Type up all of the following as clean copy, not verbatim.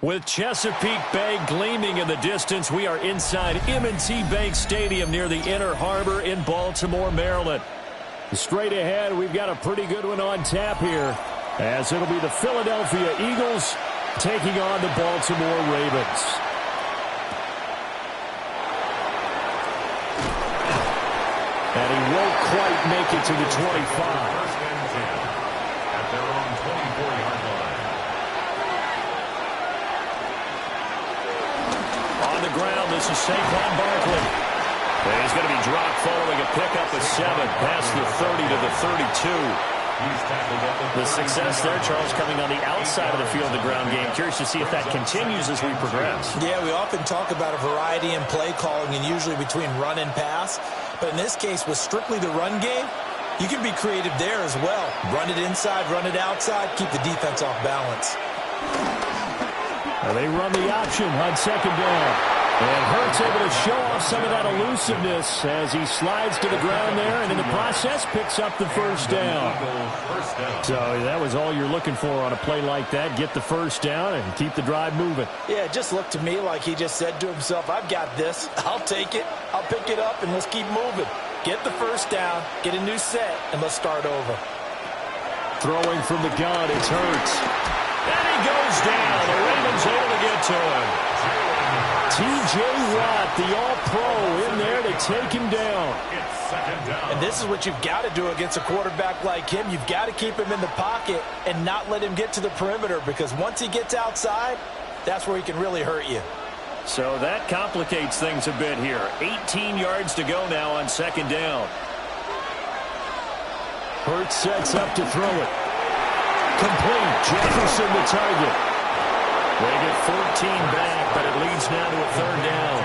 With Chesapeake Bay gleaming in the distance, we are inside M&T Bank Stadium near the Inner Harbor in Baltimore, Maryland. Straight ahead, we've got a pretty good one on tap here, as it'll be the Philadelphia Eagles taking on the Baltimore Ravens. And he won't quite make it to the 25. At their own 24-yard line. On the ground, this is Saquon Barkley. And he's going to be dropped following a pickup of 7 past the 30 to the 32. The success there, Charles, coming on the outside of the field, the ground game. Curious to see if that continues as we progress. Yeah, we often talk about a variety in play calling and usually between run and pass. But in this case, with strictly the run game, you can be creative there as well. Run it inside, run it outside, keep the defense off balance. Well, they run the option on second down. And Hurts able to show off some of that elusiveness as he slides to the ground there, and in the process picks up the first down. So that was all you're looking for on a play like that. Get the first down and keep the drive moving. Yeah, it just looked to me like he just said to himself, I've got this. I'll take it. I'll pick it up, and let's keep moving. Get the first down, get a new set, and let's start over. Throwing from the gun, it's Hurts. And he goes down. The Ravens able to get to him. T.J. Watt, the All-Pro, in there to take him down. And this is what you've got to do against a quarterback like him. You've got to keep him in the pocket and not let him get to the perimeter, because once he gets outside, that's where he can really hurt you. So that complicates things a bit here. 18 yards to go now on second down. Hurts sets up to throw it. Complete. Jefferson the target. They get 14 back, but it leads now to a third down.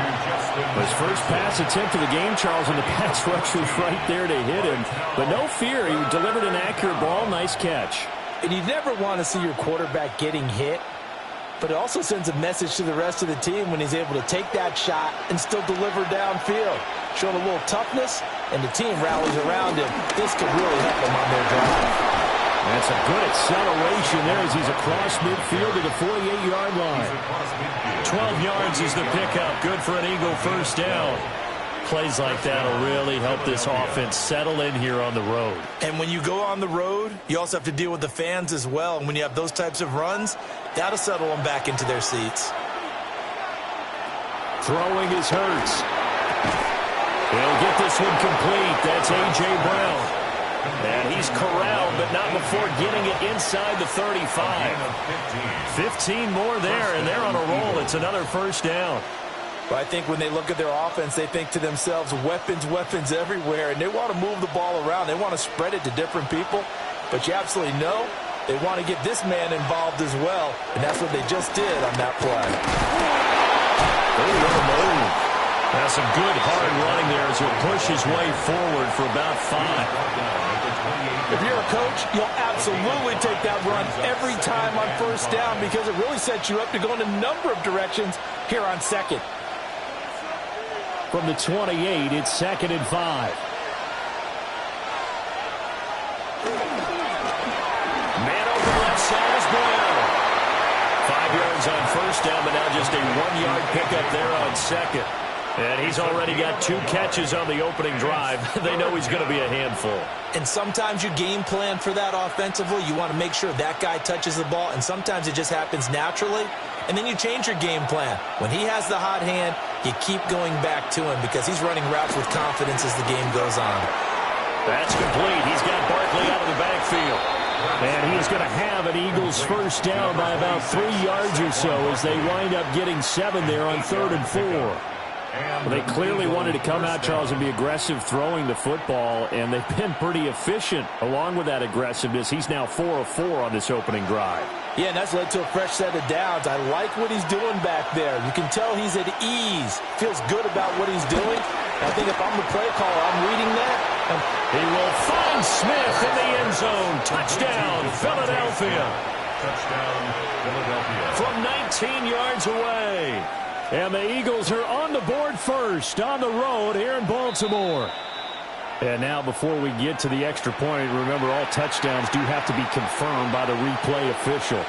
His first pass attempt of the game, Charles, and the pass rush was right there to hit him. But no fear, he delivered an accurate ball. Nice catch. And you never want to see your quarterback getting hit, but it also sends a message to the rest of the team when he's able to take that shot and still deliver downfield. Showing a little toughness, and the team rallies around him. This could really help them on their drive. That's a good acceleration there as he's across midfield to the 48-yard line. 12 yards is the pickup. Good for an Eagle first down. Plays like that will really help this offense settle in here on the road. And when you go on the road, you also have to deal with the fans as well. And when you have those types of runs, that'll settle them back into their seats. Throwing is Hurts. He'll get this one complete. That's A.J. Brown. And he's corralled, but not before getting it inside the 35. 15 more there, and they're on a roll. It's another first down. But I think when they look at their offense, they think to themselves, weapons, weapons everywhere, and they want to move the ball around. They want to spread it to different people. But you absolutely know they want to get this man involved as well, and that's what they just did on that play. That's some good hard running there as he'll push his way forward for about 5. If you're a coach, you'll absolutely take that run every time on first down because it really sets you up to go in a number of directions here on second. From the 28, it's 2nd and 5. Man open left side is Brown. 5 yards on first down, but now just a 1-yard pickup there on second. And he's already got 2 catches on the opening drive. They know he's going to be a handful. And sometimes you game plan for that offensively. You want to make sure that guy touches the ball, and sometimes it just happens naturally. And then you change your game plan. When he has the hot hand, you keep going back to him because he's running routes with confidence as the game goes on. That's complete. He's got Barkley out of the backfield. And he's going to have an Eagles first down by about 3 yards or so as they wind up getting 7 there on 3rd and 4. Well, they clearly wanted to come out, Charles, and be aggressive throwing the football, and they've been pretty efficient along with that aggressiveness. He's now 4 of 4 on this opening drive. Yeah, and that's led to a fresh set of downs. I like what he's doing back there. You can tell he's at ease, feels good about what he's doing. I think if I'm the play caller, I'm reading that. He will find Smith in the end zone. Touchdown, Philadelphia. Touchdown, Philadelphia. From 19 yards away. And the Eagles are on the board first on the road here in Baltimore. And now before we get to the extra point, remember all touchdowns do have to be confirmed by the replay official.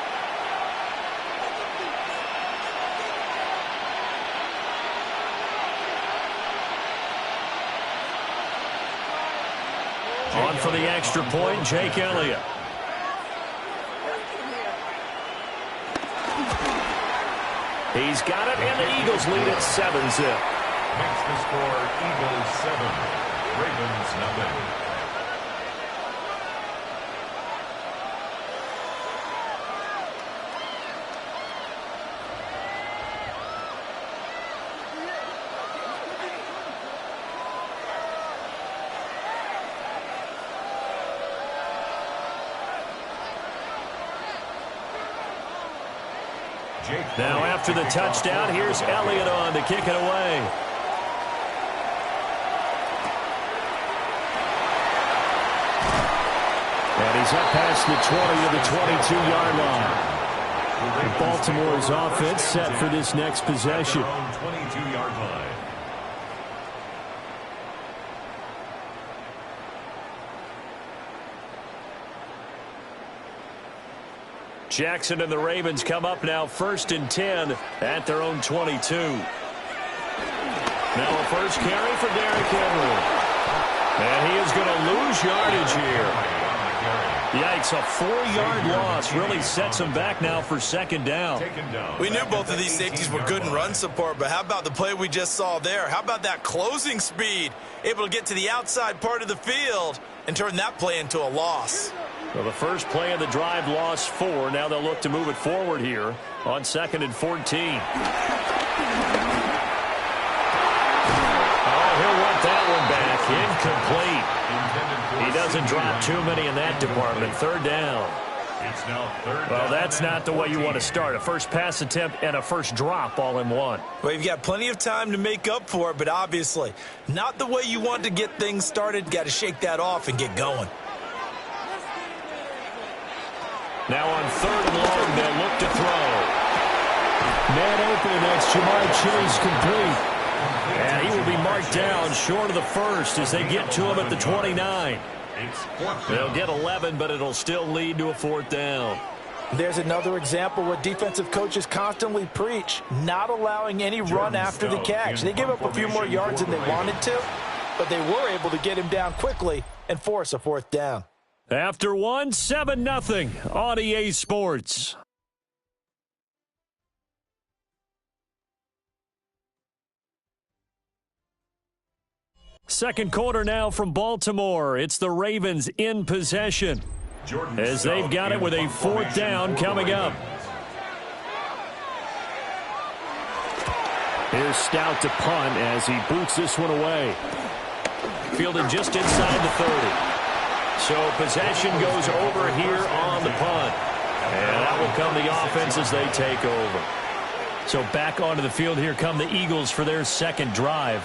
down for the extra point, Jake Elliott. He's got it, and the Eagles lead at 7-zip. Makes the score Eagles 7, Ravens nothing. Now after the touchdown, here's Elliott on to kick it away. And he's up past the 20 to the 22-yard line. Baltimore's offense set for this next possession. 22-yard line. Jackson and the Ravens come up now 1st and 10 at their own 22. Now a first carry for Derrick Henry. And he is going to lose yardage here. Yikes, a 4-yard loss really sets him back now for 2nd down. We knew both of these safeties were good in run support, but how about the play we just saw there? How about that closing speed? Able to get to the outside part of the field and turn that play into a loss. Well, the first play of the drive lost 4. Now they'll look to move it forward here on 2nd and 14. Oh, he'll want that one back. Incomplete. He doesn't drop too many in that department. 3rd down. It's now 3rd down. Well, that's not the way you want to start. A first pass attempt and a first drop all in one. Well, you've got plenty of time to make up for it, but obviously not the way you want to get things started. Got to shake that off and get going. Now on 3rd and long, they'll look to throw. Man open, that's Ja'Marr Chase complete. And he will be marked down short of the first as they get to him at the 29. They'll get 11, but it'll still lead to a 4th down. There's another example where defensive coaches constantly preach, not allowing any run after the catch. They gave up a few more yards than they wanted to, but they were able to get him down quickly and force a 4th down. After 1, 7-0 on EA Sports. Second quarter now from Baltimore. It's the Ravens in possession as they've got it with a 4th down coming up. Here's Stout to punt as he boots this one away. Fielded just inside the 30. So possession goes over here on the punt. And that will come the offense as they take over. So back onto the field here come the Eagles for their 2nd drive.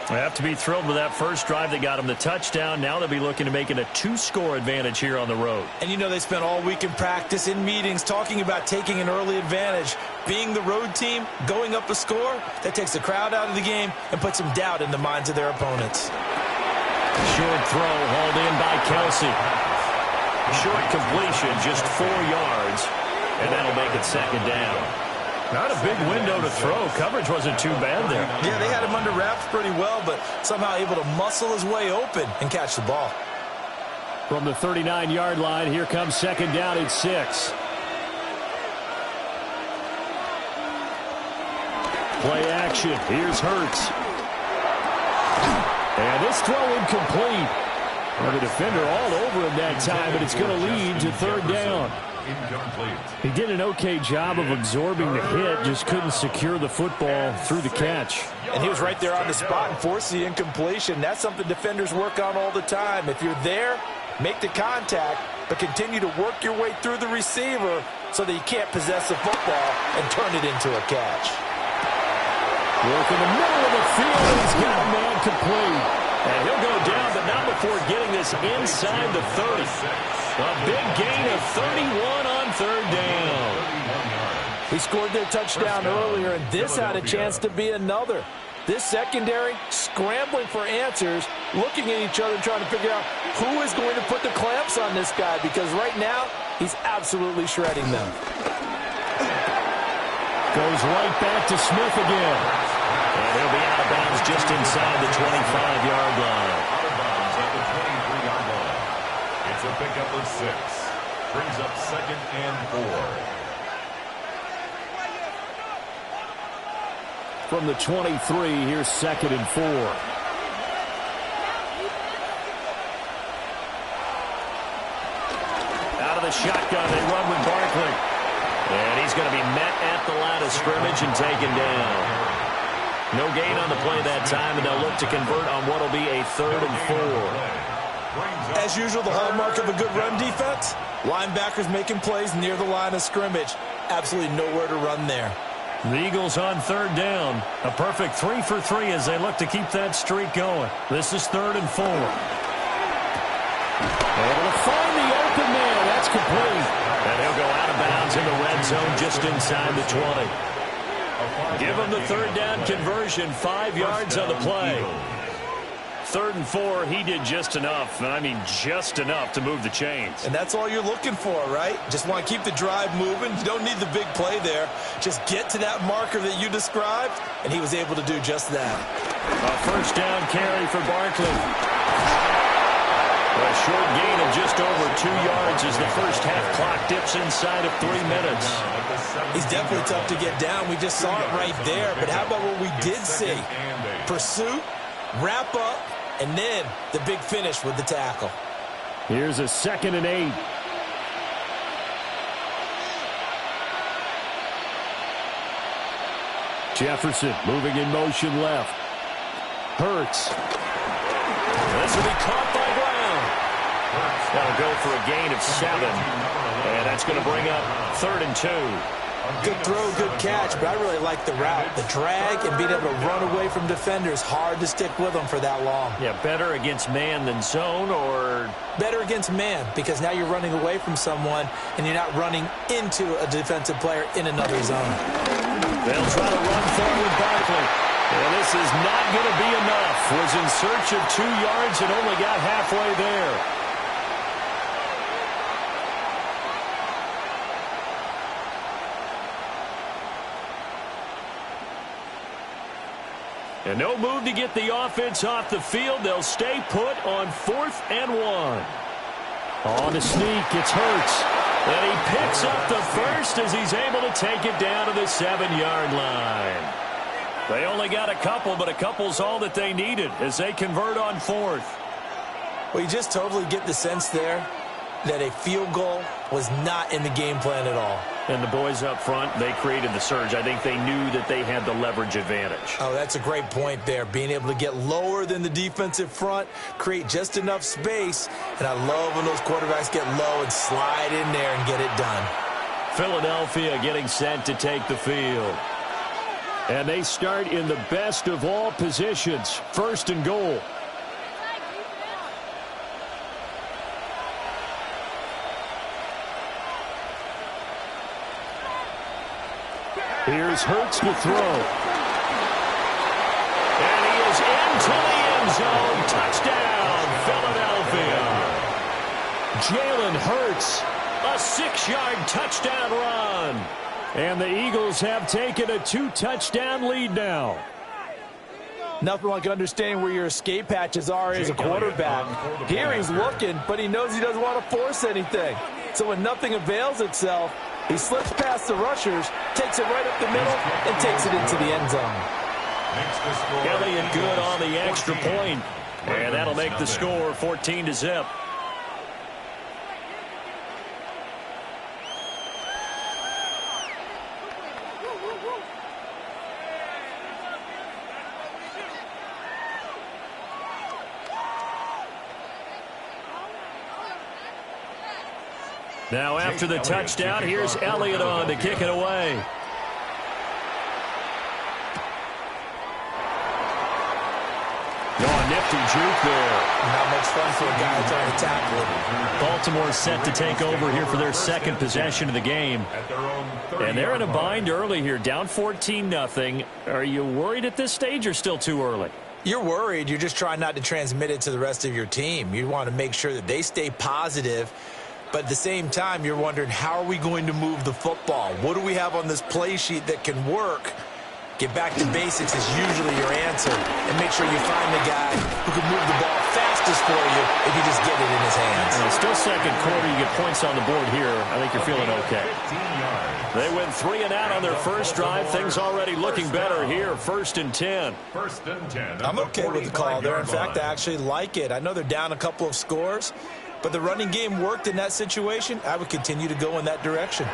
They have to be thrilled with that first drive. They got them the touchdown. Now they'll be looking to make it a 2-score advantage here on the road. And you know they spent all week in practice, in meetings, talking about taking an early advantage. Being the road team, going up a score, that takes the crowd out of the game and puts some doubt in the minds of their opponents. Short throw hauled in by Kelsey. Short completion, just 4 yards, and that'll make it 2nd down. Not a big window to throw. Coverage wasn't too bad there. Yeah, they had him under wraps pretty well, but somehow able to muscle his way open and catch the ball. From the 39-yard line, here comes 2nd down at 6. Play action. Here's Hurts. And this throw incomplete. Well, the defender all over him that time, but it's going to lead to 3rd down. Incomplete. He did an okay job of absorbing the hit, just couldn't secure the football through the catch. And he was right there on the spot and forced the incompletion. That's something defenders work on all the time. If you're there, make the contact, but continue to work your way through the receiver so that you can't possess the football and turn it into a catch. Work in the middle of the field, and he's got a man complete. And he'll go down, but not before getting this inside the 30. A big gain of 31 on 3rd down. He scored their touchdown earlier, and this had a chance to be another. This secondary scrambling for answers, looking at each other, trying to figure out who is going to put the clamps on this guy, because right now he's absolutely shredding them. Goes right back to Smith again. And he'll be out of bounds just inside the 25-yard line. Out of bounds at the 23-yard line. to pick up a 6. Brings up 2nd and 4. From the 23, here's 2nd and 4. Out of the shotgun, they run with Barkley. And he's going to be met at the line of scrimmage and taken down. No gain on the play that time, and they'll look to convert on what will be a 3rd and 4. As usual, the hallmark of a good run defense, linebackers making plays near the line of scrimmage. Absolutely nowhere to run there. The Eagles on 3rd down. A perfect 3 for 3 as they look to keep that streak going. This is 3rd and 4. Able to find the open man. That's complete. And he'll go out of bounds in the red zone just inside the 20. Give him the 3rd down conversion. 5 yards on the play. 3rd and 4, he did just enough. I mean, just enough to move the chains. And that's all you're looking for, right? Just want to keep the drive moving. You don't need the big play there. Just get to that marker that you described, and he was able to do just that. A 1st down carry for Barkley. A short gain of just over 2 yards as the first half clock dips inside of 3 minutes. He's definitely tough to get down. We just saw it right there. But how about what we did see? Pursuit, wrap up, and then the big finish with the tackle. Here's a 2nd and 8. Jefferson moving in motion left. Hurts. This will be caught by Brown. That'll go for a gain of 7. And that's going to bring up 3rd and 2. Good throw, good catch, but I really like the route. The drag and being able to run away from defenders, hard to stick with them for that long. Yeah, better against man than zone, or? Better against man, because now you're running away from someone and you're not running into a defensive player in another zone. They'll try to run forward Barkley. And this is not going to be enough. Was in search of 2 yards and only got halfway there. And no move to get the offense off the field. They'll stay put on 4th and 1. On the sneak, it's Hurts. And he picks up the first as he's able to take it down to the 7-yard line. They only got a couple, but a couple's all that they needed as they convert on 4th. Well, you just totally get the sense there that a field goal was not in the game plan at all. And the boys up front, they created the surge. I think they knew that they had the leverage advantage. Oh, that's a great point there. Being able to get lower than the defensive front, create just enough space. And I love when those quarterbacks get low and slide in there and get it done. Philadelphia getting set to take the field. And they start in the best of all positions, 1st and goal. Here's Hurts to throw. And he is into the end zone. Touchdown, Philadelphia. Jalen Hurts, a 6-yard touchdown run. And the Eagles have taken a 2-touchdown lead now. Nothing like understanding where your escape hatches are as a quarterback. Here he's looking, but he knows he doesn't want to force anything. So when nothing avails itself, he slips past the rushers, takes it right up the middle, and takes it into the end zone. Elliott good on the extra point. And that'll make the score 14-0. Now after the touchdown, here's Elliott on to kick it away. Oh, nifty juke there. Not much fun for a guy trying to tackle it. Baltimore set to take over here for their 2nd possession of the game. And they're in a bind early here, down 14-0. Are you worried at this stage or still too early? You're worried. You're just trying not to transmit it to the rest of your team. You want to make sure that they stay positive. But at the same time, you're wondering, how are we going to move the football? What do we have on this play sheet that can work? Get back to basics is usually your answer, and make sure you find the guy who can move the ball fastest for you if you just get it in his hands. Still second quarter, you get points on the board here. I think you're feeling okay. They went 3 and out on their first drive. Things already looking better here. 1st and 10. 1st and 10. I'm okay with the call there. In fact, I actually like it. I know they're down a couple of scores, but the running game worked in that situation. I would continue to go in that direction.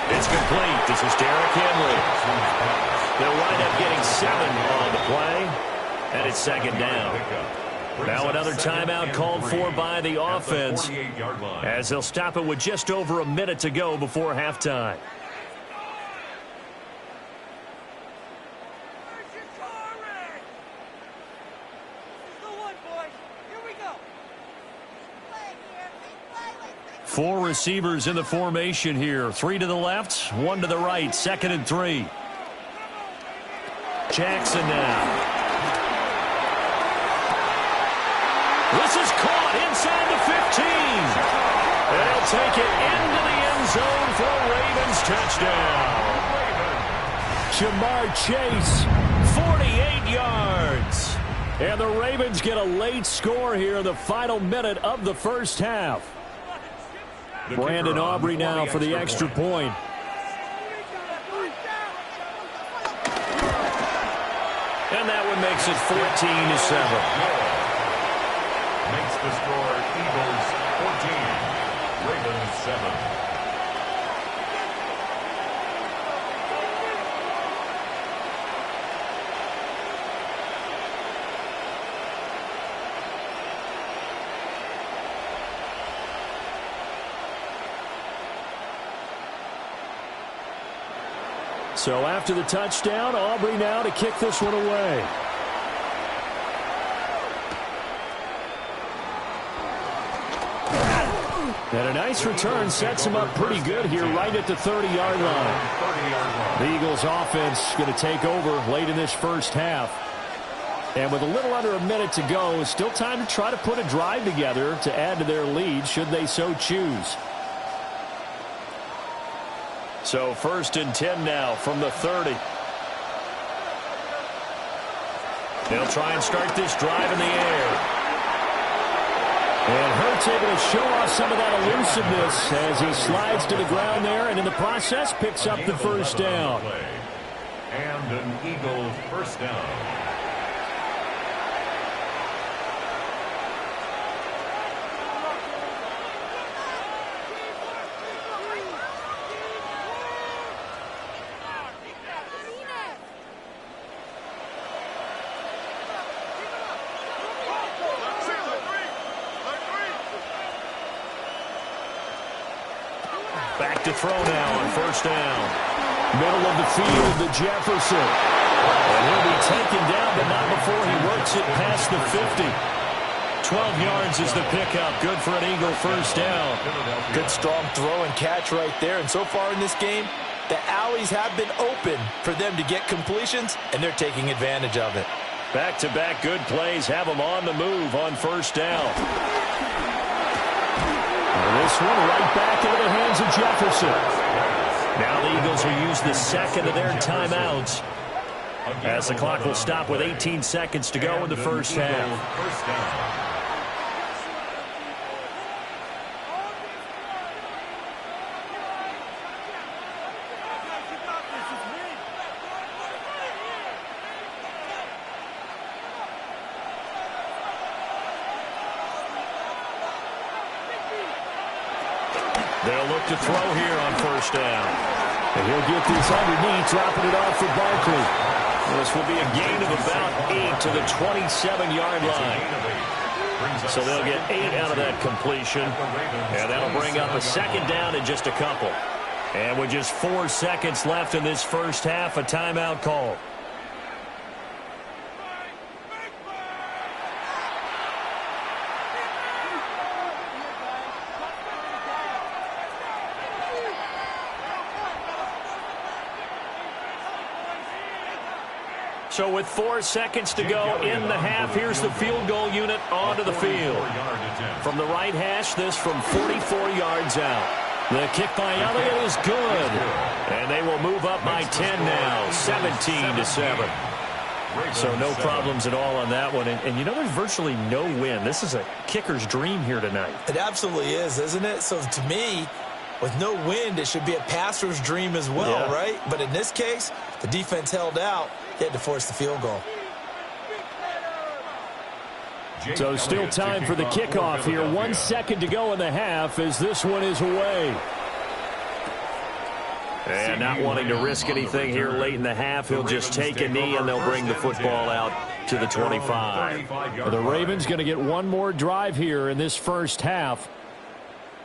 It's complete. This is Derrick Henry. They'll wind up getting 7 on the play, and it's 2nd down. Now another timeout called for by the offense, as they'll stop it with just over a minute to go before halftime. Four receivers in the formation here. 3 to the left, 1 to the right. 2nd and 3. Jackson now. This is caught inside the 15. They'll take it into the end zone for a Ravens touchdown. Jamar Chase, 48 yards. And the Ravens get a late score here in the final minute of the first half. Brandon Aubrey now for the extra point. And that one makes it 14-7. Makes the score Eagles 14, Ravens 7. So after the touchdown, Aubrey now to kick this one away. And a nice return sets him up pretty good here right at the 30-yard line. The Eagles offense going to take over late in this first half. And with a little under a minute to go, it's still time to try to put a drive together to add to their lead should they so choose. So 1st and 10 now from the 30. They'll try and start this drive in the air. And Hurts able to show off some of that elusiveness as he slides to the ground there, and in the process picks up the first down. And an Eagle first down. Back to throw now on first down. Middle of the field to Jefferson. And he'll be taken down, but not before he works it past the 50. 12 yards is the pickup. Good for an Eagle first down. Good strong throw and catch right there. And so far in this game, the alleys have been open for them to get completions, and they're taking advantage of it. Back-to-back good plays have them on the move on first down. This one right back into the hands of Jefferson. Now the Eagles will use the second of their timeouts as the clock will stop with 18 seconds to go in the first half. They'll look to throw here on first down. And he'll get this underneath, dropping it off for Barkley. This will be a gain of about 8 to the 27-yard line. So they'll get 8 out of that completion. And that'll bring up a second down in just a couple. And with just 4 seconds left in this first half, a timeout call. So with 4 seconds to go in the half, here's the field goal unit onto the field. From the right hash, this from 44 yards out. The kick by Elliott is good. And they will move up by 10 now, 17-7. So no problems at all on that one. And you know, there's virtually no win. This is a kicker's dream here tonight. It absolutely is, isn't it? So to me, with no wind, it should be a passer's dream as well, right? But in this case, the defense held out. They had to force the field goal. So still time for the kickoff here. 1 second to go in the half as this one is away. And not wanting to risk anything here late in the half, he'll just take a knee and they'll bring the football out to the 25. The Ravens going to get one more drive here in this first half.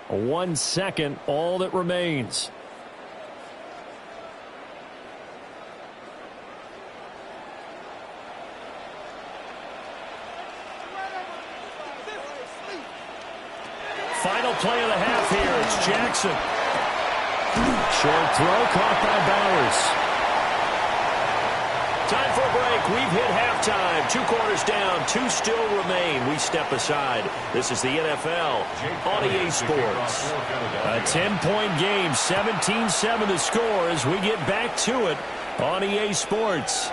1 second, all that remains. Final play of the half here. It's Jackson. Short throw caught by Bowers. Time for a break. We've hit halftime. 2 quarters down. 2 still remain. We step aside. This is the NFL on EA Sports. A 10-point game. 17-7 the score as we get back to it on EA Sports.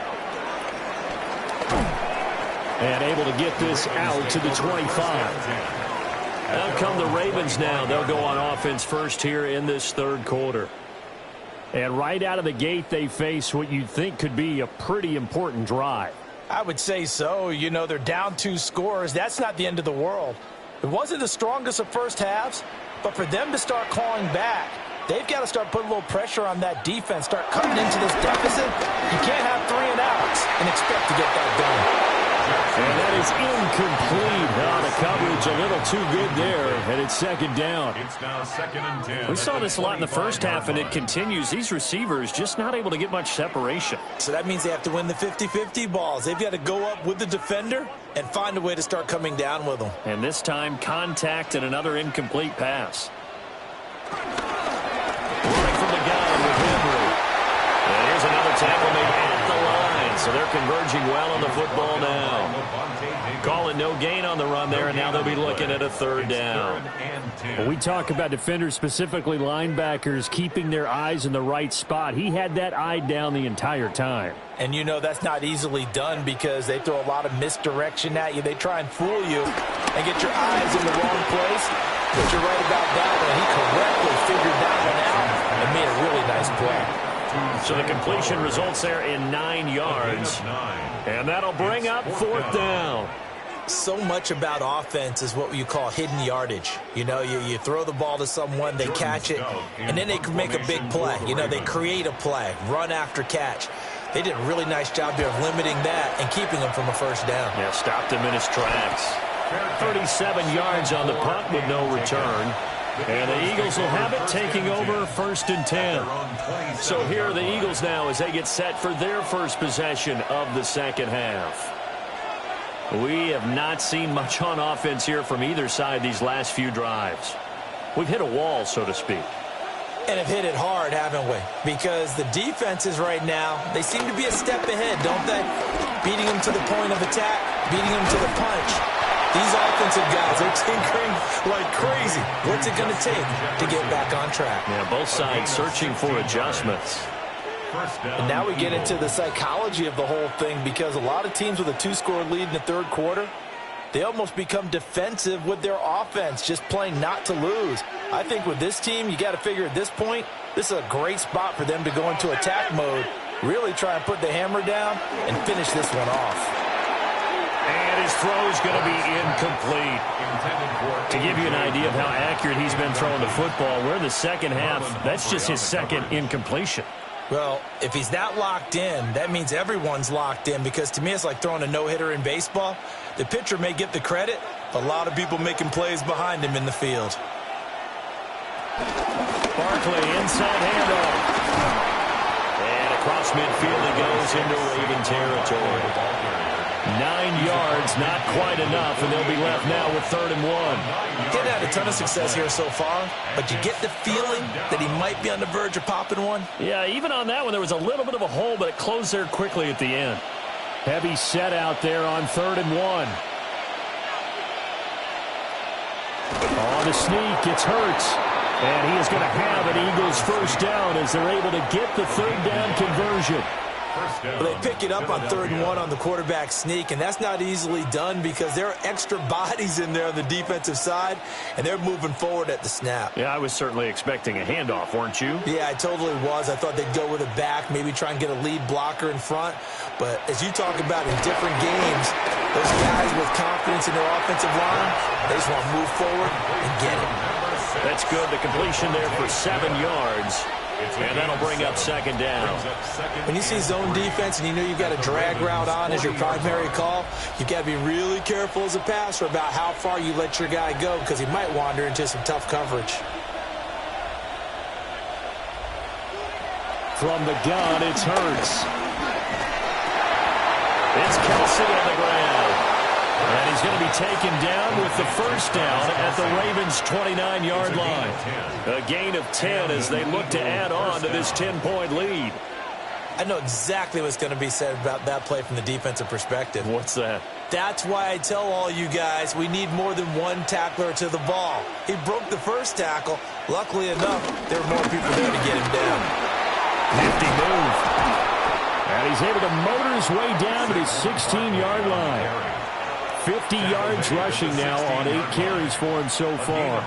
And able to get this out to the 25. Out come the Ravens now. They'll go on offense first here in this third quarter. And right out of the gate, they face what you'd think could be a pretty important drive. I would say so. You know, they're down 2 scores. That's not the end of the world. It wasn't the strongest of first halves, but for them to start clawing back, they've got to start putting a little pressure on that defense, start cutting into this deficit. You can't have 3 and outs and expect to get that done. And that is incomplete. The coverage a little too good there, and it's second down. It's now 2nd and 10. We saw this a lot in the first half, and it continues. These receivers just not able to get much separation. So that means they have to win the 50-50 balls. They've got to go up with the defender and find a way to start coming down with them. And this time, contact and another incomplete pass. Running from the gun with Henry. And here's another tackle made at the line. So they're converging well on the football now. Calling no gain on the run there, and now they'll be looking at a third down. Well, we talk about defenders, specifically linebackers, keeping their eyes in the right spot. He had that eye down the entire time. And you know that's not easily done because they throw a lot of misdirection at you. They try and fool you and get your eyes in the wrong place. But you're right about that one. He correctly figured that one out and made a really nice play. So the completion results there in 9 yards. And that'll bring up 4th down. So much about offense is what you call hidden yardage. You know, you throw the ball to someone, they catch it, and then they can make a big play. You know, they create a play, run after catch. They did a really nice job here of limiting that and keeping them from a first down. Yeah, stopped him in his tracks. 37 yards on the punt with no return. And the Eagles will have it, taking over 1st and 10. So here are the Eagles now as they get set for their first possession of the second half. We have not seen much on offense here from either side these last few drives. We've hit a wall, so to speak. And have hit it hard, haven't we? Because the defenses right now, they seem to be a step ahead, don't they? Beating them to the point of attack, beating them to the punch. These offensive guys are tinkering like crazy. What's it going to take to get back on track? Yeah, both sides searching for adjustments. And now we get into the psychology of the whole thing because a lot of teams with a 2-score lead in the third quarter, they almost become defensive with their offense, just playing not to lose. I think with this team, you got to figure at this point, this is a great spot for them to go into attack mode, really try and put the hammer down and finish this one off. And his throw is going to be incomplete. To give you an idea of how accurate he's been throwing the football, we're in the second half. That's just his second incompletion. Well, if he's that locked in, that means everyone's locked in because to me it's like throwing a no-hitter in baseball. The pitcher may get the credit, but a lot of people making plays behind him in the field. Barkley inside handoff. And across midfield he goes into Raven territory. 9 yards, not quite enough, and they'll be left now with 3rd and 1. He's had a ton of success here so far, but you get the feeling that he might be on the verge of popping one. Yeah, even on that one, there was a little bit of a hole, but it closed there quickly at the end. Heavy set out there on 3rd and 1. On the sneak, it's Hurts. And he is going to have an Eagles first down as they're able to get the third down conversion. Well, they pick it up on 3rd and 1 on the quarterback sneak, and that's not easily done because there are extra bodies in there on the defensive side, and they're moving forward at the snap. Yeah, I was certainly expecting a handoff, weren't you? Yeah, I totally was. I thought they'd go with a back, maybe try and get a lead blocker in front. But as you talk about in different games, those guys with confidence in their offensive line, they just want to move forward and get it. That's good. The completion there for 7 yards. And that'll bring up 2nd down. When you see zone defense and you know you've got a drag route on as your primary call, you've got to be really careful as a passer about how far you let your guy go because he might wander into some tough coverage. From the gun, it's Hurts. It's Kelsey on the ground. And he's going to be taken down with the first down at the Ravens' 29-yard line. A gain of 10 as they look to add on to this 10-point lead. I know exactly what's going to be said about that play from the defensive perspective. What's that? That's why I tell all you guys we need more than one tackler to the ball. He broke the first tackle. Luckily enough, there were more people there to get him down. Nifty move. And he's able to motor his way down to the 16-yard line. 50 yards rushing now on 8 carries for him so far.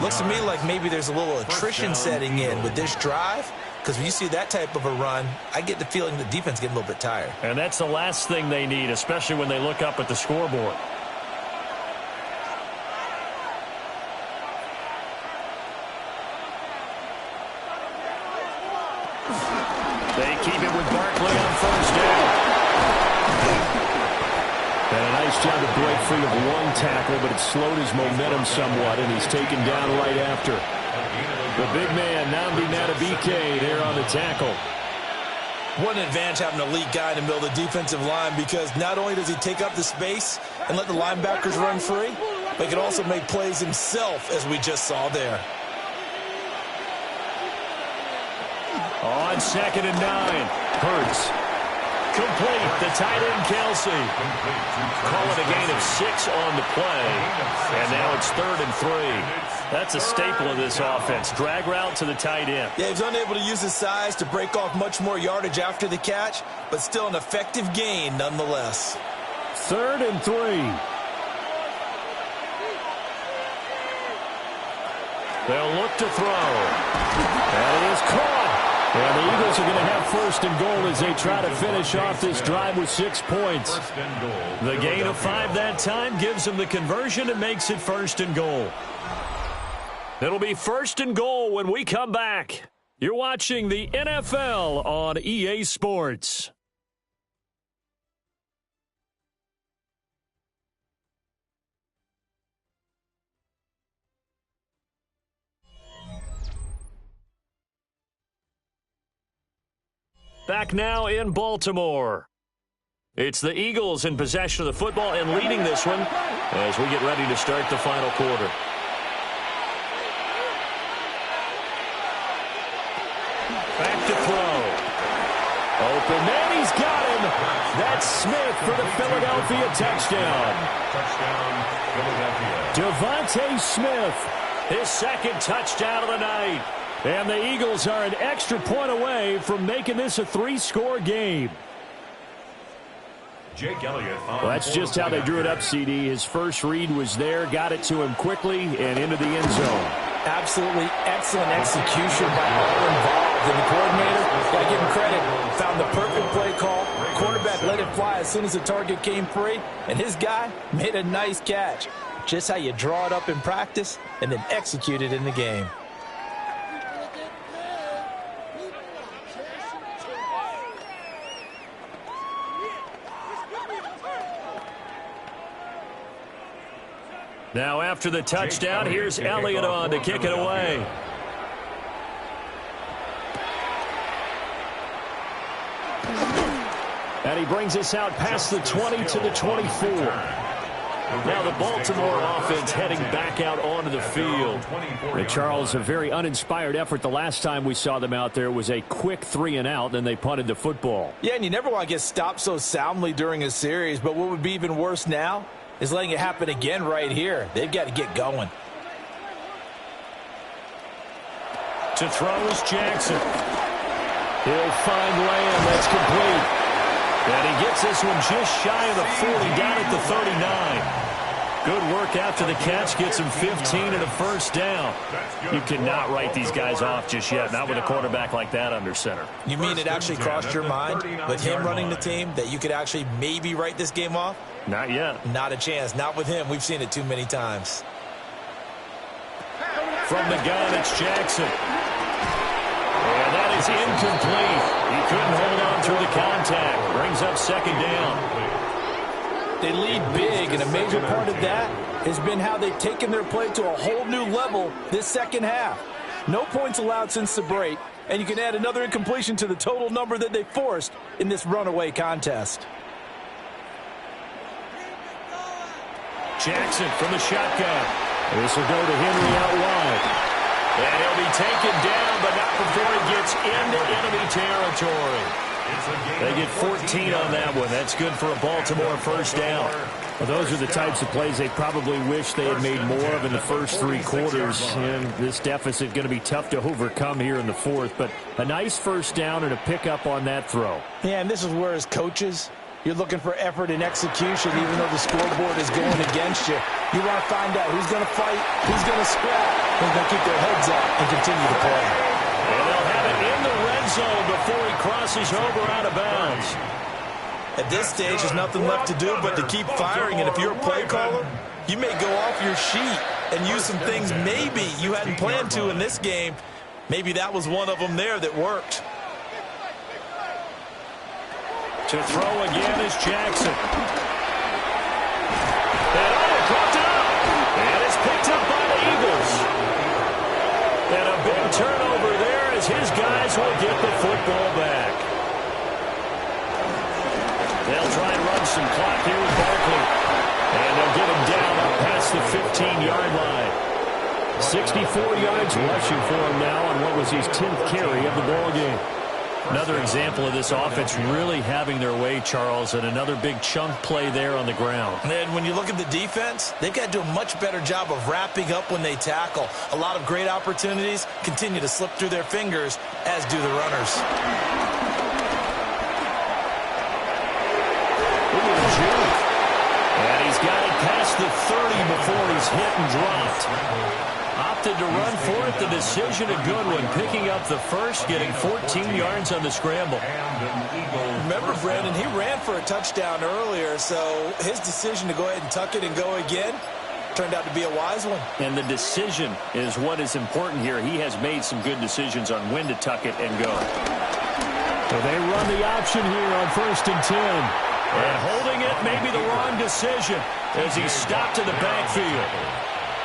Looks to me like maybe there's a little attrition setting in with this drive, because when you see that type of a run, I get the feeling the defense getting a little bit tired. And that's the last thing they need, especially when they look up at the scoreboard. They keep it with Barkley on first down. And a nice job to break free of one tackle, but it slowed his momentum somewhat, and he's taken down right after. The big man, Nnamdi Madubuike, there on the tackle. What an advantage having an elite guy in the middle of the defensive line, because not only does he take up the space and let the linebackers run free, but he can also make plays himself, as we just saw there. On 2nd and 9, Hurts. Complete. The tight end, Kelsey. Call it a gain of 6 on the play. And now it's 3rd and 3. That's a staple of this offense. Drag route to the tight end. Yeah, he's unable to use his size to break off much more yardage after the catch, but still an effective gain nonetheless. 3rd and 3. They'll look to throw. And it is caught. And the Eagles are going to have 1st and goal as they try to finish off this drive with 6 points. The gain of 5 that time gives them the conversion and makes it 1st and goal. It'll be 1st and goal when we come back. You're watching the NFL on EA Sports. Back now in Baltimore. It's the Eagles in possession of the football and leading this one as we get ready to start the final quarter. Back to throw. Open man, he's got him. That's Smith for the Philadelphia touchdown. Touchdown, Philadelphia. Devontae Smith, his 2nd touchdown of the night. And the Eagles are an extra point away from making this a 3-score game. Jake Elliott. Well, that's just how they drew it up, CD. His first read was there, got it to him quickly, and into the end zone. Absolutely excellent execution by all involved. And the coordinator, got to give him credit, found the perfect play call. Quarterback let it fly as soon as the target came free, and his guy made a nice catch. Just how you draw it up in practice and then execute it in the game. Now after the touchdown, here's Elliott on to kick it away. And he brings us out past the 20 to the 24. Now the Baltimore offense heading back out onto the field. And Charles, a very uninspired effort the last time we saw them out there. Was a quick 3-and-out, then they punted the football. Yeah, and you never want to get stopped so soundly during a series, but what would be even worse now is letting it happen again right here. They've got to get going. To throw is Jackson. He'll find Lamb. That's complete. And he gets this one just shy of the 40, down at the 39. Good work after the catch. Gets him 15 and a first down. You cannot write these guys off just yet, not with a quarterback like that under center. You mean it actually crossed your mind with him running the team that you could actually maybe write this game off? Not yet. Not a chance. Not with him. We've seen it too many times. From the gun, it's Jackson. And that is incomplete. He couldn't hold on through the contact. Brings up second down. They lead big, and a major part of that has been how they've taken their play to a whole new level this second half. No points allowed since the break, and you can add another incompletion to the total number that they forced in this runaway contest. Jackson from the shotgun. This will go to Henry out wide. And he'll be taken down, but not before he gets into enemy territory. They get 14 on that one. That's good for a Baltimore first down. Well, those are the types of plays they probably wish they had made more of in the first three quarters. And this deficit going to be tough to overcome here in the fourth. But a nice first down and a pickup on that throw. Yeah, and this is where as coaches, you're looking for effort and execution, even though the scoreboard is going against you. You want to find out who's going to fight, who's going to scrap, who's going to keep their heads up and continue to play. And they'll have it in the red zone before he crosses over out of bounds. At this stage, there's nothing left to do but to keep firing. And if you're a play caller, you may go off your sheet and use some things maybe you hadn't planned to in this game. Maybe that was one of them there that worked. To throw again is Jackson. And dropped it up. And it's picked up by the Eagles. And a big turnover there as his guys will get the football back. They'll try and run some clock here with Barkley. And they'll get him down up past the 15-yard line. 64 yards rushing for him now on what was his 10th carry of the ball game. Another example of this offense really having their way, Charles, and another big chunk play there on the ground. And when you look at the defense, they've got to do a much better job of wrapping up when they tackle. A lot of great opportunities continue to slip through their fingers, as do the runners. And he's got it past the 30 before he's hit and dropped. Opted to run for it. The decision a good one. Picking up the first, getting 14 yards on the scramble. Remember, Brandon, he ran for a touchdown earlier, so his decision to go ahead and tuck it and go again turned out to be a wise one. And the decision is what is important here. He has made some good decisions on when to tuck it and go. So they run the option here on 1st and 10. And holding it may be the wrong decision as he stopped in the backfield.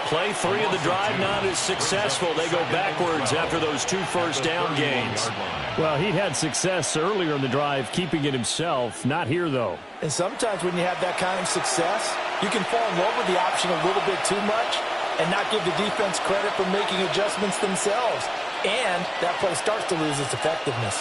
Play 3 of the drive not as successful. They go backwards after those 2 first down gains. Well, he had success earlier in the drive keeping it himself. Not here, though. And sometimes when you have that kind of success, you can fall in love with the option a little bit too much and not give the defense credit for making adjustments themselves. And that play starts to lose its effectiveness.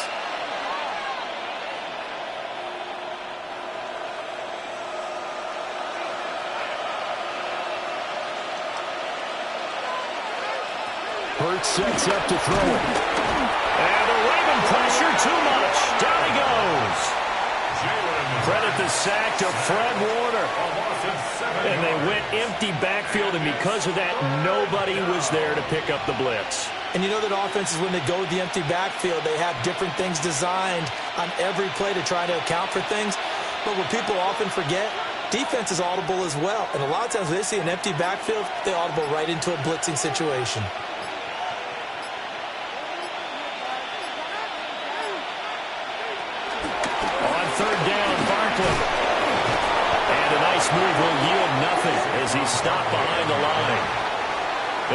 Hurts sets up to throw it. And the Raven pressure too much. Down he goes. Credit the sack to Fred Warner. And they went empty backfield, and because of that, nobody was there to pick up the blitz. And you know that offenses, when they go with the empty backfield, they have different things designed on every play to try to account for things. But what people often forget, defense is audible as well. And a lot of times when they see an empty backfield, they audible right into a blitzing situation. Third down, Barkley. And a nice move will yield nothing as he's stopped behind the line.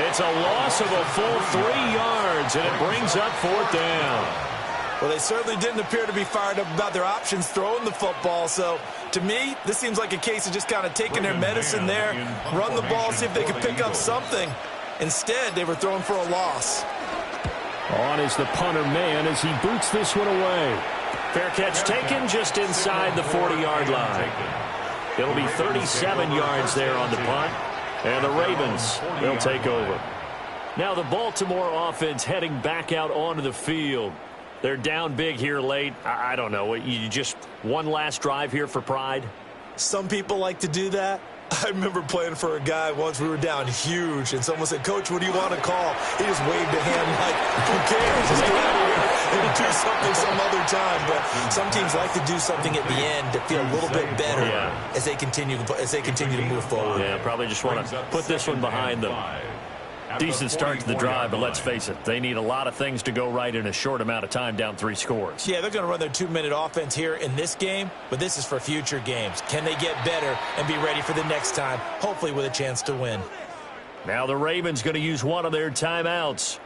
It's a loss of a full 3 yards, and it brings up 4th down. Well, they certainly didn't appear to be fired up about their options throwing the football. So, to me, this seems like a case of just kind of taking their medicine there, run the ball, see if they can pick up something. Instead, they were throwing for a loss. On is the punter man as he boots this one away. Fair catch taken just inside the 40-yard line. It'll be 37 yards there on the punt. And the Ravens will take over. Now the Baltimore offense heading back out onto the field. They're down big here late. I don't know. You just one last drive here for pride? Some people like to do that. I remember playing for a guy once. We were down huge, and someone said, "Coach, what do you want to call?" He just waved a hand like, "Who cares? Just get out of here and do something some other time." But some teams like to do something at the end to feel a little bit better as they continue to move forward. Yeah, probably just want to put this one behind them. Decent start to the drive, but let's face it, they need a lot of things to go right in a short amount of time, down 3 scores. Yeah, they're going to run their 2-minute offense here in this game, but this is for future games. Can they get better and be ready for the next time, hopefully with a chance to win? Now the Ravens going to use one of their timeouts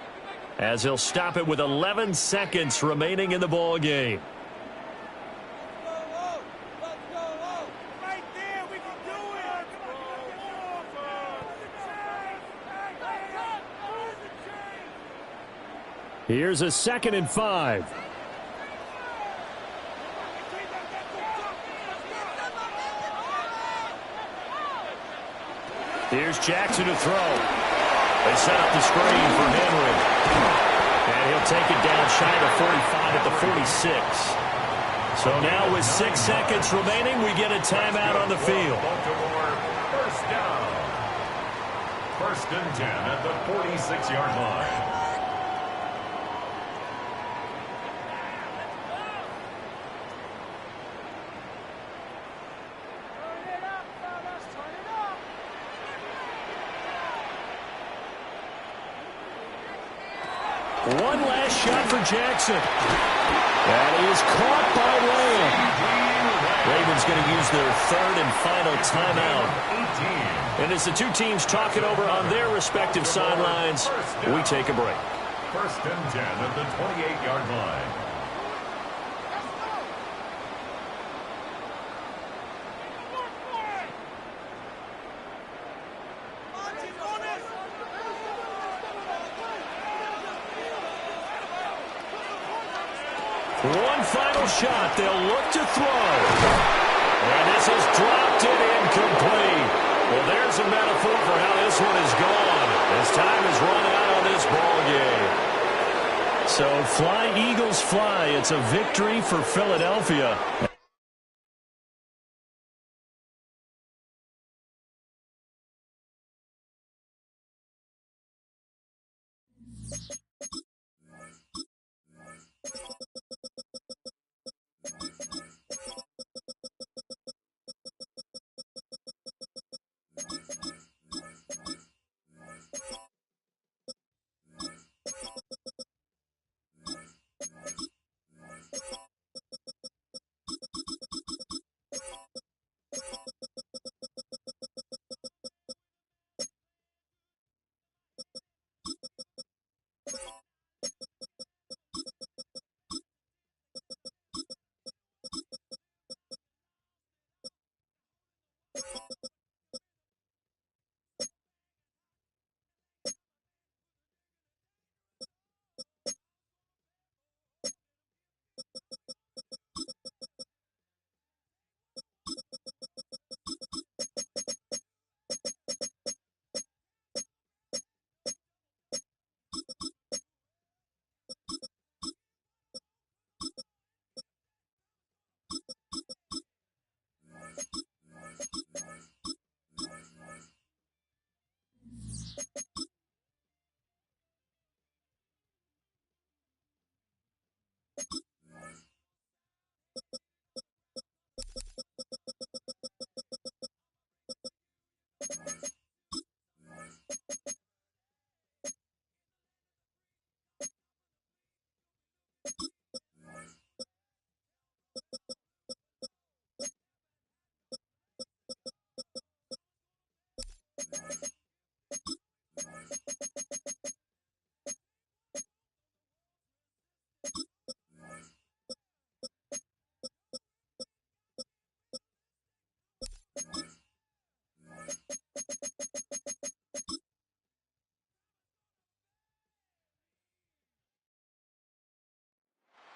as he'll stop it with 11 seconds remaining in the ball game. Here's a 2nd and 5. Here's Jackson to throw. They set up the screen for Henry. And he'll take it down shy of 45 at the 46. So now with 6 seconds remaining, we get a timeout on the field. First down. 1st and 10 at the 46-yard line. One last shot for Jackson. That is caught by Lamb. Ravens going to use their 3rd and final timeout. And as the two teams talk it over on their respective sidelines, we take a break. 1st and 10 at the 28-yard line. One final shot. They'll look to throw. And this is dropped and incomplete. Well, there's a metaphor for how this one is gone. As time is running out on this ball game. So fly, Eagles, fly. It's a victory for Philadelphia.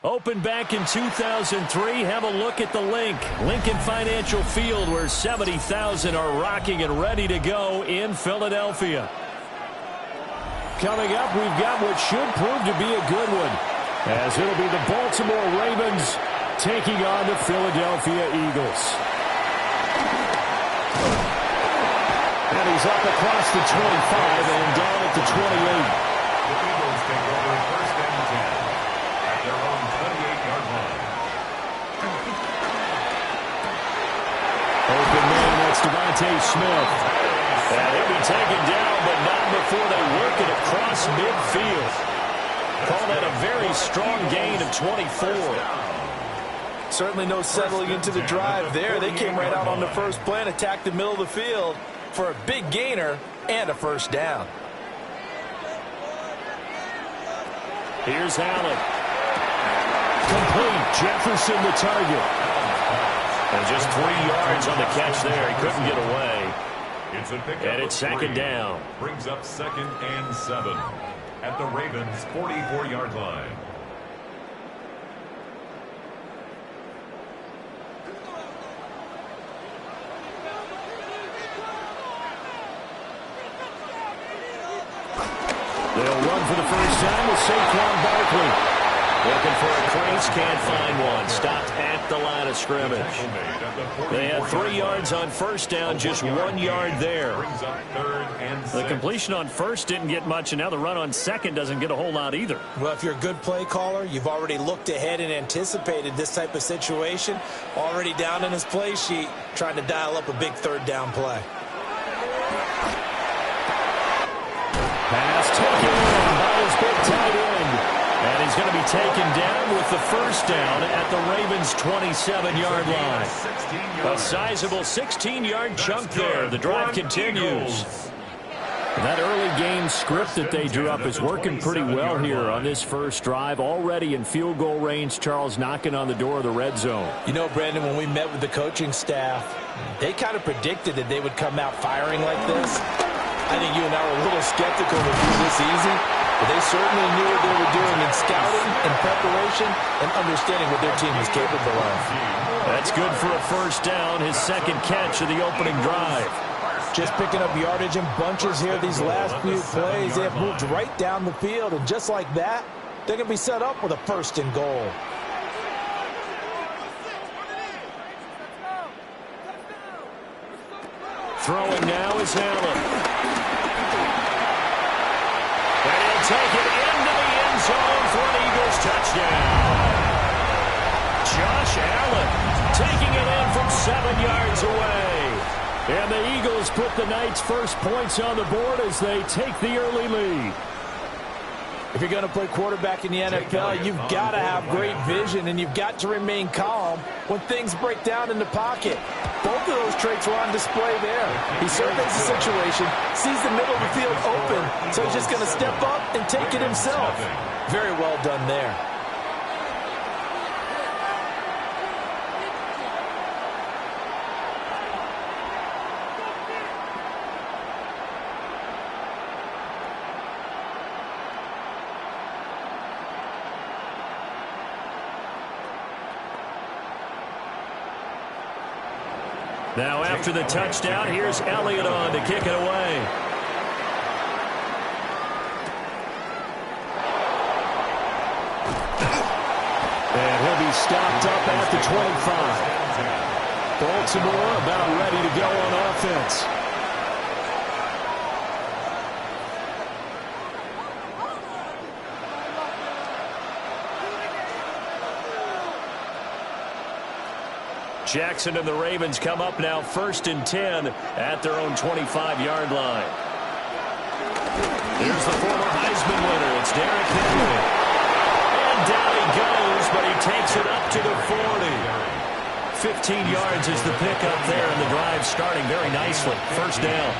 Opened back in 2003. Have a look at the link. Lincoln Financial Field, where 70,000 are rocking and ready to go in Philadelphia. coming up, we've got what should prove to be a good one, as it'll be the Baltimore Ravens taking on the Philadelphia Eagles. And he's up across the 25 and down at the 28. The Eagles take over first and 10 at their own 28-yard line. Open man, that's Devontae Smith. And he'll be taken down, but not before they work it across midfield. Call that a very strong gain of 24. Certainly no settling into the drive there. They came right out on the first play and attacked the middle of the field for a big gainer and a first down. Here's Allen. Complete. Jefferson the target. And just 3 yards on the catch there. He couldn't get away. It's a pickup And it's second down. Brings up 2nd and 7 at the Ravens' 44-yard line. They'll run for the first time with Saquon Barkley. Looking for a crease, can't find one. Stopped at the line of scrimmage. They had 3 yards on first down, just 1 yard there. Brings up 3rd and 6. The completion on first didn't get much, and now the run on second doesn't get a whole lot either. Well, if you're a good play caller, you've already looked ahead and anticipated this type of situation. Already down in his play sheet, trying to dial up a big third down play. Pass taken by his big tight end. And he's going to be taken down with the first down at the Ravens' 27-yard line. A sizable 16-yard chunk there. The drive continues. That early game script that they drew up is working pretty well here on this first drive. Already in field goal range, Charles knocking on the door of the red zone. You know, Brandon, when we met with the coaching staff, they kind of predicted that they would come out firing like this. I think you and I were a little skeptical that it would be this easy. But they certainly knew what they were doing in scouting and preparation and understanding what their team was capable of. That's good for a first down, his second catch of the opening drive. Just picking up yardage in bunches here these last few plays. They have moved right down the field, and just like that, they're going to be set up with a first and goal. Throwing now is Allen. Take it into the end zone for an Eagles touchdown. Josh Allen taking it in from 7 yards away. And the Eagles put the Knights' first points on the board as they take the early lead. If you're going to play quarterback in the NFL, you've got to have great vision, and you've got to remain calm when things break down in the pocket. Both of those traits were on display there. He surveys the situation, sees the middle of the field open, so he's just going to step up and take it himself. Very well done there. Now after the touchdown, here's Elliott on to kick it away. And he'll be stopped up at the 25. Baltimore about ready to go on offense. Jackson and the Ravens come up now 1st and 10 at their own 25-yard line. Here's the former Heisman winner. It's Derrick Henry. And down he goes, but he takes it up to the 40. 15 yards is the pickup there, and the drive starting very nicely. First down.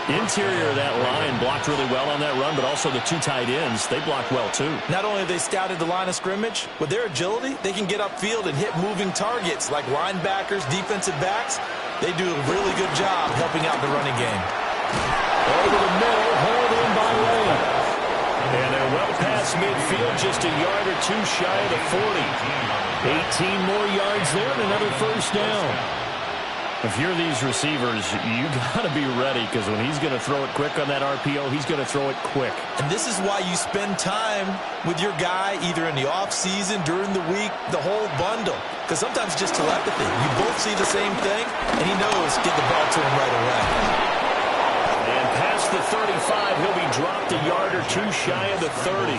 Interior of that line blocked really well on that run, but also the 2 tight ends, they blocked well too. Not only have they scouted the line of scrimmage, with their agility, they can get upfield and hit moving targets like linebackers, defensive backs. They do a really good job helping out the running game. Over the middle, hauled in by Lane. And they're well past midfield, just a yard or 2 shy of the 40. 18 more yards there and another first down. If you're these receivers, you got to be ready because when he's going to throw it quick on that RPO, he's going to throw it quick. And this is why you spend time with your guy either in the offseason, during the week, the whole bundle. Because sometimes just telepathy. You both see the same thing, and he knows get the ball to him right away. And past the 35, he'll be dropped a yard or two shy of the 30.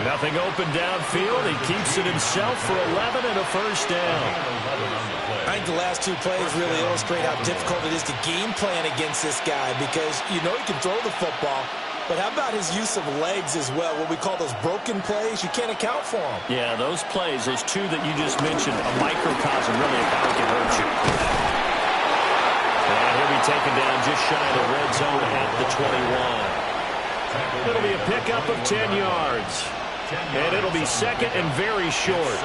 Nothing open downfield. He keeps it himself for 11 and a first down. I think the last two plays really illustrate how difficult it is to game plan against this guy because you know he can throw the football, but how about his use of legs as well, what we call those broken plays? You can't account for them. Yeah, those plays, those two that you just mentioned, a microcosm really of how it can hurt you. And he'll be taken down just shy of the red zone at the 21. It'll be a pickup of 10 yards. And it'll be second and very short.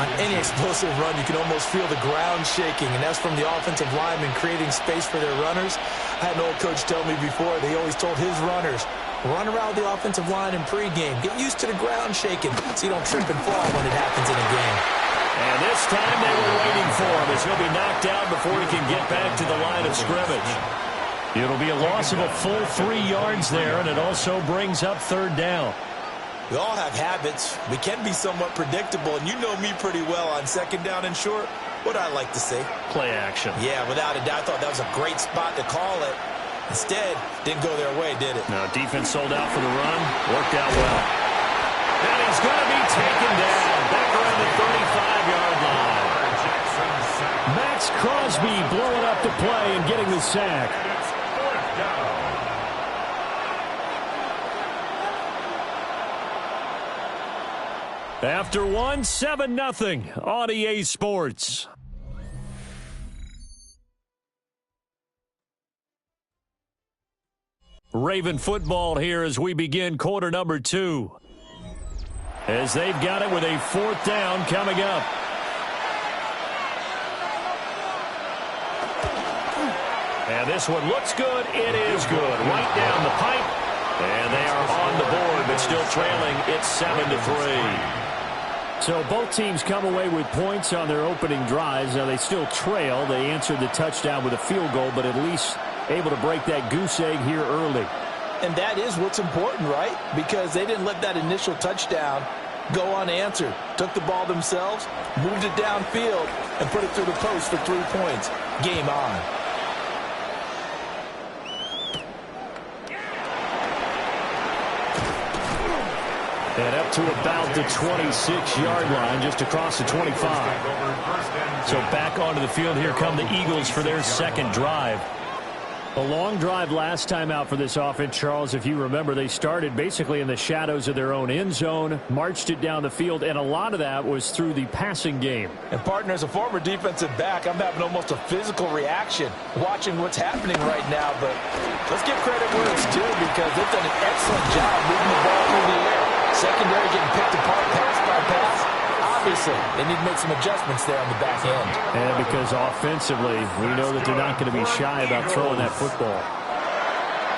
On any explosive run, you can almost feel the ground shaking, and that's from the offensive linemen creating space for their runners. I had an old coach tell me before, they always told his runners, run around the offensive line in pregame. Get used to the ground shaking so you don't trip and fall when it happens in a game. And this time they were waiting for him as he'll be knocked down before he can get back to the line of scrimmage. It'll be a loss of a full 3 yards there, and it also brings up third down. We all have habits. We can be somewhat predictable, and you know me pretty well on second down and short. What I like to say? Play action. Yeah, without a doubt, I thought that was a great spot to call it. Instead, didn't go their way, did it? No, defense sold out for the run. Worked out well. And he's going to be taken down back around the 35-yard line. Max Crosby blowing up the play and getting the sack. After one, 7-0 on EA Sports. Raven football here as we begin quarter number 2. As they've got it with a fourth down coming up. And this one looks good. It is good. Right down the pipe. And they are on the board, but still trailing. It's 7-3. So both teams come away with points on their opening drives. Now they still trail. They answered the touchdown with a field goal, but at least able to break that goose egg here early. And that is what's important, right? Because they didn't let that initial touchdown go unanswered. Took the ball themselves, moved it downfield, and put it through the post for 3 points. Game on. And up to about the 26-yard line, just across the 25. So back onto the field, here come the Eagles for their second drive. A long drive last time out for this offense, Charles. If you remember, they started basically in the shadows of their own end zone, marched it down the field, and a lot of that was through the passing game. And, partner, as a former defensive back, I'm having almost a physical reaction watching what's happening right now. But let's give credit where it's due because they've done an excellent job moving the ball through the air. Secondary getting picked apart pass by pass. Obviously, they need to make some adjustments there on the back end. And because offensively, we know that they're not going to be shy about throwing that football.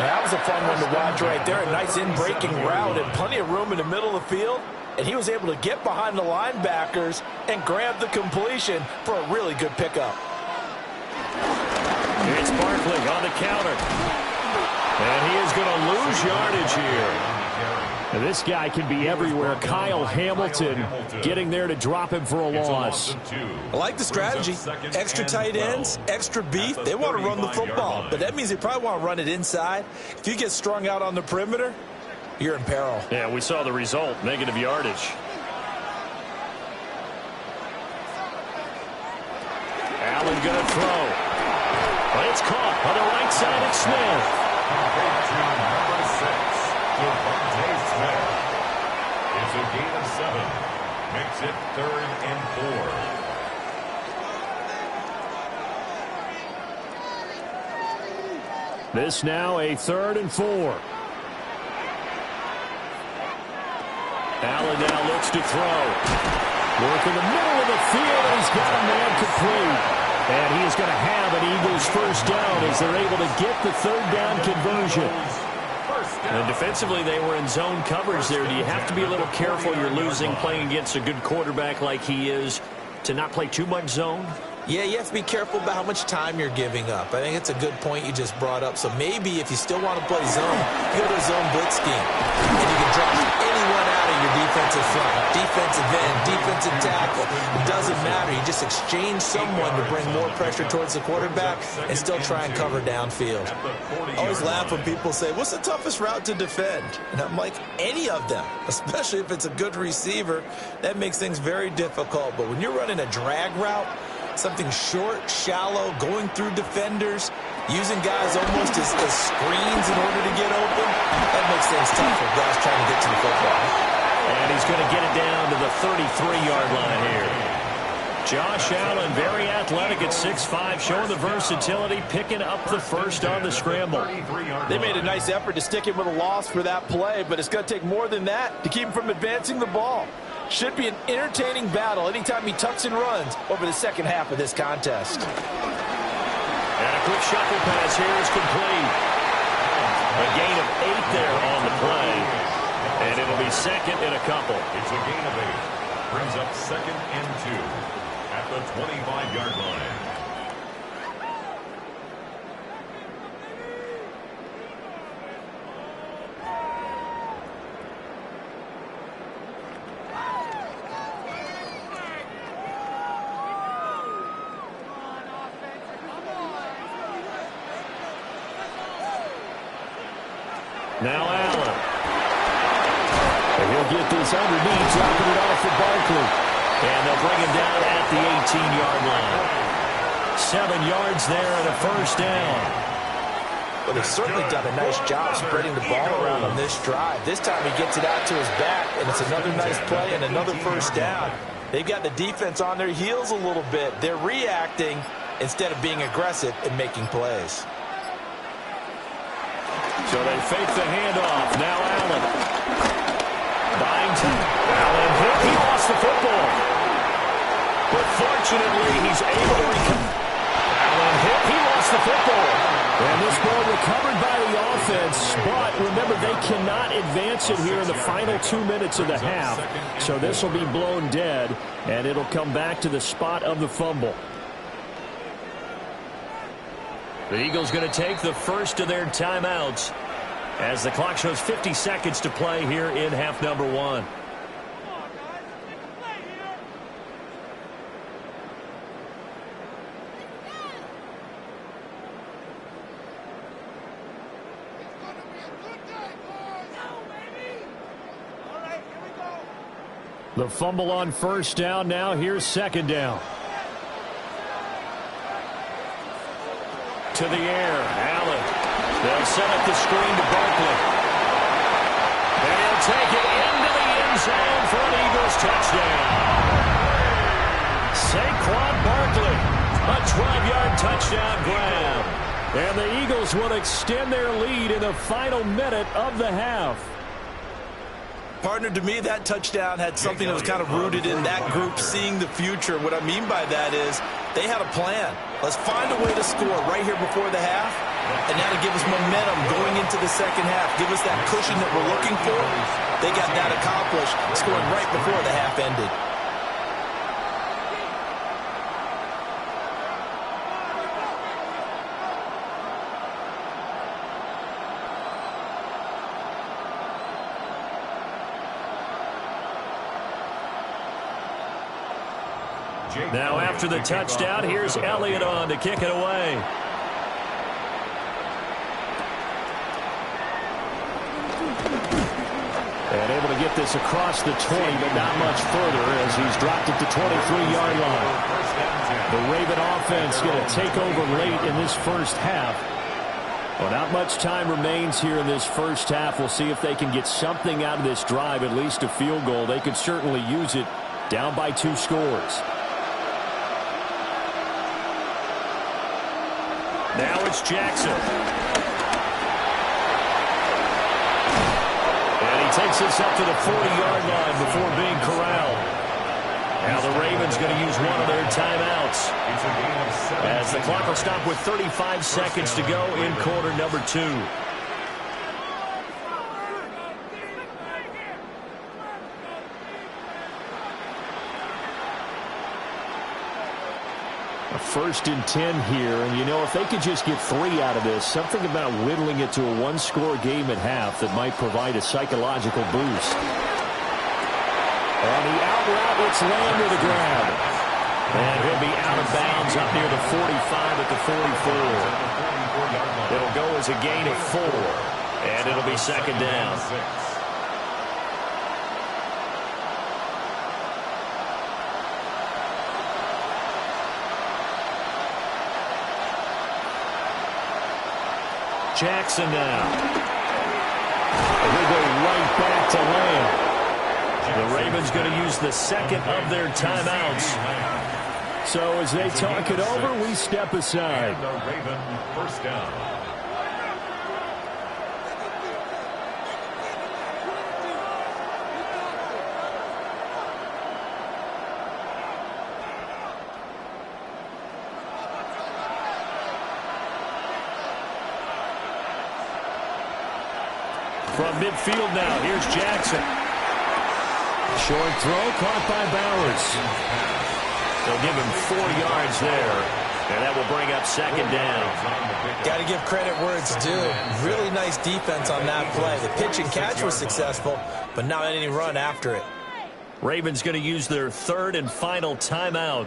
And that was a fun one to watch right there. A nice in-breaking route and plenty of room in the middle of the field. And he was able to get behind the linebackers and grab the completion for a really good pickup. It's Barkley on the counter. And he is going to lose yardage here. Now this guy can be everywhere. Kyle Hamilton getting there to drop him for a loss. I like the strategy. Extra tight ends, extra beef. They want to run the football, but that means they probably want to run it inside. If you get strung out on the perimeter, you're in peril. Yeah, we saw the result, negative yardage. Allen going to throw. But it's caught on the right side of Smith. Devontae Smith. It's a gain of 7. Makes it 3rd and 4. This now a 3rd and 4. Allen now looks to throw. Work in the middle of the field, and he's got a man complete. And he is going to have an Eagles first down as they're able to get the 3rd down conversion. And defensively, they were in zone coverage there. Do you have to be a little careful? You're losing playing against a good quarterback like he is to not play too much zone? Yeah, you have to be careful about how much time you're giving up. I think it's a good point you just brought up. So maybe if you still want to play zone, you go to a zone blitz scheme. And you can drop anyone out of your defensive front. Defensive end, defensive tackle. It doesn't matter. You just exchange someone to bring more pressure towards the quarterback and still try and cover downfield. I always laugh when people say, what's the toughest route to defend? And I'm like, any of them, especially if it's a good receiver. That makes things very difficult. But when you're running a drag route, something short, shallow, going through defenders, using guys almost as screens in order to get open, that makes things tough for guys trying to get to the football. And he's going to get it down to the 33-yard line here. Josh Allen, very athletic at 6'5", showing the versatility, picking up the first on the scramble. They made a nice effort to stick him with a loss for that play, but it's going to take more than that to keep him from advancing the ball. Should be an entertaining battle anytime he tucks and runs over the second half of this contest. And a quick shuffle pass here is complete. A gain of 8 there on the play. And it'll be second and a couple. It's a gain of 8. Brings up 2nd and 2 at the 25-yard line. Now Allen. And he'll get this underneath, dropping it off for Barkley. And they'll bring him down at the 18-yard line. 7 yards there and a first down. Well, they've certainly done a nice job spreading the ball around on this drive. This time he gets it out to his back, and it's another nice play and another first down. They've got the defense on their heels a little bit. They're reacting instead of being aggressive and making plays. So they fake the handoff. Now Allen. Byington. Allen hit. He lost the football. But fortunately, he's able to recover. Allen hit. He lost the football. And this ball recovered by the offense. But remember, they cannot advance it here in the final 2 minutes of the half. So this will be blown dead, and it'll come back to the spot of the fumble. The Eagles going to take the first of their timeouts as the clock shows 50 seconds to play here in half number 1. The fumble on first down. Now here's second down. To the air, Allen. They'll set up the screen to Barkley. And he'll take it into the end zone for an Eagles touchdown. Saquon Barkley, a 12-yard touchdown grab. And the Eagles will extend their lead in the final minute of the half. Partner, to me, that touchdown had something that was kind of rooted in that group seeing the future. What I mean by that is they had a plan. Let's find a way to score right here before the half, and that'll give us momentum going into the second half. Give us that cushion that we're looking for. They got that accomplished, scoring right before the half ended. Now after the touchdown, here's Elliott on to kick it away. And able to get this across the 20, but not much further as he's dropped at the 23-yard line. The Raven offense going to take over late in this first half. Well, not much time remains here in this first half. We'll see if they can get something out of this drive, at least a field goal. They could certainly use it down by 2 scores. Now it's Jackson. And he takes this up to the 40-yard line before being corralled. Now the Ravens going to use one of their timeouts as the clock will stop with 35 seconds to go in quarter number 2. A 1st and 10 here, and you know, if they could just get 3 out of this, something about whittling it to a one-score game at half that might provide a psychological boost. On the out route, it's Lamb with a grab. And he'll be out of bounds up near the 45 at the 44. It'll go as a gain of 4, and it'll be 2nd down. Jackson now. And he'll go right back to Lamb. The Ravens going to use the 2nd of their timeouts. So as they talk it over, we step aside. And the Raven 1st down. From midfield now, here's Jackson. Short throw caught by Bowers. They'll give him 4 yards there, and that will bring up 2nd down. Got to give credit where it's due. Really nice defense on that play. The pitch and catch was successful, but not any run after it. Ravens going to use their 3rd and final timeout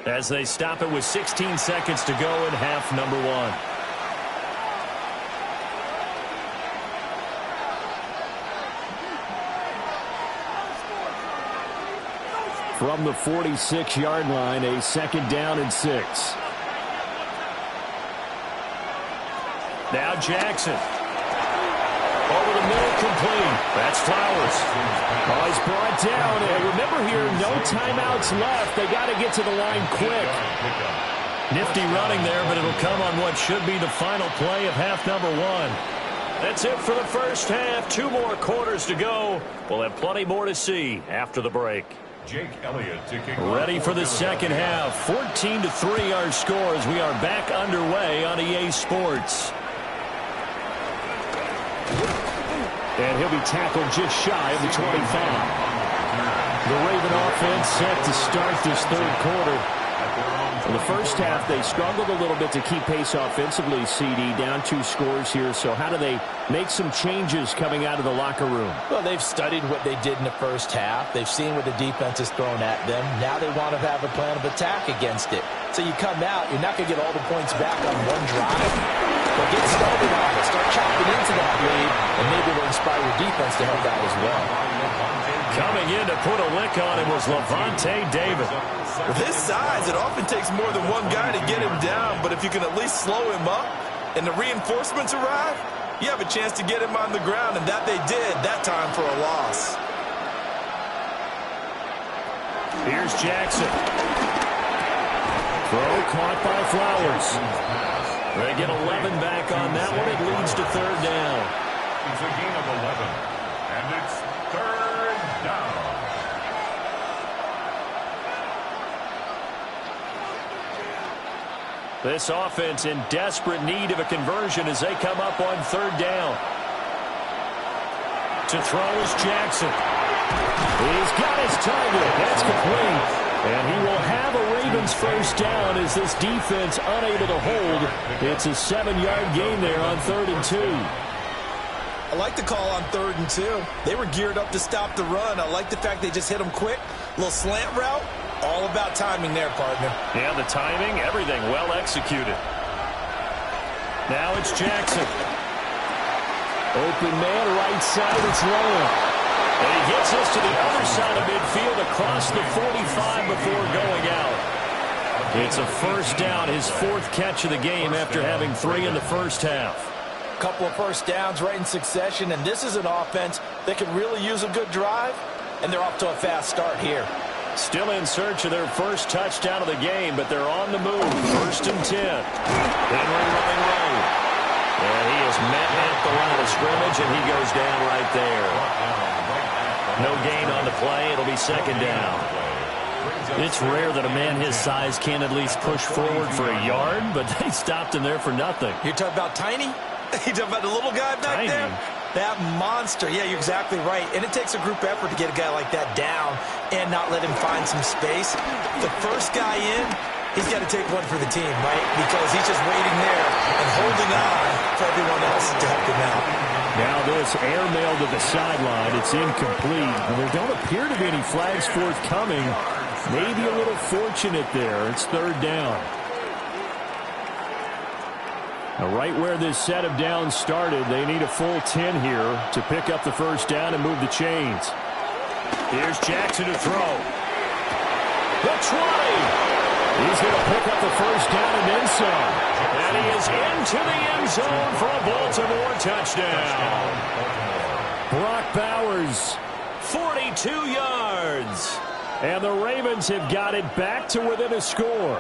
as they stop it with 16 seconds to go in half number 1. From the 46-yard line, a 2nd down and 6. Now Jackson. Over the middle, complete. That's Flowers. Oh, he's brought down. And remember here, no timeouts left. They got to get to the line quick. Nifty running there, but it'll come on what should be the final play of half number 1. That's it for the first half. 2 more quarters to go. We'll have plenty more to see after the break. Jake Elliott to kick Ready for the second half. 14-3 our score as we are back underway on EA Sports. And he'll be tackled just shy of the 25. The Raven offense set to start this 3rd quarter. In the first half, they struggled a little bit to keep pace offensively, CD, down 2 scores here. So how do they make some changes coming out of the locker room? Well, they've studied what they did in the first half. They've seen what the defense has thrown at them. Now they want to have a plan of attack against it. So you come out, you're not going to get all the points back on one drive. But get started on it. Start chopping into that lead, and maybe it'll inspire your defense to help out as well. Coming in to put a lick on him was Lavonte David. With his size, it often takes more than one guy to get him down, but if you can at least slow him up and the reinforcements arrive, you have a chance to get him on the ground, and that they did that time for a loss. Here's Jackson. Throw caught by Flowers. They get 11 back on that one. It leads to 3rd down. It's a gain of 11, and it's 3rd down. This offense in desperate need of a conversion as they come up on 3rd down. To throw is Jackson. He's got his target. That's complete. And he will have a Ravens 1st down as this defense unable to hold. It's a 7-yard gain there on 3rd and 2. I like the call on 3rd and 2. They were geared up to stop the run. I like the fact they just hit them quick. A little slant route. All about timing there, partner. Yeah, the timing, everything well executed. Now it's Jackson. Open man, right side, it's Lamb. And he gets us to the other side of midfield across the 45 before going out. It's a 1st down, his 4th catch of the game after having 3 in the first half. Couple of 1st downs right in succession, and this is an offense that could really use a good drive, and they're off to a fast start here. Still in search of their 1st touchdown of the game, but they're on the move. 1st and 10. Henry running right. And he is met at the line of scrimmage, and he goes down right there. No gain on the play. It'll be 2nd down. It's rare that a man his size can at least push forward for a yard, but they stopped him there for nothing. You're talking about Tiny? You're talking about the little guy back there? That monster. Yeah, you're exactly right. And it takes a group effort to get a guy like that down and not let him find some space. The first guy in, he's got to take one for the team, right? Because he's just waiting there and holding on for everyone else to help him out. Now this airmail to the sideline. It's incomplete. And there don't appear to be any flags forthcoming. Maybe a little fortunate there. It's third down. Now right where this set of downs started, they need a full 10 here to pick up the first down and move the chains. Here's Jackson to throw. The 20. He's going to pick up the first down and then some. And he is into the end zone for a Baltimore touchdown. Brock Bowers, 42 yards. And the Ravens have got it back to within a score.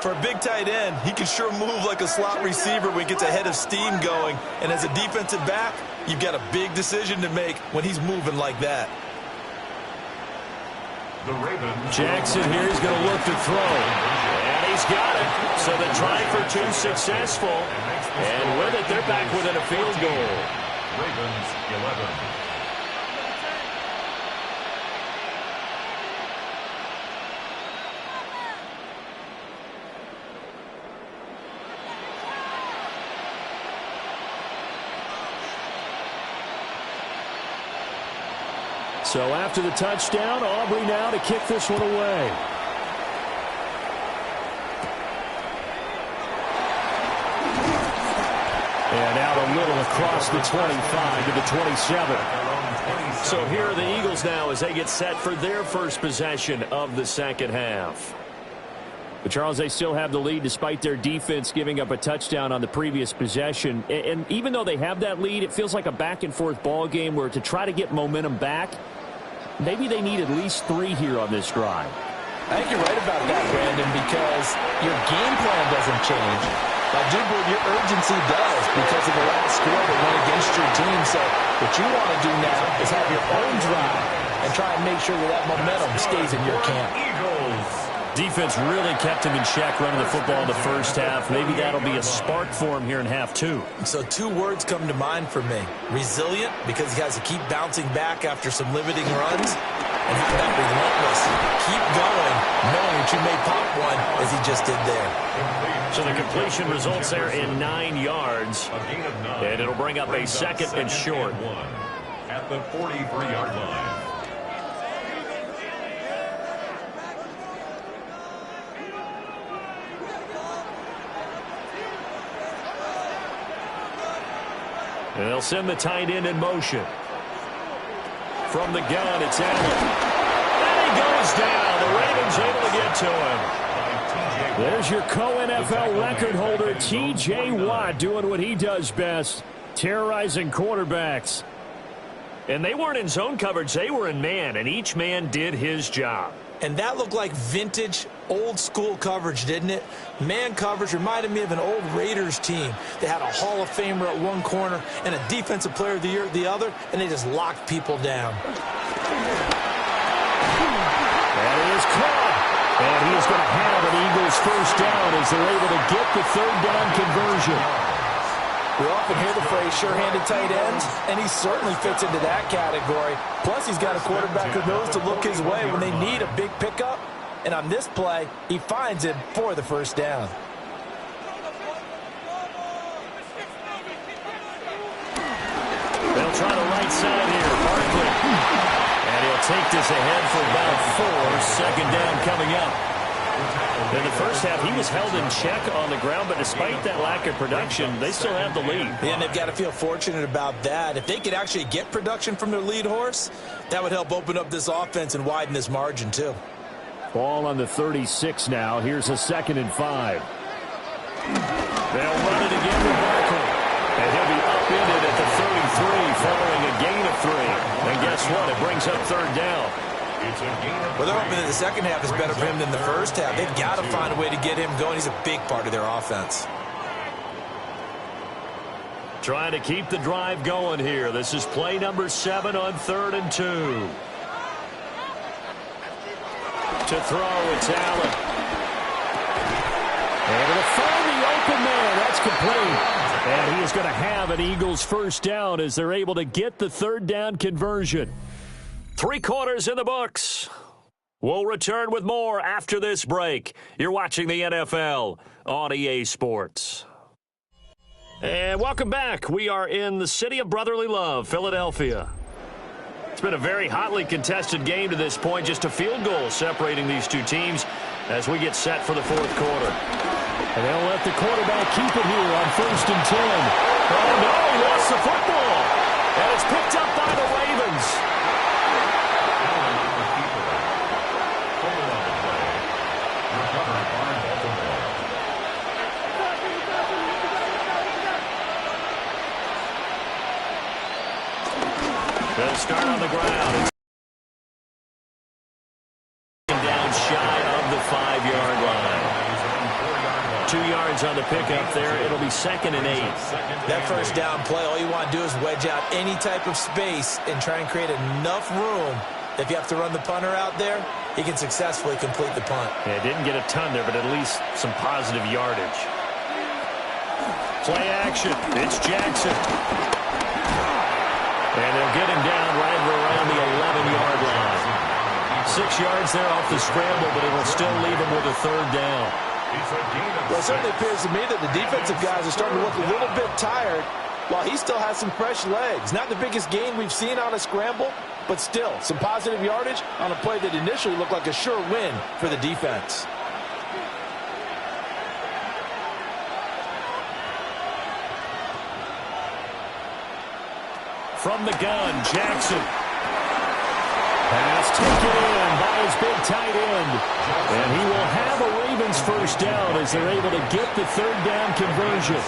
For a big tight end, he can sure move like a slot receiver when he gets a head of steam going. And as a defensive back, you've got a big decision to make when he's moving like that. Jackson here is going to look to throw. And he's got it. So the try for two successful. And with it, they're back within a field goal. Ravens 11. So after the touchdown, Aubrey now to kick this one away. And out a little across the 25 to the 27. So here are the Eagles now as they get set for their first possession of the second half. But Charles, they still have the lead despite their defense giving up a touchdown on the previous possession. And even though they have that lead, it feels like a back-and-forth ball game where to try to get momentum back, maybe they need at least 3 here on this drive. I think you're right about that, Brandon, because your game plan doesn't change. I do believe your urgency does because of the last score that went against your team. So what you want to do now is have your own drive and try and make sure that that momentum stays in your camp. Defense really kept him in check running the football in the first half. Maybe that'll be a spark for him here in half 2. So 2 words come to mind for me. Resilient, because he has to keep bouncing back after some limiting runs. And how about relentless? Keep going, knowing that you may pop one as he just did there. So the completion results there in 9 yards. And it'll bring up a second and short. At the 43-yard line. And they'll send the tight end in motion. From the gun, it's Allen. And he goes down. The Ravens able to get to him. There's your co-NFL record holder, T.J. Watt, doing what he does best, terrorizing quarterbacks. And they weren't in zone coverage. They were in man, and each man did his job. And that looked like vintage, old-school coverage, didn't it? Man coverage reminded me of an old Raiders team. They had a Hall of Famer at one corner and a Defensive Player of the Year at the other, and they just locked people down. That is caught. And he is going to have an Eagles first down as they're able to get the third down conversion. We often hear the phrase sure-handed tight ends, and he certainly fits into that category. Plus, he's got a quarterback who knows to look his way when they need a big pickup. And on this play, he finds it for the first down. They'll try the right side here. Barkley. And he'll take this ahead for about 4. Second down coming up. In the first half, he was held in check on the ground, but despite that lack of production, they still have the lead. And they've got to feel fortunate about that. If they could actually get production from their lead horse, that would help open up this offense and widen this margin, too. Ball on the 36 now. Here's a 2nd and 5. They'll run it again with Barkley. And he'll be upended at the 33 following a gain of 3. And guess what? It brings up third down. Well, they're hoping that the second half is better for him than the first half. They've got to find a way to get him going. He's a big part of their offense. Trying to keep the drive going here. This is play number 7 on 3rd and 2. To throw, it's Allen. Able to find the open man. That's complete. And he is going to have an Eagles first down as they're able to get the third down conversion. 3 quarters in the books. We'll return with more after this break. You're watching the NFL on EA Sports. And welcome back. We are in the city of brotherly love, Philadelphia. It's been a very hotly contested game to this point. Just a field goal separating these two teams as we get set for the fourth quarter. And they'll let the quarterback keep it here on 1st and 10. Oh, no, he lost the football. And it's picked up by the Ravens. They'll start on the ground. Down shy of the 5-yard line. 2 yards on the pickup there. It'll be 2nd and 8. That first down play, all you want to do is wedge out any type of space and try and create enough room. If you have to run the punter out there, he can successfully complete the punt. Yeah, didn't get a ton there, but at least some positive yardage. Play action. It's Jackson. And they'll get him down right around the 11-yard line. 6 yards there off the scramble, but it will still leave him with a 3rd down. Well, it certainly appears to me that the defensive guys are starting to look a little bit tired while he still has some fresh legs. Not the biggest gain we've seen on a scramble, but still some positive yardage on a play that initially looked like a sure win for the defense. From the gun, Jackson. Pass taken in by his big tight end. And he will have a Ravens first down as they're able to get the 3rd down conversion.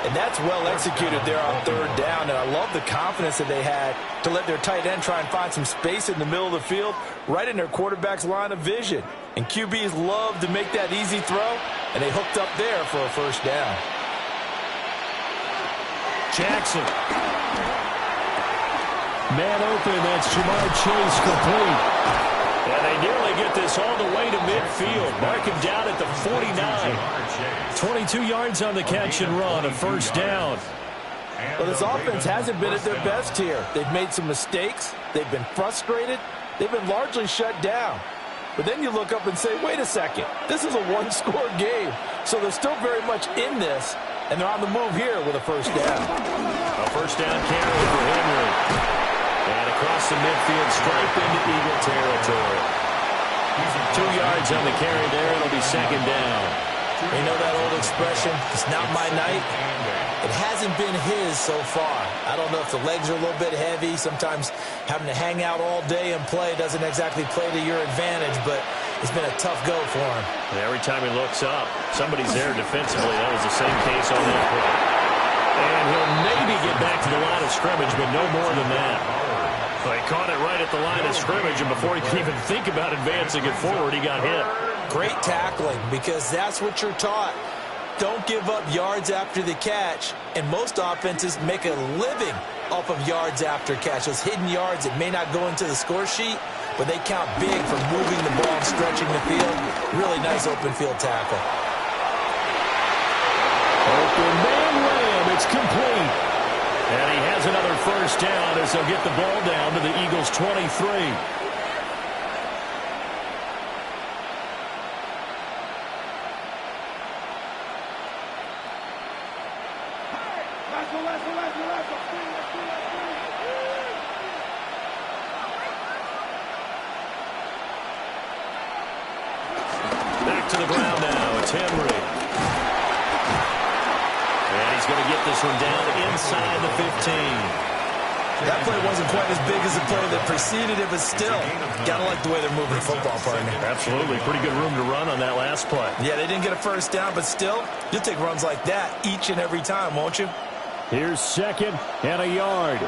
And that's well executed there on 3rd down. And I love the confidence that they had to let their tight end try and find some space in the middle of the field, right in their quarterback's line of vision. And QBs love to make that easy throw, and they hooked up there for a first down. Jackson. Man open, that's Jamar Chase complete. And they nearly get this all the way to midfield. Mark him down at the 49. 22 yards on the catch and run, a first down. Well, this offense hasn't been at their best here. They've made some mistakes. They've been frustrated. They've been largely shut down. But then you look up and say, wait a second, this is a one-score game. So they're still very much in this, and they're on the move here with a first down. A first down carry for Henry. And across the midfield, stripe into Eagle territory. 2 yards on the carry there. It'll be 2nd down. You know that old expression, it's not my night? It hasn't been his so far. I don't know if the legs are a little bit heavy. Sometimes having to hang out all day and play doesn't exactly play to your advantage, but it's been a tough go for him. And every time he looks up, somebody's there defensively. That was the same case on that play. And he'll maybe get back to the line of scrimmage, but no more than that. Well, he caught it right at the line of scrimmage, and before he could even think about advancing it forward, he got hit. Great tackling, because that's what you're taught. Don't give up yards after the catch, and most offenses make a living off of yards after catch. Those hidden yards that may not go into the score sheet, but they count big for moving the ball and stretching the field. Really nice open field tackle. Open man Lamb, it's complete. And he has another first down as they'll get the ball down to the Eagles' 23. Back to the ground now. It's Henry. And he's going to get this one down inside the 15. That play wasn't quite as big as the play that preceded it, but still, got to like the way they're moving the football, partner. Absolutely. Pretty good room to run on that last play. Yeah, they didn't get a first down, but still, you'll take runs like that each and every time, won't you? Here's 2nd and a yard.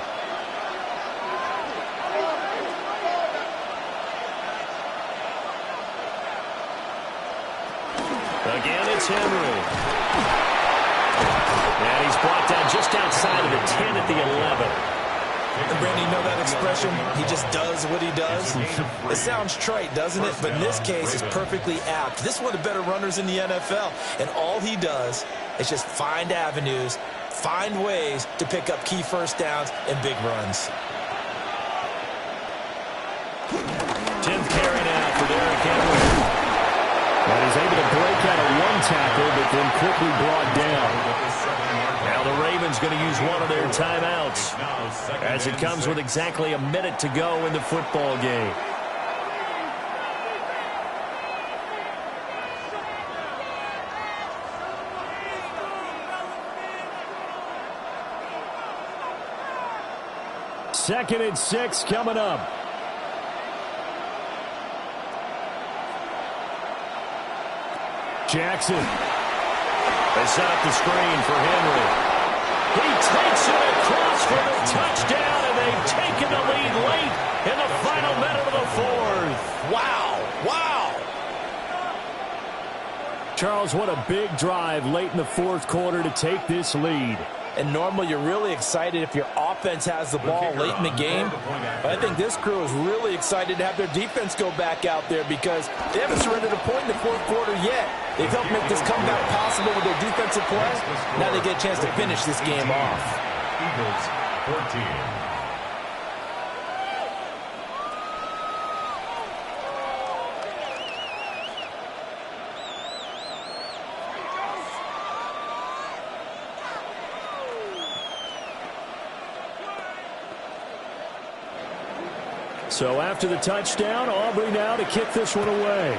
Again, it's Henry. And he's brought down just outside of the 10 at the 11. And Brandon, you know that expression? He just does what he does. It sounds trite, doesn't it? But in this case, it's perfectly apt. This is one of the better runners in the NFL. And all he does is just find avenues, find ways to pick up key first downs and big runs. 10th carry then quickly brought down. Now the Ravens going to use one of their timeouts as it comes with exactly a minute to go in the football game. Second and 6 coming up. Jackson. They set up the screen for Henry. He takes it across for the touchdown, and they've taken the lead late in the final minute of the fourth. Wow. Wow. Charles, what a big drive late in the fourth quarter to take this lead. And normally you're really excited if your offense has the ball late in the game. But I think this crew is really excited to have their defense go back out there because they haven't surrendered a point in the fourth quarter yet. They've helped make this comeback possible with their defensive play. Now they get a chance to finish this game off. Eagles 14. So after the touchdown, Aubrey now to kick this one away.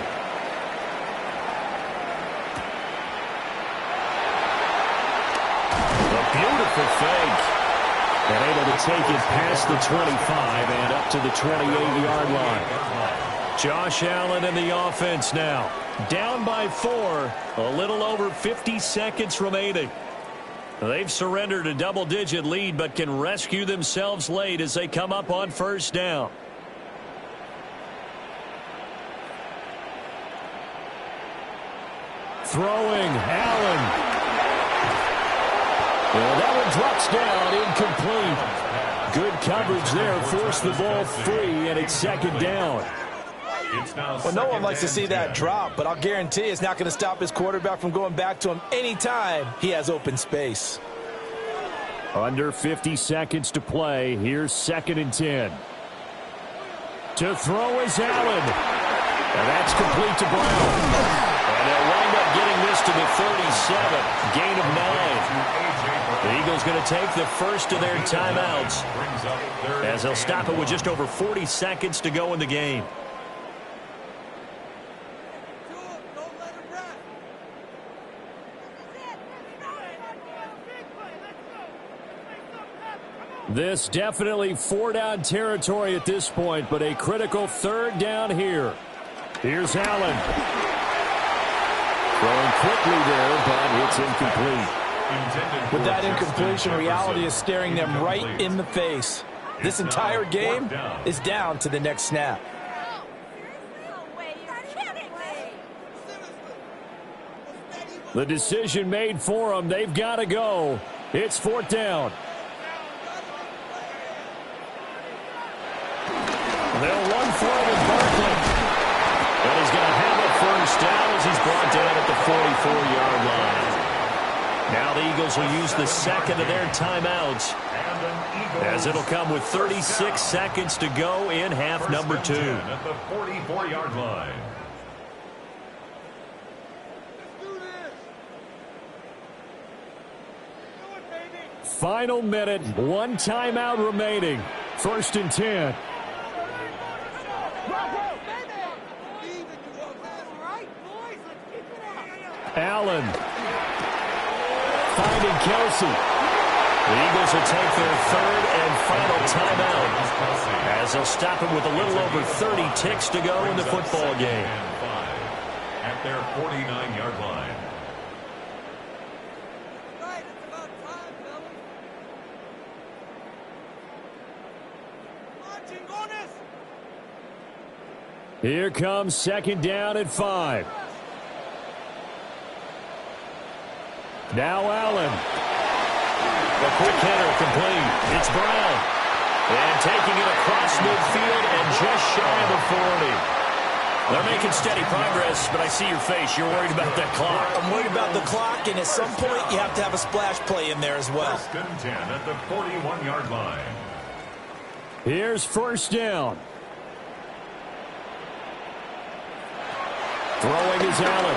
A beautiful fake. And able to take it past the 25 and up to the 28-yard line. Josh Allen and the offense now. Down by 4. A little over 50 seconds remaining. They've surrendered a double-digit lead but can rescue themselves late as they come up on first down. Throwing, Allen. Well, that one drops down, incomplete. Good coverage there, forced the ball free, and it's second down. Well, no one likes to see that drop, but I'll guarantee it's not going to stop his quarterback from going back to him anytime he has open space. Under 50 seconds to play. Here's second and 10. To throw is Allen. And that's complete to Brown. And they'll wind up getting this to the 37. Gain of 9. The Eagles going to take the first of their timeouts as they'll stop it with just over 40 seconds to go in the game. This definitely four-down territory at this point, but a critical third down here. Here's Allen. Throwing quickly there, but it's incomplete. With that incompletion, reality is staring them right in the face. This entire game is down to the next snap. The decision made for them. They've got to go. It's fourth down. They'll run for it with Barkley. And he's going to have a first down as he's brought down at the 44-yard line. Now the Eagles will use the second of their timeouts as it'll come with 36 seconds to go in half number 2. At the 44-yard line. Final minute, one timeout remaining. First and 10. Allen finding Kelsey. The Eagles will take their third and final timeout as they'll stop him with a little over 30 ticks to go in the football game. At their 49-yard line. Here comes second down at 5. Now Allen. The quick hitter complete. It's Brown. And taking it across midfield and just shy of the 40. They're making steady progress, but I see your face. You're worried about that clock. I'm worried about the clock, and at some point you have to have a splash play in there as well. First and 10 at the 41-yard line. Here's first down. Throwing is Allen.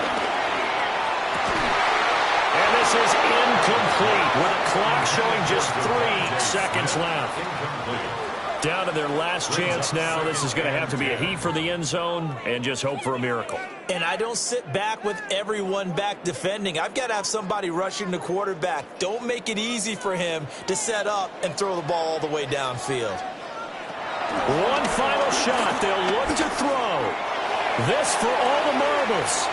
this is incomplete with a clock showing just 3 seconds left. Down to their last chance now. This is going to have to be a heave for the end zone and just hope for a miracle. And I don't sit back with everyone back defending. I've got to have somebody rushing the quarterback. Don't make it easy for him to set up and throw the ball all the way downfield. One final shot. They'll look to throw. This for all the marbles.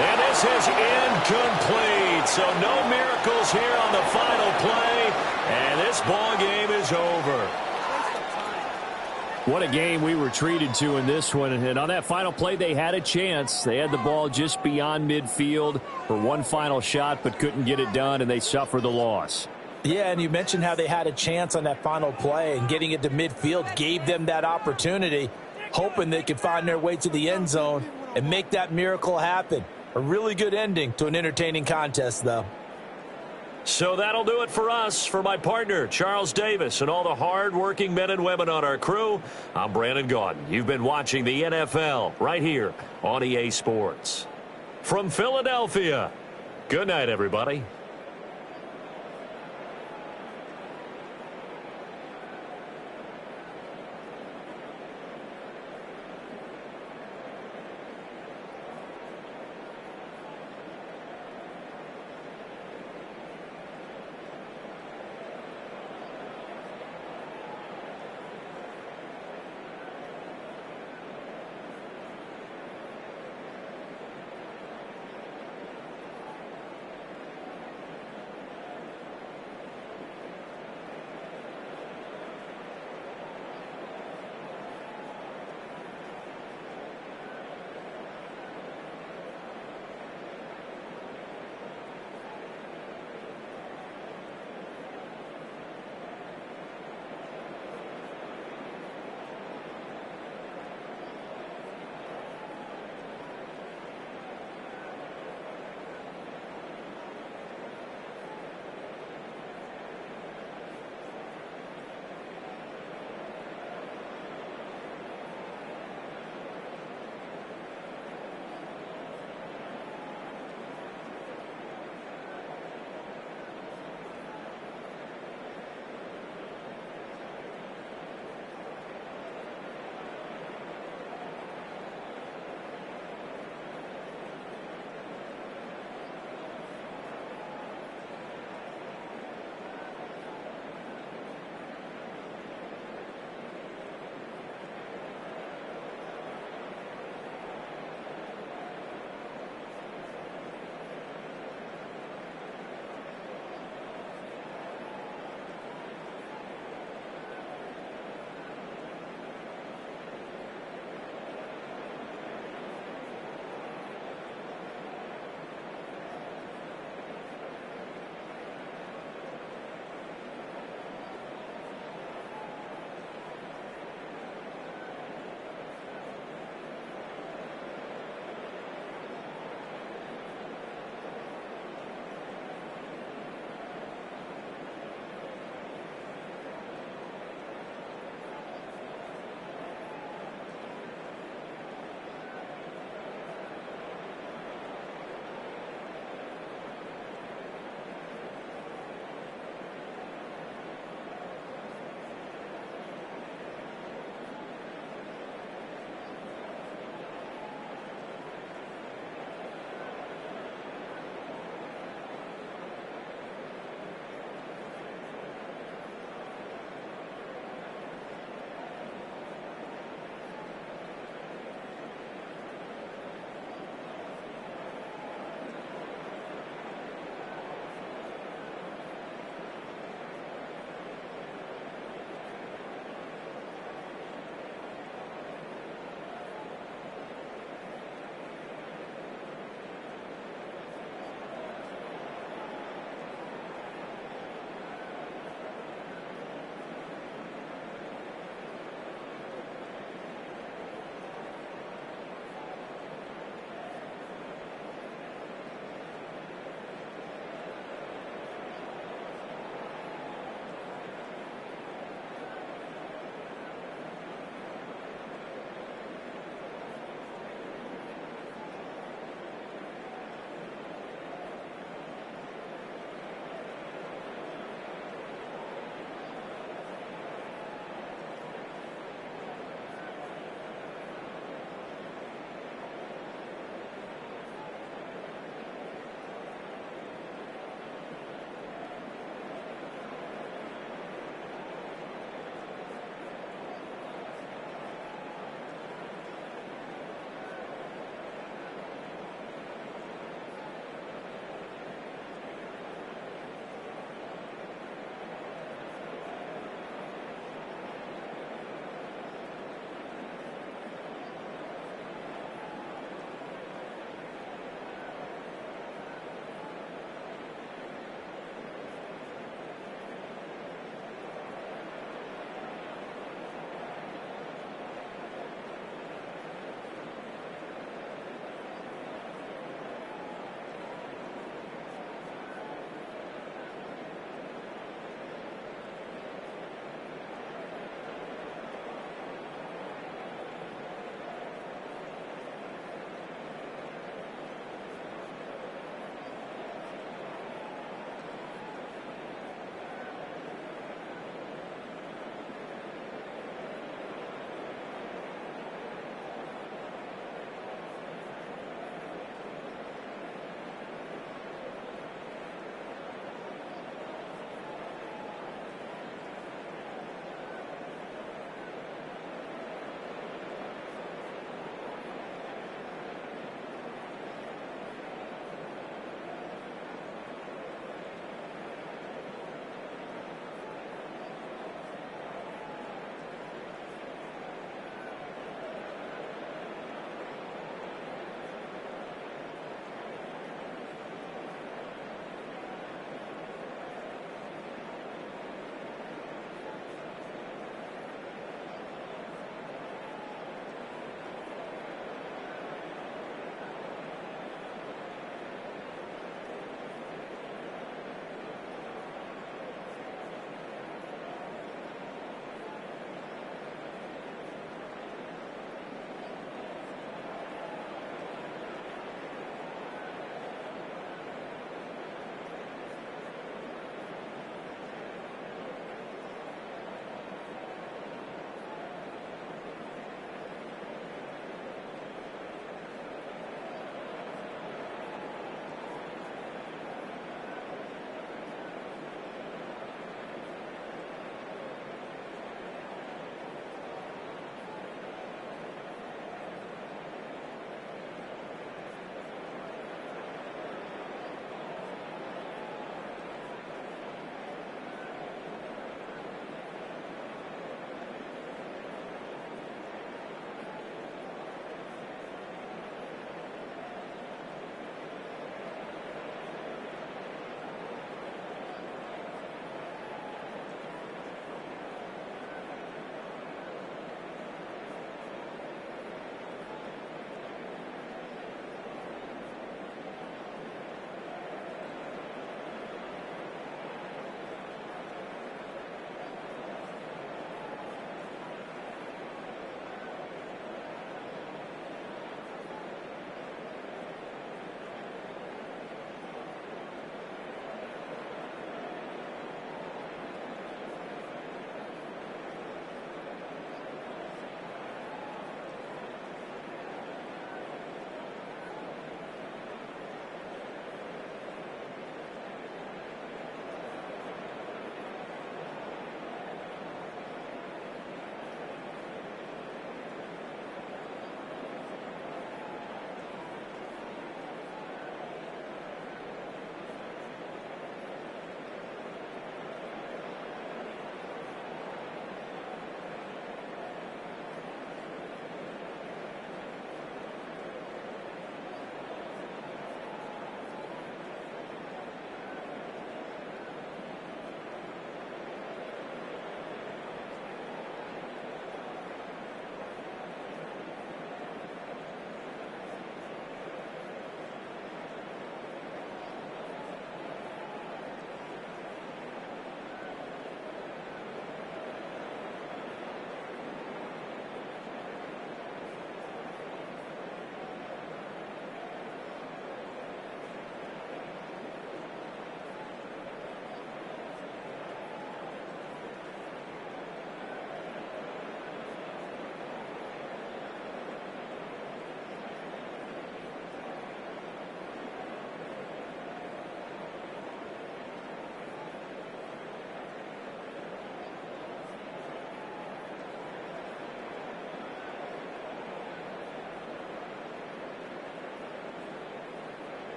And this is incomplete. So no miracles here on the final play. And this ball game is over. What a game we were treated to in this one. And on that final play, they had a chance. They had the ball just beyond midfield for one final shot, but couldn't get it done, and they suffered the loss. Yeah, and you mentioned how they had a chance on that final play, and getting it to midfield gave them that opportunity, hoping they could find their way to the end zone and make that miracle happen. A really good ending to an entertaining contest, though. So that'll do it for us. For my partner, Charles Davis, and all the hard-working men and women on our crew, I'm Brandon Gaudin. You've been watching the NFL right here on EA Sports. From Philadelphia, good night, everybody.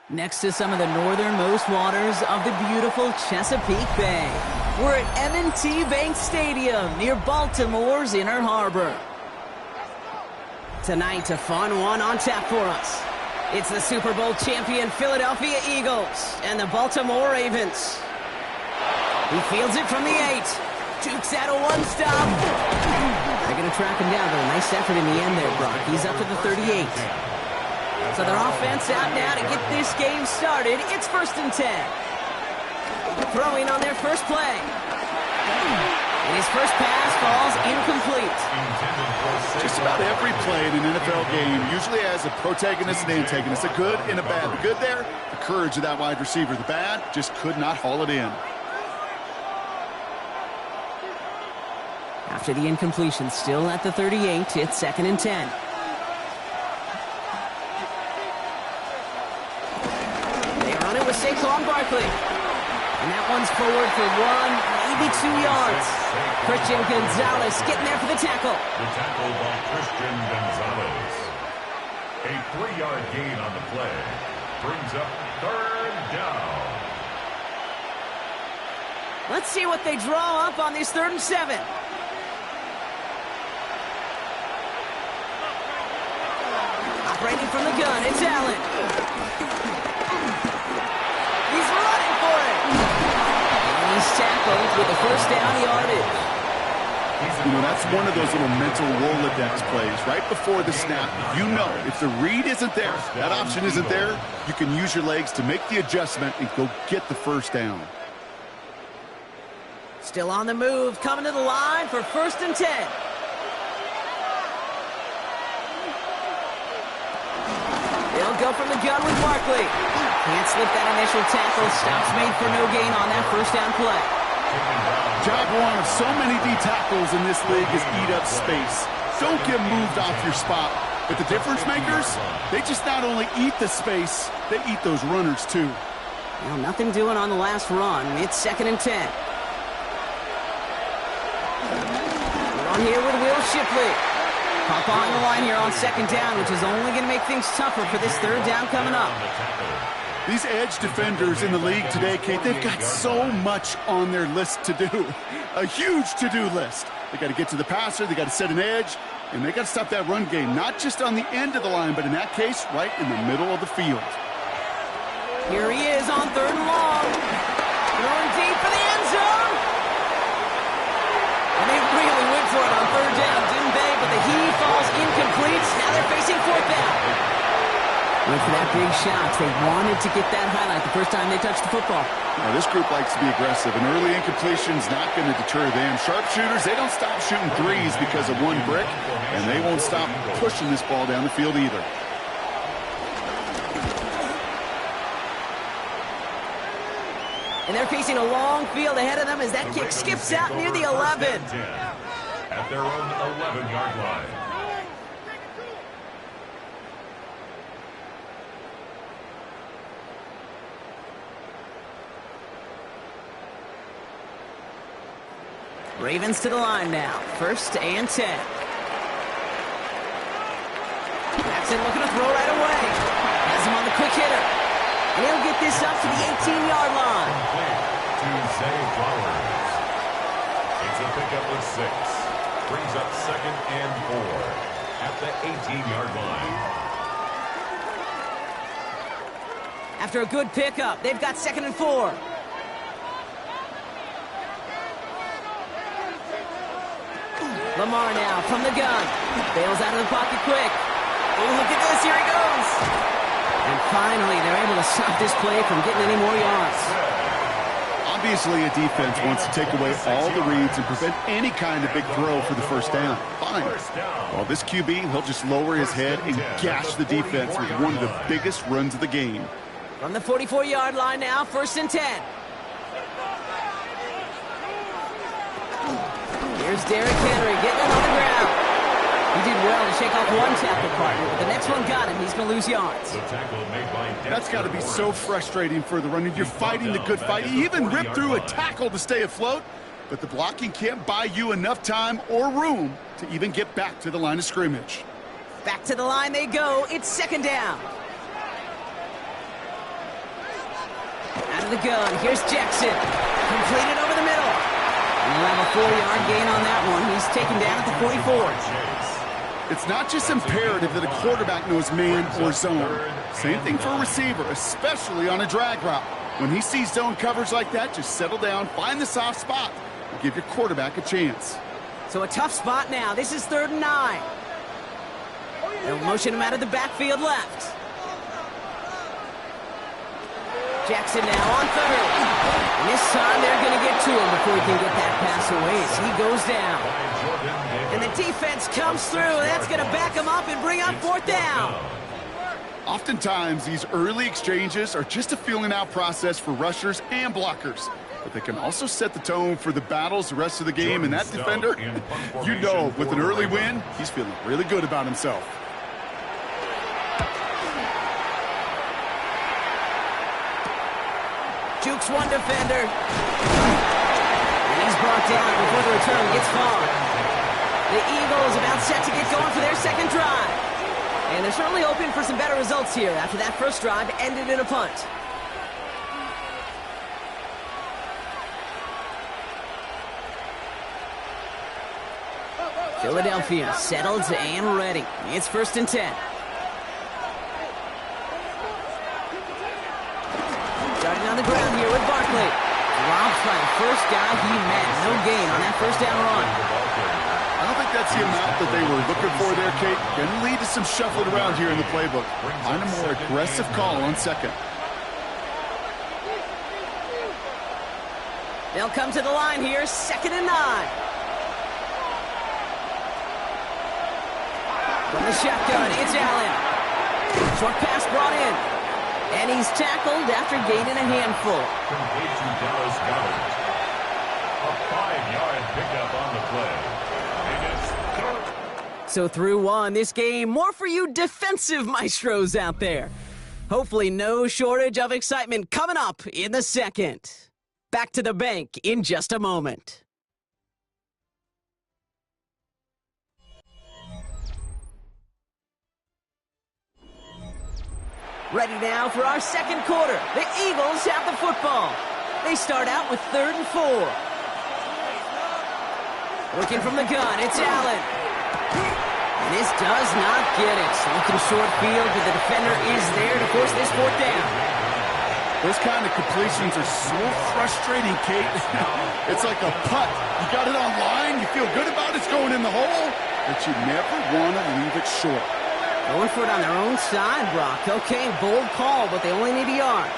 Next to some of the northernmost waters of the beautiful Chesapeake Bay, we're at M&T Bank Stadium near Baltimore's Inner Harbor. Tonight, a fun one on tap for us. It's the Super Bowl champion Philadelphia Eagles and the Baltimore Ravens. He fields it from the 8. Jukes out a one-stop. They're going to track him down, but a nice effort in the end there, Brock. He's up to the 38. So their offense out now to get this game started. It's 1st and 10. Throwing on their first play. And his first pass falls incomplete. Just about every play in an NFL game usually has a protagonist and antagonist, a good and a bad. The good there, the courage of that wide receiver. The bad, just could not haul it in. After the incompletion, still at the 38, it's 2nd and 10. Saquon Barkley. And that one's forward for 1, maybe 2 yards. Christian Gonzalez getting there for the tackle. The tackle by Christian Gonzalez. A 3-yard gain on the play. Brings up 3rd down. Let's see what they draw up on this 3rd and 7. Operating from the gun, it's Allen. He's running for it. And he's tackled with the 1st down yardage. You know, that's one of those little mental Rolodex plays. Right before the snap, you know if the read isn't there, that option isn't there, you can use your legs to make the adjustment and go get the 1st down. Still on the move, coming to the line for 1st and 10. They'll go from the gun with Barkley. Can't slip that initial tackle. Stops made for no gain on that 1st down play. Job one of so many D tackles in this league is eat up space. Don't get moved off your spot. But the difference makers, they just not only eat the space, they eat those runners too. Well, nothing doing on the last run. It's 2nd and 10. We're on here with Will Shipley. Pop on the line here on 2nd down, which is only going to make things tougher for this 3rd down coming up. These edge defenders in the league today, Kate, they've got so much on their list to do. A huge to-do list. They got to get to the passer, they got to set an edge, and they got to stop that run game, not just on the end of the line, but in that case, right in the middle of the field. Here he is on 3rd and long. Throwing deep for the end zone. And they really went for it on 3rd down, didn't they? But the heave falls incomplete. Now they're facing 4th down. Went for that big shot. They wanted to get that highlight the first time they touched the football. Now, this group likes to be aggressive, and early incompletion's not going to deter them. Sharpshooters, they don't stop shooting threes because of one brick, and they won't stop pushing this ball down the field either. And they're facing a long field ahead of them as that kick skips out near the 11. At their own 11-yard line. Ravens to the line now. 1st and 10. Jackson looking to throw right away. Has him on the quick hitter. And he'll get this up to the 18-yard line. To Zay Flowers. It's a pickup of 6. Brings up 2nd and 4 at the 18-yard line. After a good pickup, they've got 2nd and 4. Lamar now from the gun. Bails out of the pocket quick. Oh, look at this. Here he goes. And finally, they're able to stop this play from getting any more yards. Obviously, a defense wants to take away all the reads and prevent any kind of big throw for the first down. Fine. Well, this QB, he'll just lower his head and gash the defense with one of the biggest runs of the game. From the 44-yard line now, 1st and 10. Here's Derrick Henry getting it on the ground. He did well to shake off one tackle partner, but the next one got him. He's going to lose yards. That's got to be so frustrating for the running. You're fighting the good fight. You even rip through a tackle to stay afloat, but the blocking can't buy you enough time or room to even get back to the line of scrimmage. Back to the line they go. It's 2nd down. Out of the gun. Here's Jackson. Completed over the middle. And he'll have a 4-yard gain on that one. He's taken down at the 44. It's not just imperative that a quarterback knows man or zone. Same thing for a receiver, especially on a drag route. When he sees zone coverage like that, just settle down, find the soft spot, and give your quarterback a chance. So a tough spot now. This is 3rd and 9. They'll motion him out of the backfield left. Jackson now on 3rd. And this time they're going to get to him before he can get that pass away as he goes down. And the defense comes through. That's going to back him up and bring up 4th down. Oftentimes, these early exchanges are just a feeling out process for rushers and blockers. But they can also set the tone for the battles the rest of the game. And that defender, you know, with an early win, he's feeling really good about himself. Jukes one defender. And he's brought down before the return gets far. The Eagles about set to get going for their 2nd drive. And they're certainly hoping for some better results here after that first drive ended in a punt. Philadelphia settled and ready. It's 1st and 10. Starting on the ground here with Barkley. Drops by the first guy he met. No gain on that 1st down run. I don't think that's the amount that they were looking for there, Kate. Going to lead to some shuffling around here in the playbook. Find a more aggressive call on 2nd. They'll come to the line here, 2nd and 9. From the shotgun, it's Allen. Short pass brought in. And he's tackled after gaining a handful. Complete to Dallas Goedert. A 5-yard pickup on the play. So through one, this game, more for you defensive maestros out there. Hopefully no shortage of excitement coming up in the 2nd. Back to the bank in just a moment. Ready now for our 2nd quarter. The Eagles have the football. They start out with 3rd and 4. Working from the gun, it's Allen. And this does not get it. Looking short field, but the defender is there to force this 4th down. Those kind of completions are so frustrating, Kate. It's like a putt. You got it on line, you feel good about it's going in the hole, but you never want to leave it short. Going for it on their own side, Brock. Okay, bold call, but they only need a yard.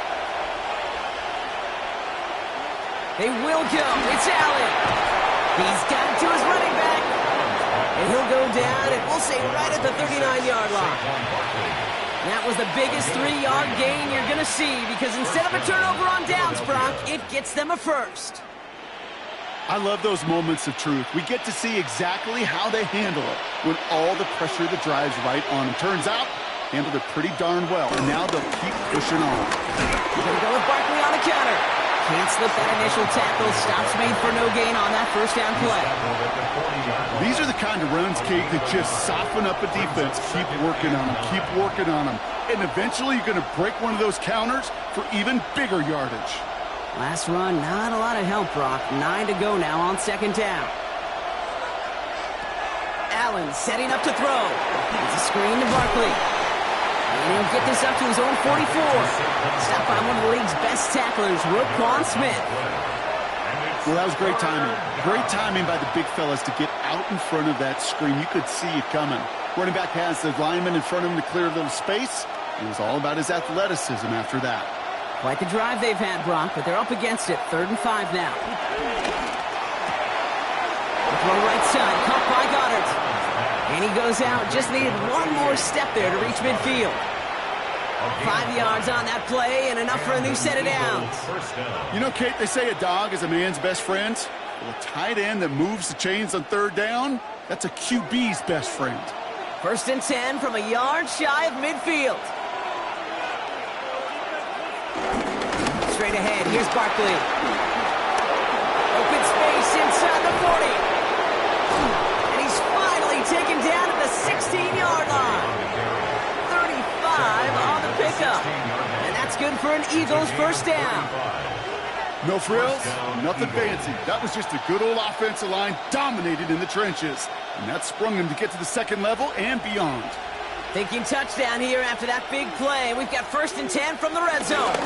They will go. It's Allen. He's got it to his running back. And he'll go down, and we'll say right at the 39-yard line. That was the biggest 3-yard gain you're going to see because instead of a turnover on downs, Brock, it gets them a 1st. I love those moments of truth. We get to see exactly how they handle it when all the pressure that drives right on them. Turns out, handled it pretty darn well, and now they'll keep pushing on. He's going to go with Barkley on the counter. Can't slip that initial tackle. Stops made for no gain on that 1st down play. These are the kind of runs, Kate, that just soften up a defense. Keep working on them. Keep working on them. And eventually you're going to break one of those counters for even bigger yardage. Last run, not a lot of help, Brock. 9 to go now on 2nd down. Allen setting up to throw. It's a screen to Barkley. And he'll get this up to his own 44. Stopped by one of the league's best tacklers, Roquan Smith. Well, that was great timing. Great timing by the big fellas to get out in front of that screen. You could see it coming. Running back has the lineman in front of him to clear a little space. It was all about his athleticism after that. Quite the drive they've had, Brock, but they're up against it. 3rd and 5 now. Throw right side, caught by Goddard. And he goes out. Just needed one more step there to reach midfield. 5 yards on that play and enough for a new set of downs. You know, Kate, they say a dog is a man's best friend. Well, a tight end that moves the chains on 3rd down, that's a QB's best friend. 1st and 10 from a yard shy of midfield. Straight ahead, here's Barkley. Open space inside the 40. And he's finally taken down at the 16-yard line. 35 on the pickup. And that's good for an Eagles 1st down. No frills, nothing fancy. That was just a good old offensive line dominated in the trenches. And that sprung him to get to the 2nd level and beyond. Thinking touchdown here after that big play. We've got 1st and 10 from the red zone.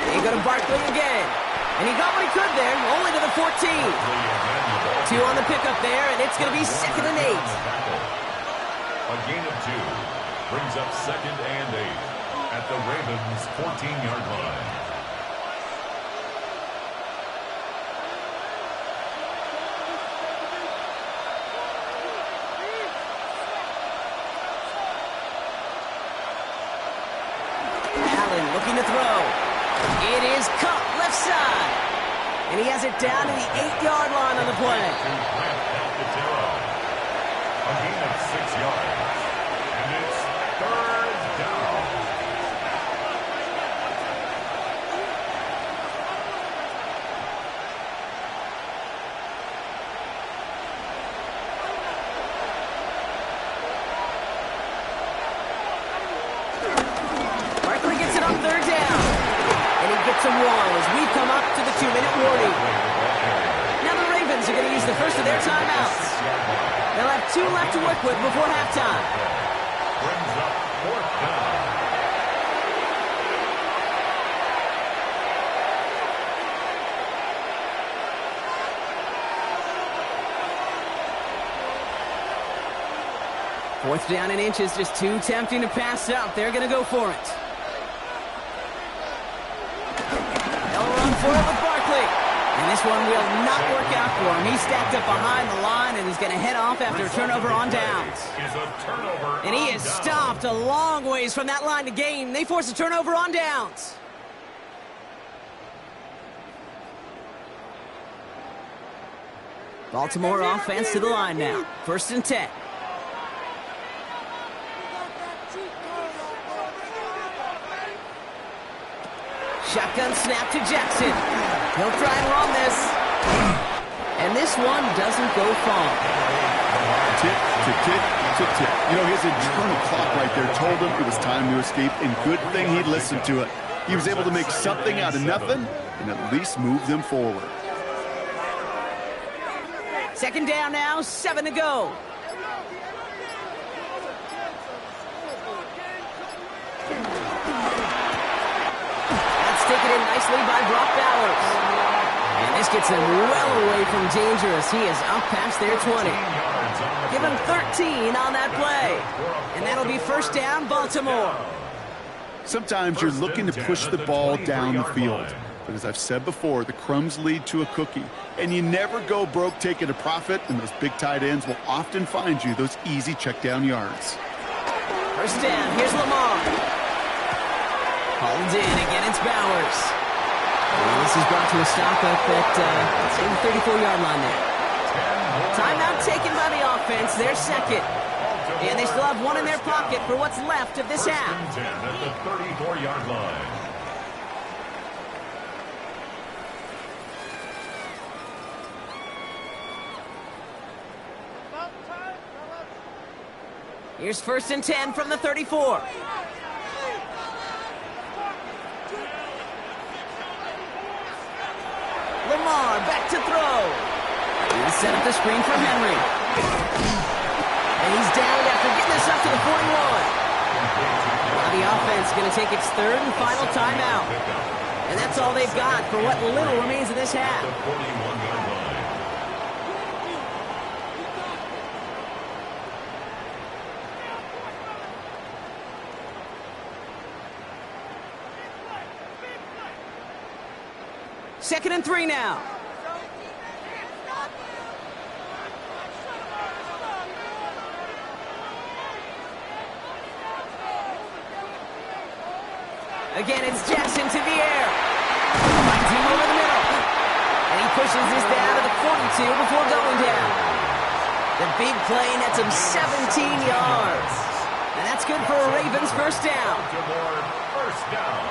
They go to Barkley again. And he got what he could there, only to the 14. 2 on the pickup there, and it's going to be 2nd and 8. A gain of 2 brings up 2nd and 8 at the Ravens' 14-yard line. Looking to throw. It is caught left side. And he has it down to the 8-yard line on the play. A gain of 6 yards. And it's 3rd down. Barkley gets it on 3rd down. And he gets a 1 as we come up to the 2-minute warning. Now the Ravens are going to use the first of their timeouts. They'll have 2 left to work with before halftime. Brings up 4th down. Fourth down in inches, just too tempting to pass up. They're going to go for it. They'll run for it with Barkley. And this one will not work out for him. He's stacked up behind the line and is going to head off after a turnover on downs. And he is stopped a long ways from that line to gain. They force a turnover on downs. Baltimore offense to the line now. 1st and 10. Shotgun snap to Jackson. He'll try and run this. And this one doesn't go far. Tick, tick, tick, tick, tick. You know, his internal clock right there told him it was time to escape, and good thing he listened to it. He was able to make something out of nothing and at least move them forward. 2nd down now, 7 to go. Taken in nicely by Brock Bowers. And this gets him well away from dangerous. He is up past their 20. Give him 13 on that play. And that'll be 1st down, Baltimore. Sometimes you're looking to push the ball down the field. But as I've said before, the crumbs lead to a cookie. And you never go broke taking a profit, and those big tight ends will often find you those easy check down yards. 1st down, here's Lamar. Hauled in, again it's Bowers. And this is brought to a stop up at the 34-yard line there. Timeout taken by the offense, their 2nd. And they still have 1 in their pocket for what's left of this half. 10 at the 34-yard line. Here's 1st and 10 from the 34. Lamar back to throw. He'll set up the screen for Henry. And he's down after getting this up to the 41. the offense going to take its third and final timeout. And that's all they've got for what little remains of this half. The 41-yard line. Second and 3 now. Again, it's Jackson to the air. Finds him over the middle. And he pushes this down to the 42 before going down. The big play nets him 17 yards. And that's good for a Ravens first down. First down.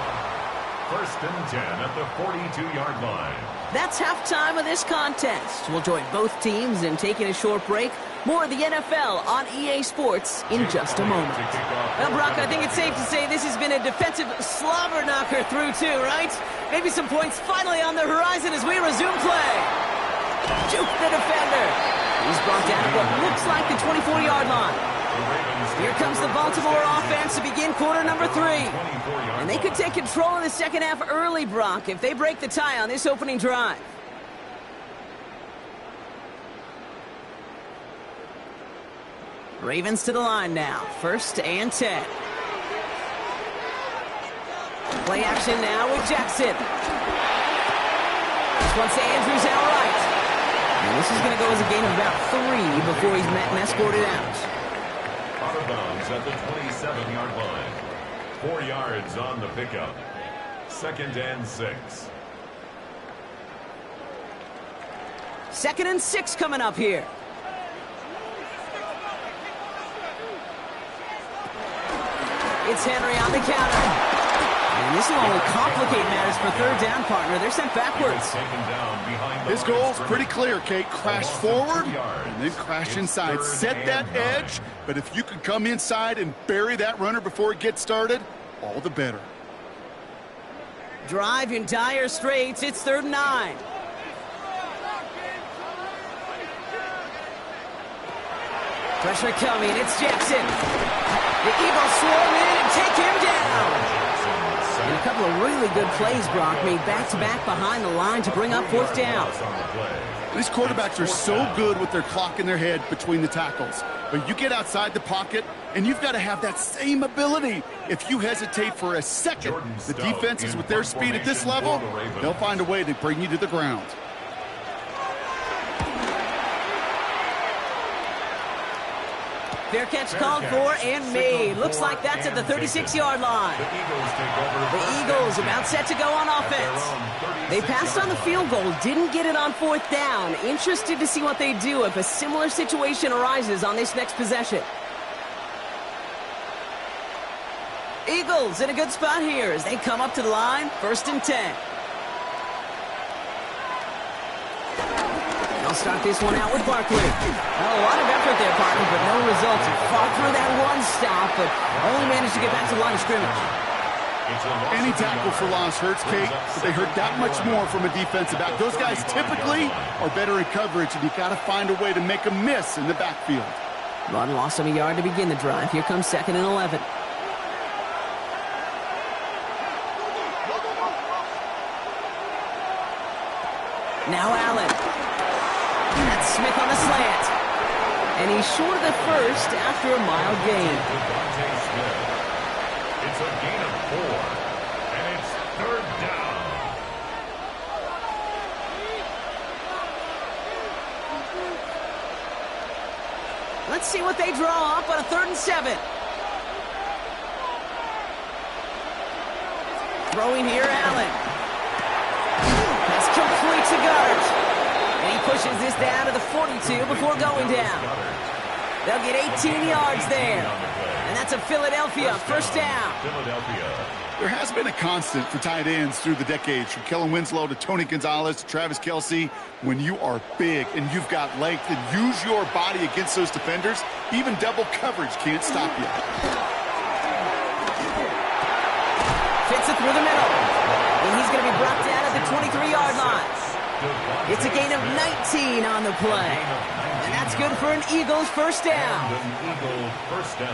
First and 10 at the 42-yard line. That's halftime of this contest. We'll join both teams in taking a short break. More of the NFL on EA Sports in just a moment. Well, Brock, I think it's safe to say this has been a defensive slobber knocker through two, right? Maybe some points finally on the horizon as we resume play. Juke the defender. He's brought down at what looks like the 24-yard line. Here comes the Baltimore offense to begin quarter number 3. And they could take control of the second half early, Brock, if they break the tie on this opening drive. Ravens to the line now. First and 10. Play action now with Jackson. This one's to Andrews out right. And this is going to go as a gain of about 3 before he's met and escorted out. Out of bounds at the 27-yard line. 4 yards on the pickup. Second and 6. Second and 6 coming up here. It's Henry on the counter. And this will only complicate matters for third down, partner. They're sent backwards. His goal's pretty clear, Kate. Crash forward and then crash inside. Set that edge, but if you can come inside and bury that runner before it gets started, all the better. Drive in dire straits. It's 3rd and 9. Pressure coming. It's Jackson. The Eagles swarm in and take him down. And a couple of really good plays, Brock, made back-to-back behind the line to bring up 4th down. These quarterbacks are so good with their clock in their head between the tackles. But you get outside the pocket, and you've got to have that same ability. If you hesitate for a second, the defenses with their speed at this level, they'll find a way to bring you to the ground. Fair catch called for and made. Looks like that's at the 36-yard line. The Eagles about set to go on offense. They passed on the field goal, didn't get it on 4th down. Interested to see what they do if a similar situation arises on this next possession. Eagles in a good spot here as they come up to the line. 1st and 10. They'll start this one out with Barkley. Well, a lot of effort there, partner, but no results. He fought through that one stop, but only managed to get back to the line of scrimmage. Any tackle for loss hurts, Kate, but they hurt that much more from a defensive back. Those guys typically are better in coverage, and you got to find a way to make a miss in the backfield. Run lost him a yard to begin the drive. Here comes 2nd and 11. Now Allen. That's Smith on the slant. And he's short of the first after a mild gain. It's a gain of 4. And it's 3rd down. Let's see what they draw up on a 3rd and 7. Throwing here, Allen. Pass complete to Gart. And he pushes this down to the 42 before going down. They'll get 18 yards there. And that's a Philadelphia first down. There has been a constant for tight ends through the decades, from Kellen Winslow to Tony Gonzalez to Travis Kelce. When you are big and you've got length and use your body against those defenders, even double coverage can't stop you. Fits it through the middle. And he's going to be brought down at the 23-yard line. It's a gain of 19 on the play. And that's good for an Eagles first down.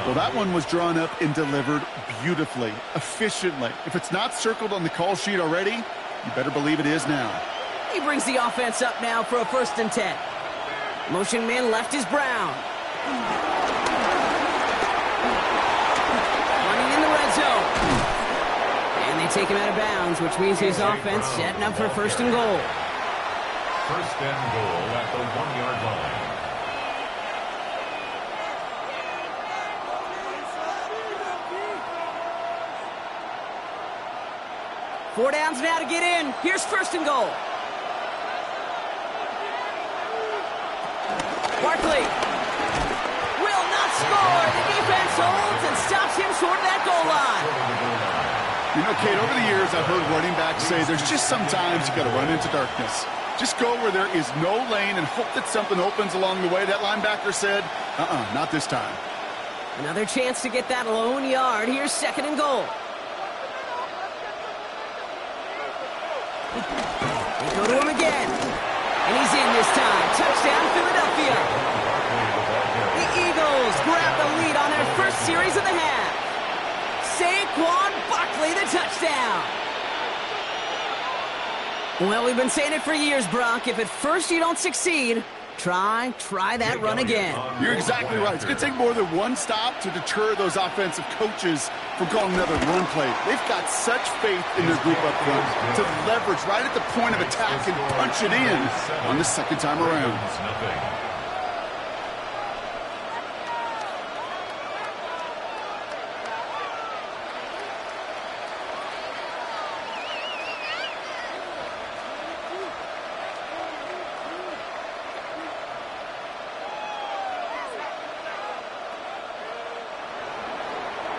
Well, that one was drawn up and delivered beautifully, efficiently. If it's not circled on the call sheet already, you better believe it is now. He brings the offense up now for a 1st and 10. Motion man left is Brown. Running in the red zone. And they take him out of bounds, which means his offense setting up for 1st and goal. 1st and goal at the 1-yard line. Four downs now to get in. Here's 1st and goal. Barkley will not score. The defense holds and stops him short of that goal line. You know, Kate, over the years, I've heard running backs say there's just sometimes you got to run into darkness. Just go where there is no lane and hope that something opens along the way. That linebacker said, not this time. Another chance to get that lone yard. Here's 2nd and goal. They go to him again. And he's in this time. Touchdown, Philadelphia. The Eagles grab the lead on their first series of the half. Saquon Barkley, the touchdown. Well, we've been saying it for years, Brock. If at first you don't succeed, try that run again. You're exactly right. It's going to take more than one stop to deter those offensive coaches from calling another run play. They've got such faith in their group up front to leverage right at the point of attack and punch it in on the 2nd time around.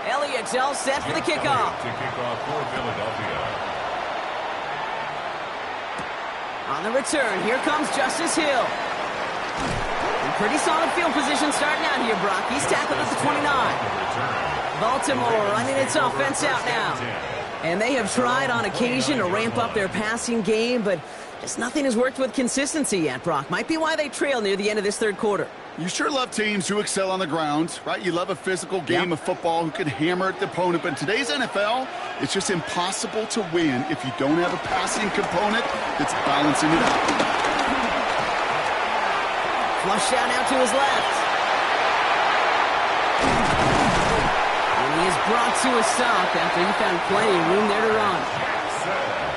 Elliott's all set for the kickoff. To kick off for Philadelphia. On the return, here comes Justice Hill. In pretty solid field position starting out here, Brock. He's tackled at the 29. Baltimore running its offense out now. And they have tried on occasion to ramp up their passing game, but just nothing has worked with consistency yet, Brock. Might be why they trail near the end of this 3rd quarter. You sure love teams who excel on the ground, right? You love a physical game of football who can hammer at the opponent. But in today's NFL, it's just impossible to win if you don't have a passing component that's balancing it out. Flush down out to his left. And he is brought to a stop after he found plenty of room there to run.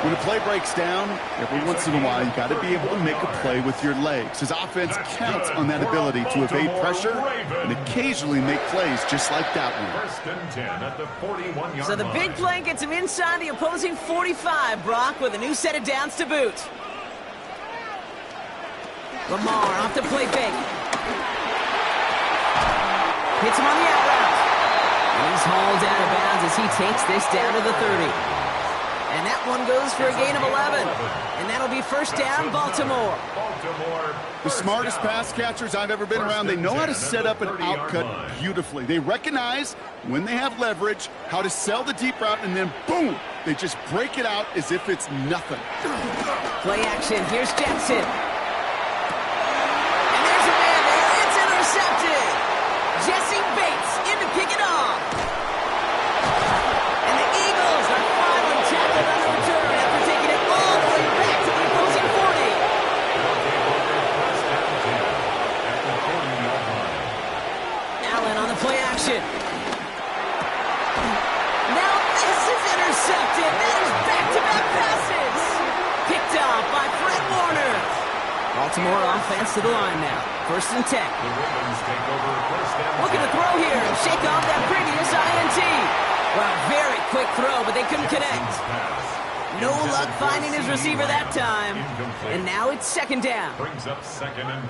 When a play breaks down, every once in a while, you got to be able to make a play with your legs. His offense counts on that ability to evade pressure and occasionally make plays just like that one. 1st and 10 at the 41-yard line. So the big play gets him inside the opposing 45, Brock, with a new set of downs to boot. Lamar off to play fake. Hits him on the out route. And he's hauled out of bounds as he takes this down to the 30. And that one goes for a gain of 11. And that'll be 1st down, Baltimore. The smartest pass catchers I've ever been around, they know how to set up an outcut beautifully. They recognize when they have leverage, how to sell the deep route, and then boom, they just break it out as if it's nothing. Play action. Here's Jackson. And there's a man there. It's intercepted. Jesse Bates in to pick it off. And the Eagles are finally tackled on the return after taking it all the way back to the opposing 40. Allen on the play action. Now this is intercepted. That is back-to-back passes. Picked off by Fred Warner. Baltimore offense to the line now. 1st and 10. Looking to throw here and shake off that previous INT. Well, very quick throw, but they couldn't connect. No luck finding his receiver that time. And now it's 2nd down.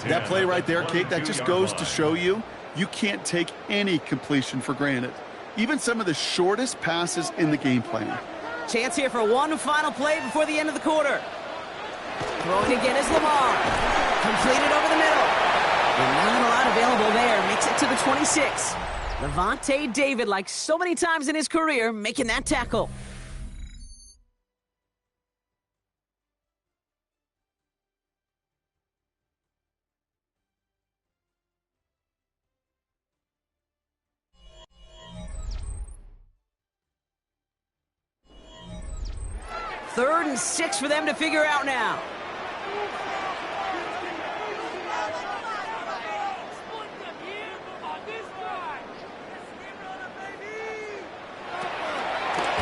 That play right there, Kate, that just goes to show you can't take any completion for granted. Even some of the shortest passes in the game plan. Chance here for one final play before the end of the quarter. Throwing again is Lamar. Completed over the middle. And not a lot available there. Makes it to the 26. Lavonte David, like so many times in his career, making that tackle. 3rd and 6 for them to figure out now.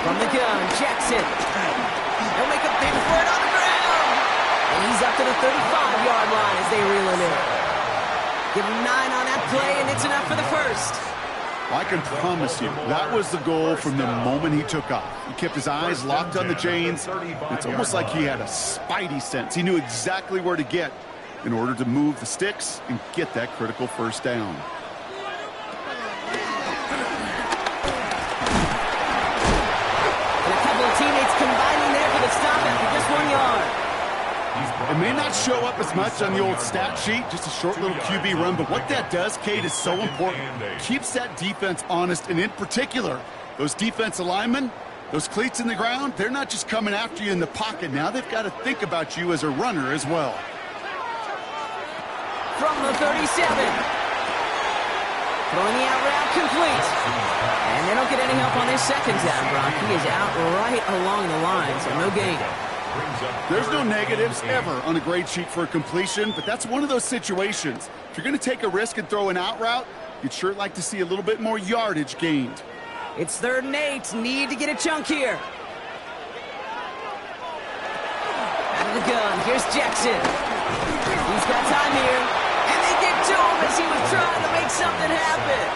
From the gun, Jackson. He'll make a big for it on the ground. And he's up to the 35-yard line as they reel him in. Give him 9 on that play, and it's enough for the first. I can promise you, that was the goal from the moment he took off. He kept his eyes locked on the chains. It's almost like he had a spidey sense. He knew exactly where to get in order to move the sticks and get that critical first down. And a couple of teammates combining there for the stop after just 1 yard. It may not show up as much on the old stat sheet, just a short little QB run, but what that does, Kate, is so important. Keeps that defense honest, and in particular, those defensive linemen, those cleats in the ground, they're not just coming after you in the pocket now. They've got to think about you as a runner as well. From the 37. Throwing the out route complete. And they don't get any help on this second down, Brock. He is out right along the line, so no gain. There's no negatives ever on a grade sheet for a completion, but that's one of those situations. If you're going to take a risk and throw an out route, you'd sure like to see a little bit more yardage gained. It's 3rd and 8. Need to get a chunk here. Out of the gun. Here's Jackson. He's got time here. And they get to him as he was trying to make something happen.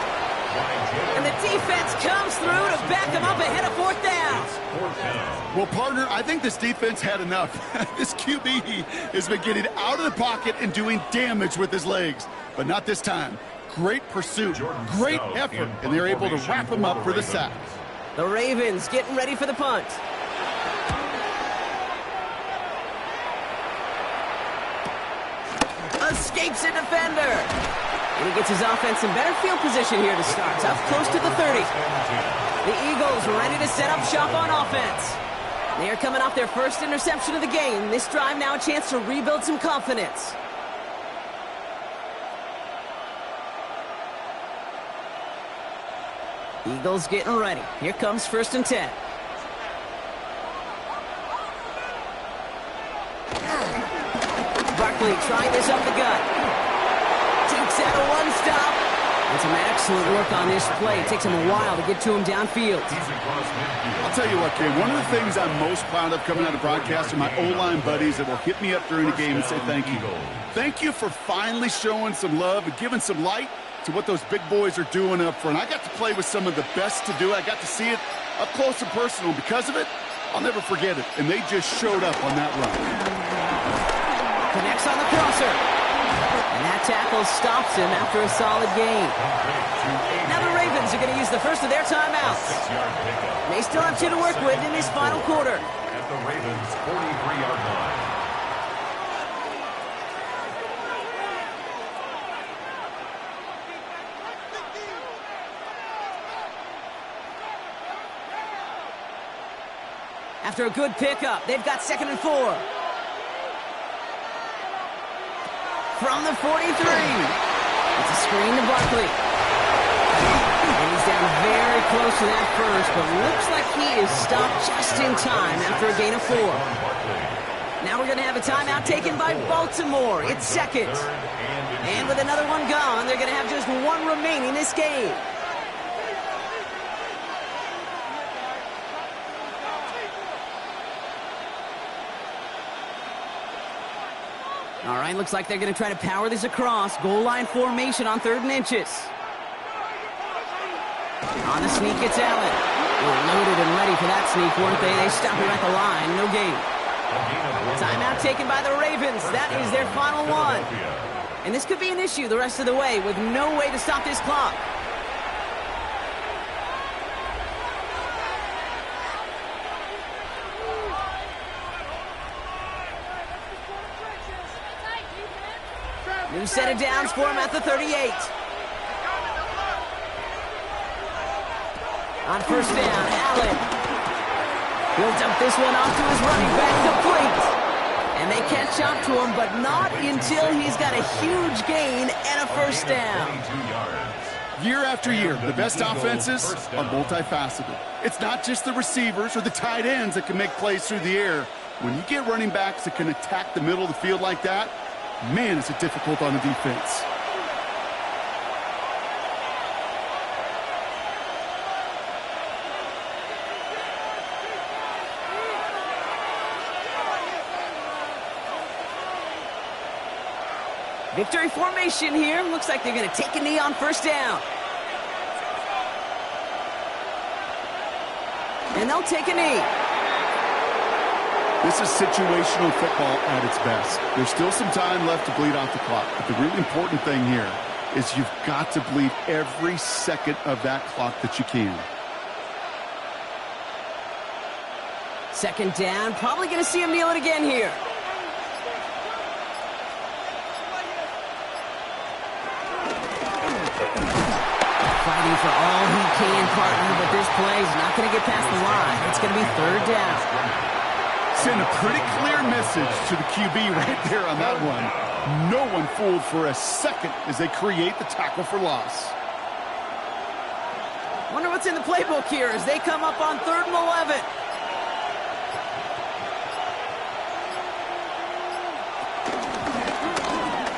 And the defense comes through to back him up ahead of 4th down. Well, partner, I think this defense had enough. This QB has been getting out of the pocket and doing damage with his legs, but not this time. Great pursuit, great effort, and they're able to wrap him up for the sack. The Ravens getting ready for the punt. Escapes a defender. And he gets his offense in better field position here to start. Up close to the 30. The Eagles ready to set up shop on offense. They are coming off their first interception of the game. This drive now a chance to rebuild some confidence. Eagles getting ready. Here comes 1st and 10. Barkley trying this up the gut. Takes out a 1-stop. And some excellent work on this play. It takes him a while to get to him downfield. I'll tell you what, Ken, one of the things I'm most proud of coming out of broadcast are my O-line buddies that will hit me up during the game and say thank you. Thank you for finally showing some love and giving some light to what those big boys are doing up front. I got to play with some of the best to do it. I got to see it up close and personal. Because of it, I'll never forget it. And they just showed up on that run. Connects on the crosser. And that tackle stops him after a solid gain. Now the Ravens are going to use the first of their timeouts. They still have 2 to work with in this final quarter. At the Ravens' 43-yard line. After a good pickup, they've got 2nd and 4. From the 43. It's a screen to Barkley. And he's down very close to that first, but looks like he is stopped just in time after a gain of 4. Now we're going to have a timeout taken by Baltimore. It's 2nd. And with another one gone, they're going to have just 1 remaining this game. All right, looks like they're going to try to power this across. Goal line formation on 3rd and inches. On the sneak, it's Allen. We're loaded and ready for that sneak, weren't they? They stop him at the line. No gain. Timeout taken by the Ravens. That is their final one. And this could be an issue the rest of the way with no way to stop this clock. New set of downs for him at the 38. On 1st down, Allen. He'll dump this one off to his running back, complete. And they catch up to him, but not until he's got a huge gain and a 1st down. Year after year, the best offenses are multifaceted. It's not just the receivers or the tight ends that can make plays through the air. When you get running backs that can attack the middle of the field like that, man, is it difficult on the defense. Victory formation here. Looks like they're going to take a knee on first down. And they'll take a knee. This is situational football at its best. There's still some time left to bleed off the clock. But the really important thing here is you've got to bleed every second of that clock that you can. Second down. Probably going to see him kneel it again here. Fighting for all he can, partner, but this play is not going to get past the line. It's going to be third down. Send a pretty clear message to the QB right there on that one. No one fooled for a second as they create the tackle for loss. Wonder what's in the playbook here as they come up on 3rd and 11.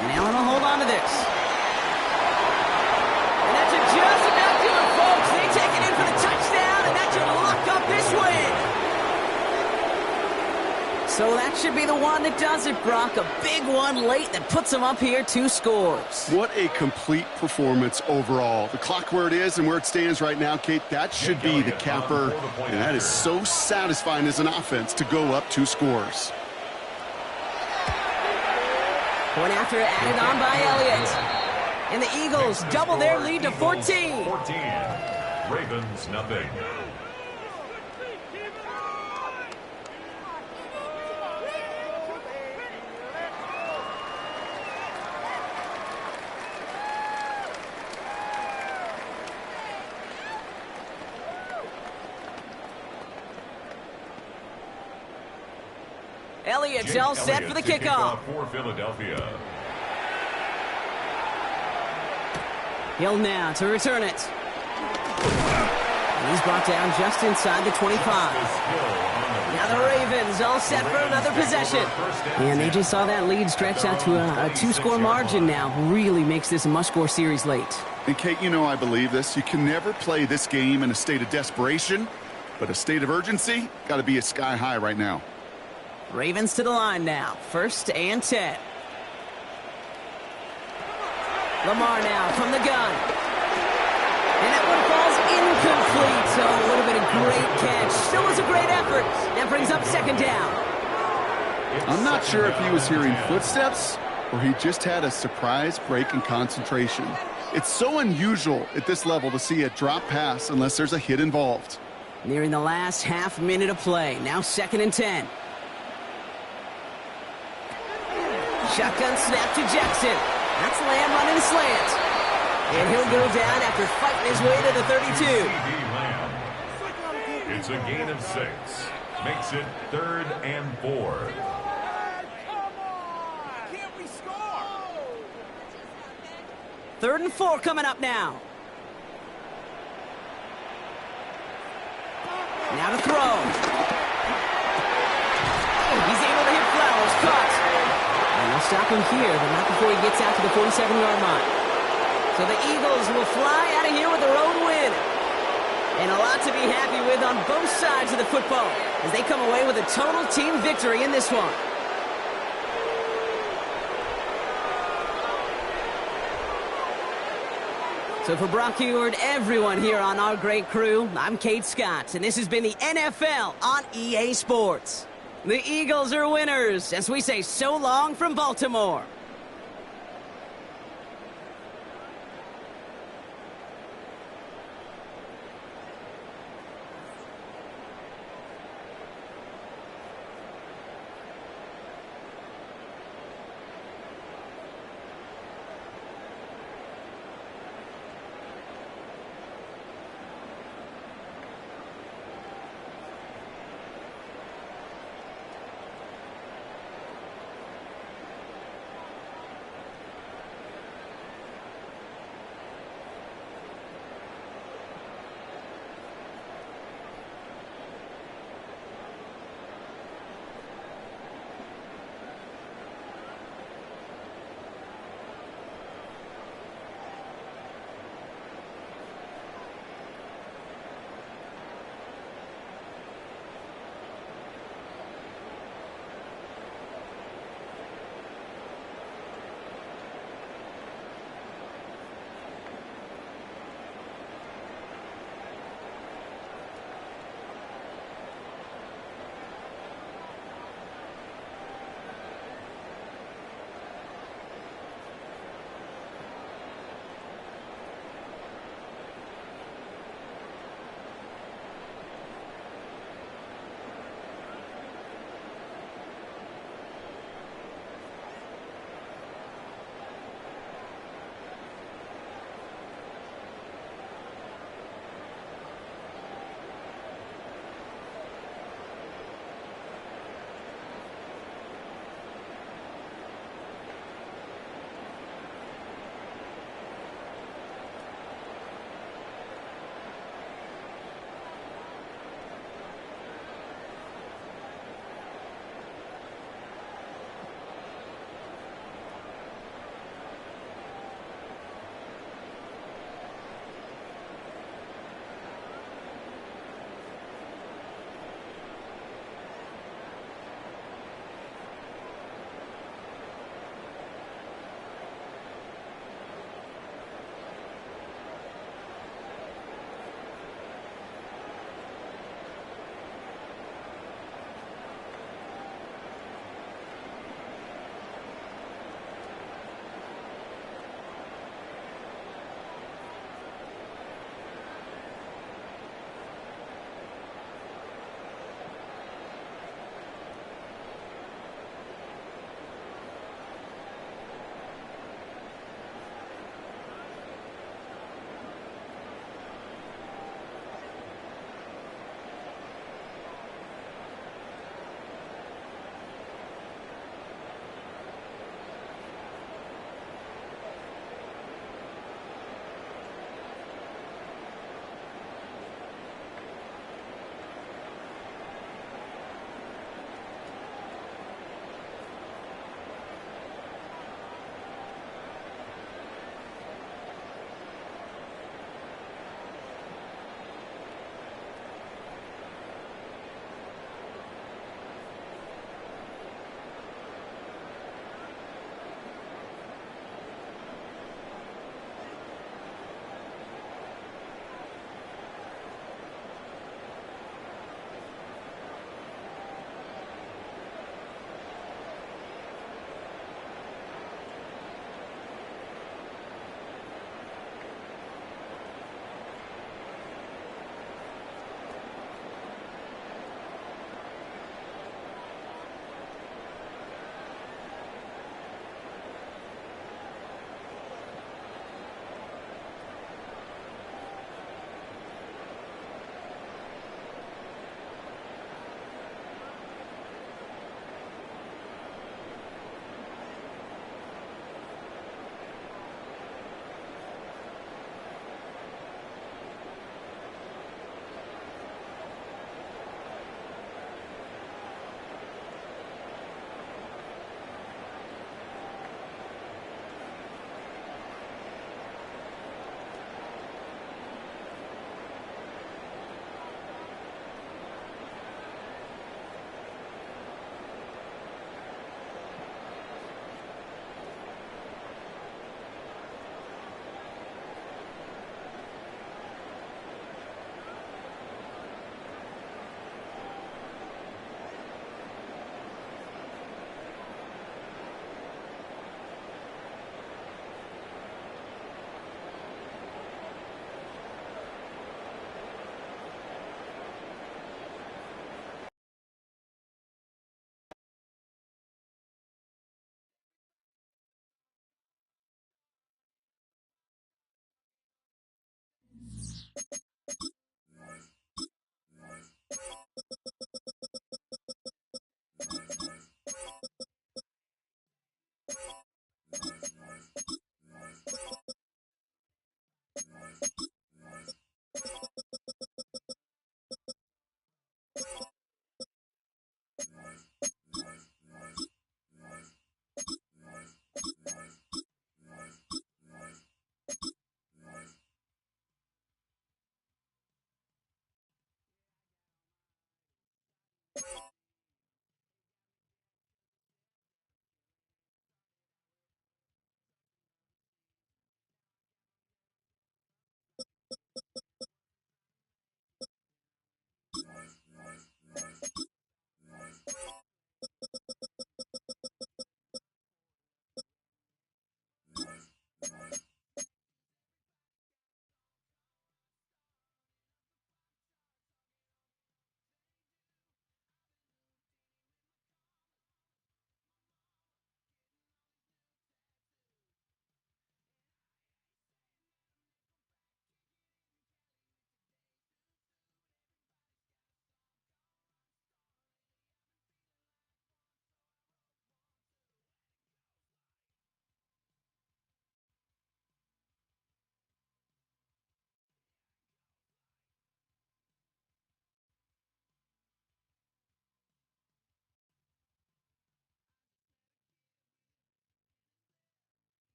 And Allen will hold on to this. And that's just about do it, folks. They take it in for the touchdown, and that should lock up this win. So that should be the one that does it, Brock. A big one late that puts them up here 2 scores. What a complete performance overall. The clock where it is and where it stands right now, Kate, that should be the capper. And that is so satisfying as an offense to go up 2 scores. Point after added on by Elliott. And the Eagles double their lead to 14. 14. Ravens nothing. Elliott's all set for the kickoff. For Philadelphia. Hill now to return it. And he's brought down just inside the 25. Now the Ravens all set for another possession. And they just saw that lead stretch out to a 2-score margin now. Really makes this a must-score series late. And Kate, you know I believe this. You can never play this game in a state of desperation, but a state of urgency got to be sky high right now. Ravens to the line now. 1st and 10. Lamar now from the gun. And that one falls incomplete. So it would have been a great catch. Still was a great effort. That brings up 2nd down. I'm not sure if he was hearing footsteps or he just had a surprise break in concentration. It's so unusual at this level to see a drop pass unless there's a hit involved. Nearing the last half minute of play. Now 2nd and 10. Shotgun snap to Jackson. That's Lamb running a slant. And he'll go down after fighting his way to the 32. It's a gain of 6. Makes it 3rd and 4. 3rd and 4 coming up now. Now to throw. He's able to hit Flowers. Caught. And they'll stop him here, but not before he gets out to the 47-yard line. So the Eagles will fly out of here with their own win. And a lot to be happy with on both sides of the football as they come away with a total team victory in this one. So for Brock Huard, everyone here on our great crew, I'm Kate Scott, and this has been the NFL on EA Sports. The Eagles are winners as we say so long from Baltimore.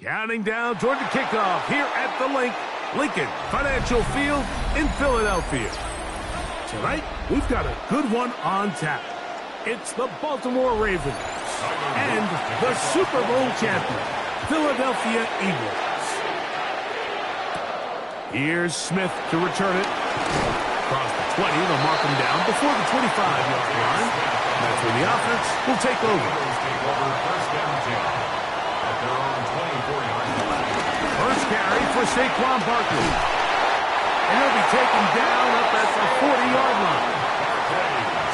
Counting down toward the kickoff here at the Lincoln Financial Field in Philadelphia. Tonight, we've got a good one on tap. It's the Baltimore Ravens and the Super Bowl champion, Philadelphia Eagles. Here's Smith to return it. Across the 20, they'll mark him down before the 25-yard line. That's when the offense will take over. First carry for Saquon Barkley. And he'll be taken down up at the 40-yard line.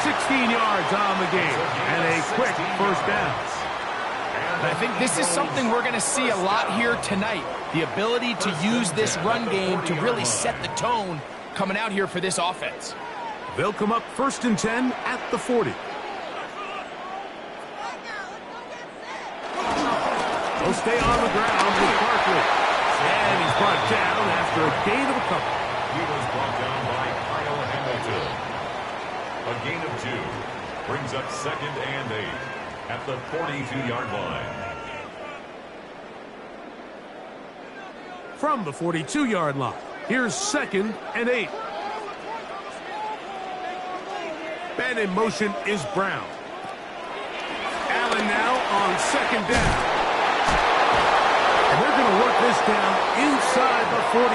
16 yards on the game and a quick first down. I think this is something we're going to see a lot here tonight. The ability to use this run game to really set the tone coming out here for this offense. They'll come up 1st and 10 at the 40. He'll stay on the ground with Barkley. And he's brought down after a gain of a couple. He was brought down by Kyle Hamilton. A gain of 2 brings up 2nd and 8 at the 42-yard line. From the 42-yard line, here's 2nd and 8. Man in motion is Brown. Allen now on 2nd down. And they're going to work this down inside the 45.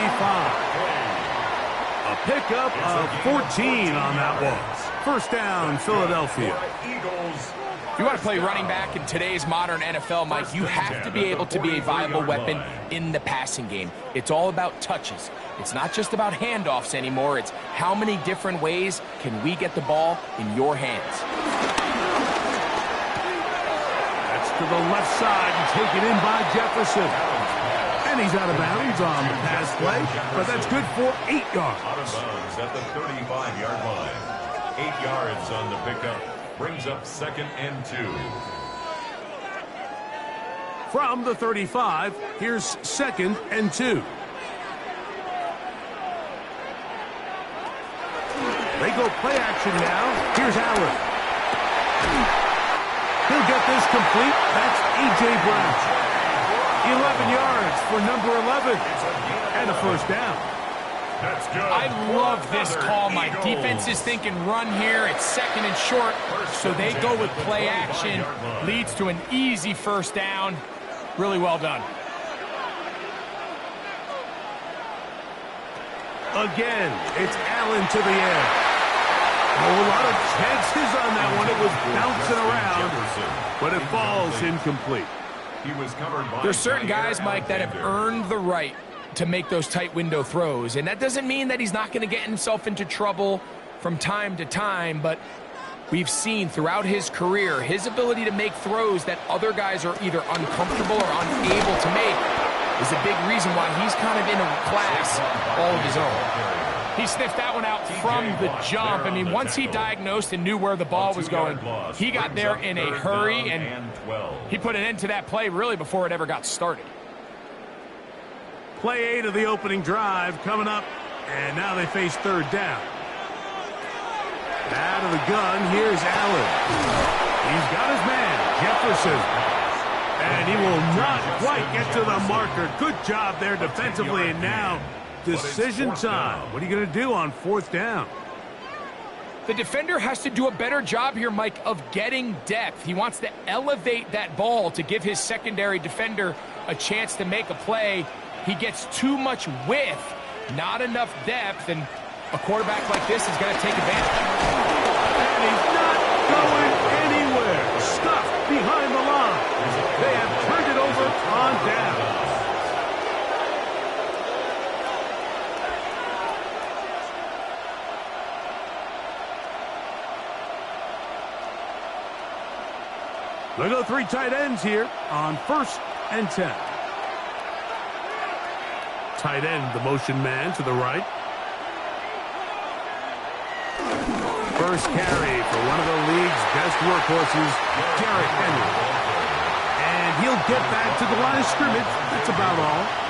A pickup of 14 on that one. First down, Philadelphia. If you want to play running back in today's modern NFL, Mike, you have to be able to be a viable weapon in the passing game. It's all about touches. It's not just about handoffs anymore. It's how many different ways can we get the ball in your hands. That's to the left side and taken in by Jefferson. And he's out of bounds on the pass play, but that's good for 8 yards. Out of bounds at the 35-yard line. 8 yards on the pickup. Brings up 2nd and 2. From the 35, here's 2nd and 2. They go play action now. Here's Allen. He'll get this complete. That's A.J. Brown. 11 yards for number 11. And a first down. That's good. I love this call. My defense is thinking run here. It's 2nd and short, so they go with play action. Leads to an easy first down. Really well done. Again, it's Allen to the end. A lot of chances on that one. It was bouncing around, but it falls incomplete. He was covered by There's certain guys, Mike, that have earned the right to make those tight window throws, and that doesn't mean that he's not going to get himself into trouble from time to time, but we've seen throughout his career his ability to make throws that other guys are either uncomfortable or unable to make is a big reason why he's kind of in a class all of his own. He sniffed that one out from the jump. I mean, once he diagnosed and knew where the ball was going, he got there in a hurry, and he put an end to that play really before it ever got started. Play 8 of the opening drive coming up, and now they face 3rd down. Out of the gun, here's Allen. He's got his man, Jefferson. And he will not quite get to the marker. Good job there defensively, and now decision time. What are you going to do on 4th down? The defender has to do a better job here, Mike, of getting depth. He wants to elevate that ball to give his secondary defender a chance to make a play. He gets too much width, not enough depth, and a quarterback like this is going to take advantage. And he's not going anywhere. Stuffed behind the line. They have turned it over on down. They go 3 tight ends here on 1st and 10. Tight end, the motion man to the right. First carry for one of the league's best workhorses, Derrick Henry. And he'll get back to the line of scrimmage. That's about all.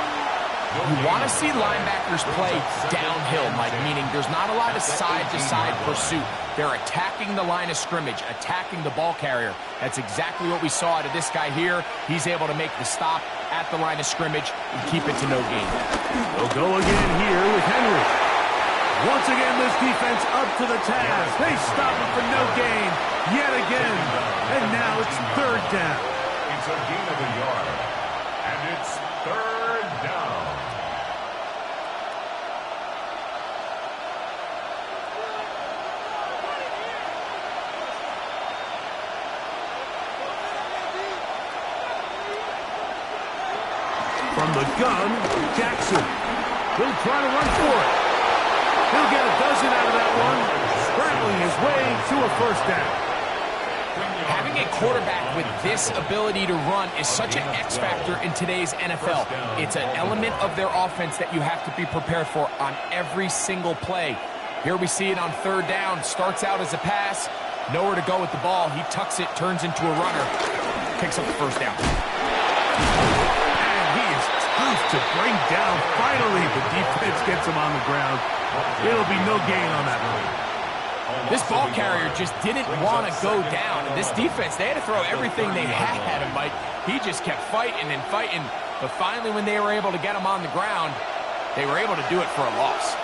You want to see linebackers play downhill, Mike, meaning there's not a lot of side-to-side pursuit. They're attacking the line of scrimmage, attacking the ball carrier. That's exactly what we saw out of this guy here. He's able to make the stop at the line of scrimmage and keep it to no gain. They'll go again here with Henry. Once again, this defense up to the task. They stop it for no gain yet again. And now it's third down. It's a gain of a yard. And it's third down. From the gun, Jackson. He'll try to run for it. He'll get a dozen out of that one, scrambling his way to a first down. Having a quarterback with this ability to run is such an X factor in today's NFL. It's an element of their offense that you have to be prepared for on every single play. Here we see it on third down. Starts out as a pass, nowhere to go with the ball. He tucks it, turns into a runner, picks up the first down. And he is tough to bring down. Finally, the defense gets him on the ground. It'll be no gain on that one. This ball carrier just didn't want to go down. And this defense, they had to throw everything they had at him, Mike. He just kept fighting and fighting. But finally, when they were able to get him on the ground, they were able to do it for a loss.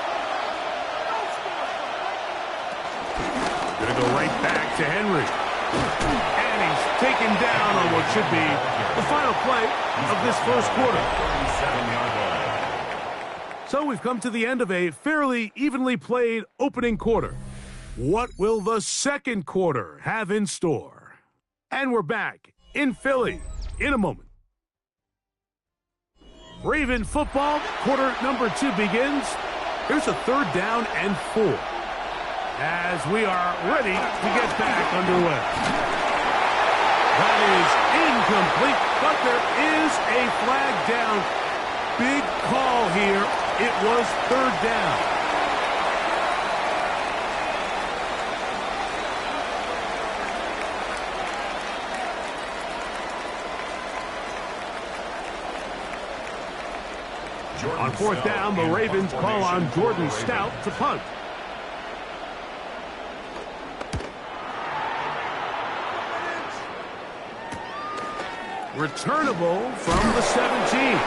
Gonna go right back to Henry. And he's taken down on what should be the final play of this first quarter. 37-yard line. So we've come to the end of a fairly evenly played opening quarter. What will the second quarter have in store? And we're back in Philly in a moment. Raven football, quarter number 2 begins. Here's a third down and 4. As we are ready to get back underway. That is incomplete, but there is a flag down. Big call here. It was third down. On fourth down, the Ravens call on Jordan Stout to punt. Returnable from the 17. Oh,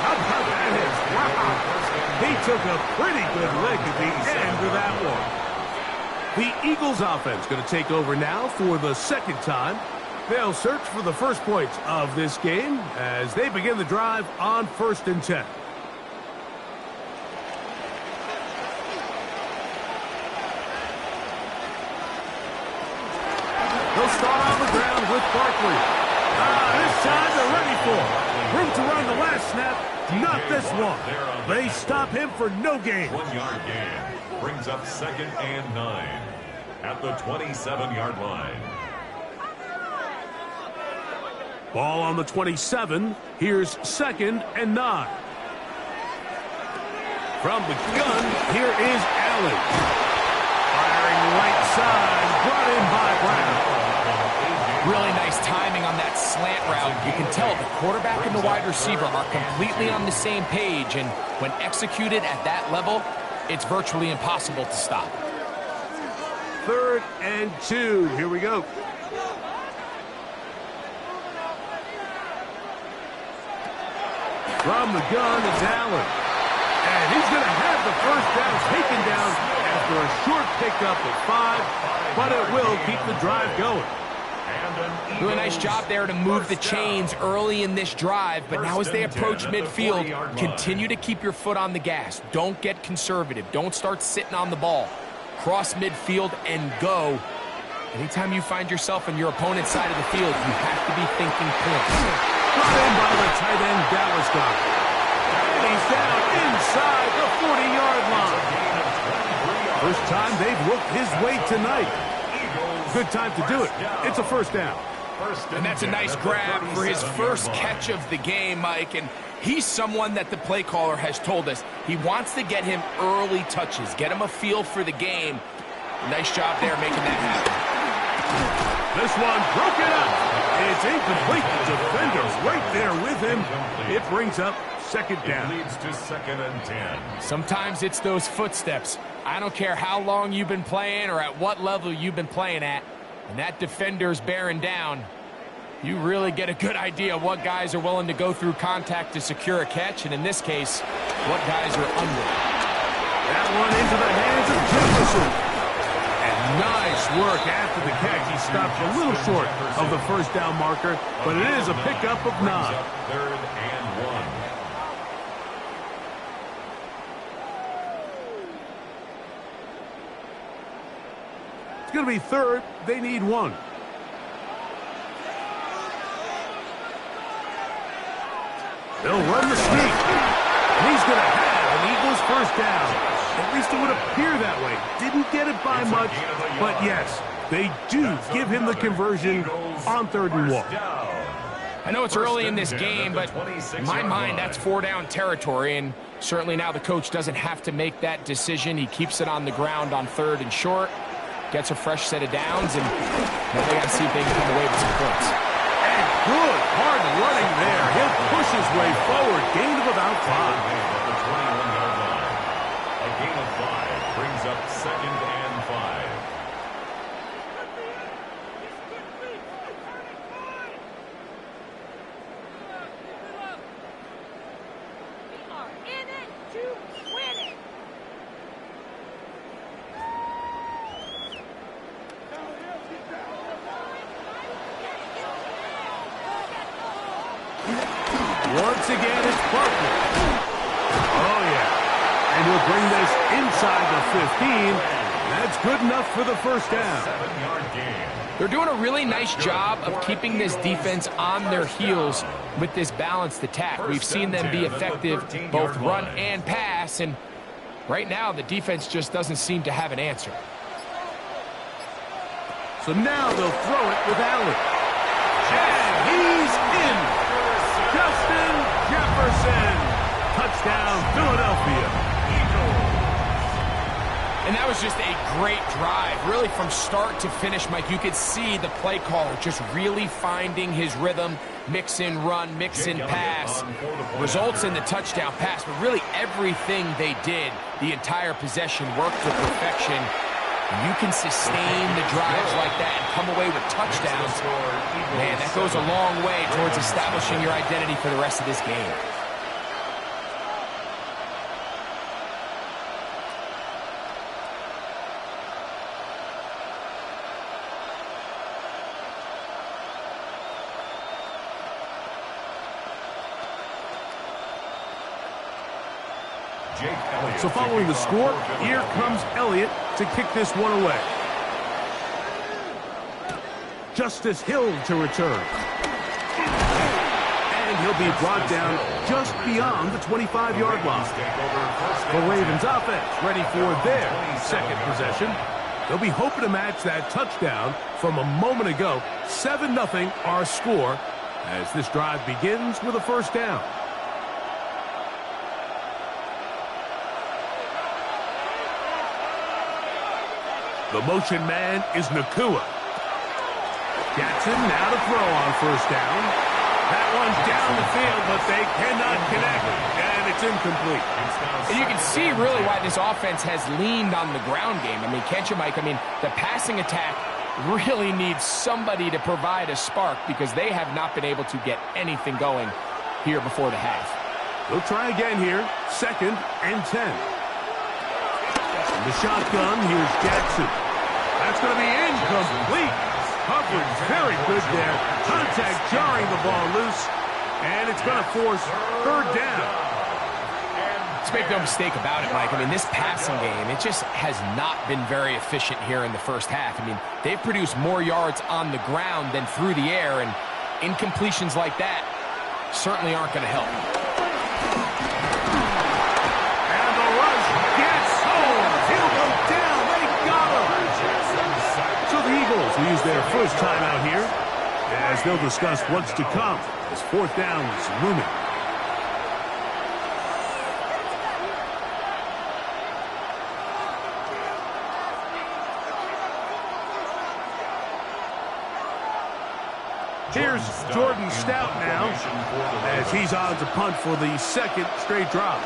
how about that hit? Wow. He took a pretty good lick at the end of that one. The Eagles offense going to take over now for the second time. They'll search for the first points of this game as they begin the drive on 1st and 10. They'll start on the ground with Barkley. This time they're ready for it. Room to run the last snap, not this one. They stop him for no gain. 1-yard gain brings up 2nd and 9 at the 27-yard line. Ball on the 27. Here's 2nd and 9. From the gun, here is Allen. Firing right side, brought in by Brown. Really nice timing on that slant route. You can tell the quarterback and the wide receiver are completely on the same page, and when executed at that level, it's virtually impossible to stop. 3rd and 2. Here we go. From the gun, it's Allen. And he's going to have the first down taken down after a short pickup of 5, but it will keep the drive going. Do a nice job there to move the chains early in this drive, but now as they approach midfield, continue to keep your foot on the gas. Don't get conservative. Don't start sitting on the ball. Cross midfield and go. Anytime you find yourself on your opponent's side of the field, you have to be thinking points. Brought in by the tight end, Dallas Goedert. And he's down inside the 40-yard line. First time they've looked his way tonight. Good time to do it. It's a first down. And that's a nice grab for his first catch of the game, Mike. And he's someone that the play caller has told us he wants to get him early touches, get him a feel for the game. Nice job there making that happen. This one broken up. It's incomplete. The defender right there with him. It brings up 2nd down. It leads to 2nd and 10. Sometimes it's those footsteps. I don't care how long you've been playing or at what level you've been playing at. And that defender's bearing down. You really get a good idea what guys are willing to go through contact to secure a catch, and in this case, what guys are unwilling. That one into the hands of Jefferson. And nice work after the catch. He stopped a little short of the first down marker, but it is a pickup of 9. 3rd and 1. It's going to be 3rd. They need 1. They'll run the sneak. And he's going to have an Eagles first down. At least it would appear that way. Didn't get it by much, but yes, they do give him the conversion on 3rd and 1. I know it's early in this game, but in my mind, that's 4-down territory, and certainly now the coach doesn't have to make that decision. He keeps it on the ground on 3rd and short, gets a fresh set of downs, and now they got to see if they can come away with some points. And good, hard running there. He'll push his way forward. Gain of about 5. A gain of 5 brings up 2nd and 5. Once again, it's Parker. Oh, yeah. And he'll bring this inside the 15. That's good enough for the first down. 7-yard gain. They're doing a really nice job of keeping this defense on their heels with this balanced attack. We've seen them be effective both run and pass, and right now the defense just doesn't seem to have an answer. So now they'll throw it with Allen. And he's in. Justin Jefferson. Touchdown, Philadelphia. And that was just a great drive. Really from start to finish, Mike, you could see the play caller just really finding his rhythm. Mix in run, mix in pass. Results in the touchdown pass, but really everything they did, the entire possession worked to perfection. And you can sustain the drives like that and come away with touchdowns. Man, that goes a long way towards establishing your identity for the rest of this game. So following the score, here comes Elliott to kick this one away. Justice Hill to return. And he'll be brought down just beyond the 25-yard line. The Ravens offense ready for their second possession. They'll be hoping to match that touchdown from a moment ago. 7-0 our score as this drive begins with a first down. The motion man is Nakua. Jackson now to throw on first down. That one's down the field, but they cannot connect, and it's incomplete. And you can see really why this offense has leaned on the ground game. I mean, can't you, Mike? I mean, the passing attack really needs somebody to provide a spark because they have not been able to get anything going here before the half. They'll try again here. 2nd and 10. In the shotgun, here's Jackson. That's going to be incomplete. Coverage very good there. Contact jarring the ball loose. And it's going to force 3rd down. Let's make no mistake about it, Mike. I mean, this passing game, it just has not been very efficient here in the first half. I mean, they've produced more yards on the ground than through the air, and incompletions like that certainly aren't going to help. And the rush gets home. He'll go down. They got him. So the Eagles will use their first timeout here as they'll discuss what's to come as 4th down is looming. Here's Jordan Stout now as he's on to punt for the 2nd straight drop.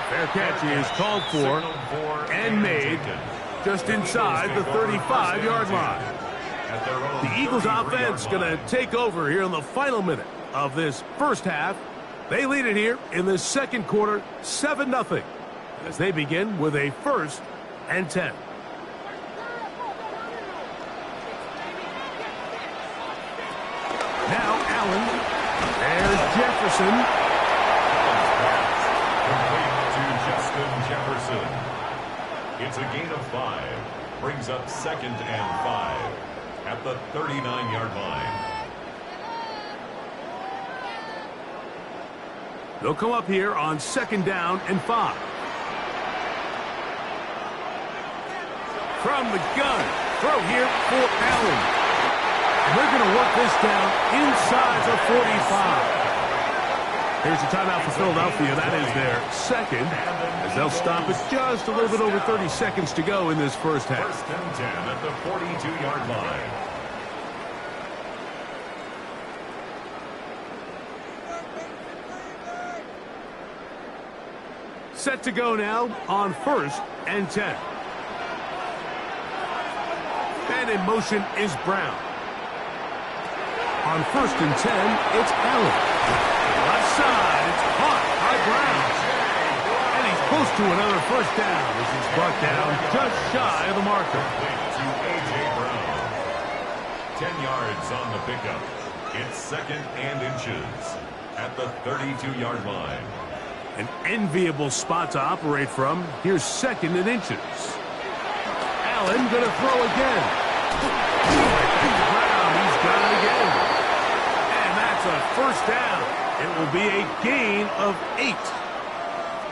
Fair catch is called for and made. just inside the 35-yard line. The Eagles offense going to take over here in the final minute of this first half. They lead it here in the second quarter, 7-0, as they begin with a 1st and 10. Now Allen. There's Jefferson. Complete to Justin Jefferson. It's a gain of 5. Brings up 2nd and 5 at the 39-yard line. They'll come up here on 2nd down and 5. From the gun. Throw here for Allen. And they're going to work this down inside the 45. Here's the timeout for Philadelphia. That is their second, as they'll stop it just a little bit over 30 seconds to go in this first half. 1st and 10 at the 42-yard line. Set to go now on 1st and 10. And in motion is Brown. On 1st and 10, it's Allen. Left side, it's caught by Brown. And he's close to another first down as he's brought down just shy of the marker. To A.J. Brown. 10 yards on the pickup. It's 2nd and inches at the 32-yard line. An enviable spot to operate from. Here's 2nd and inches. Allen going to throw again. Brown, he's got it again. And that's a first down. It will be a gain of 8.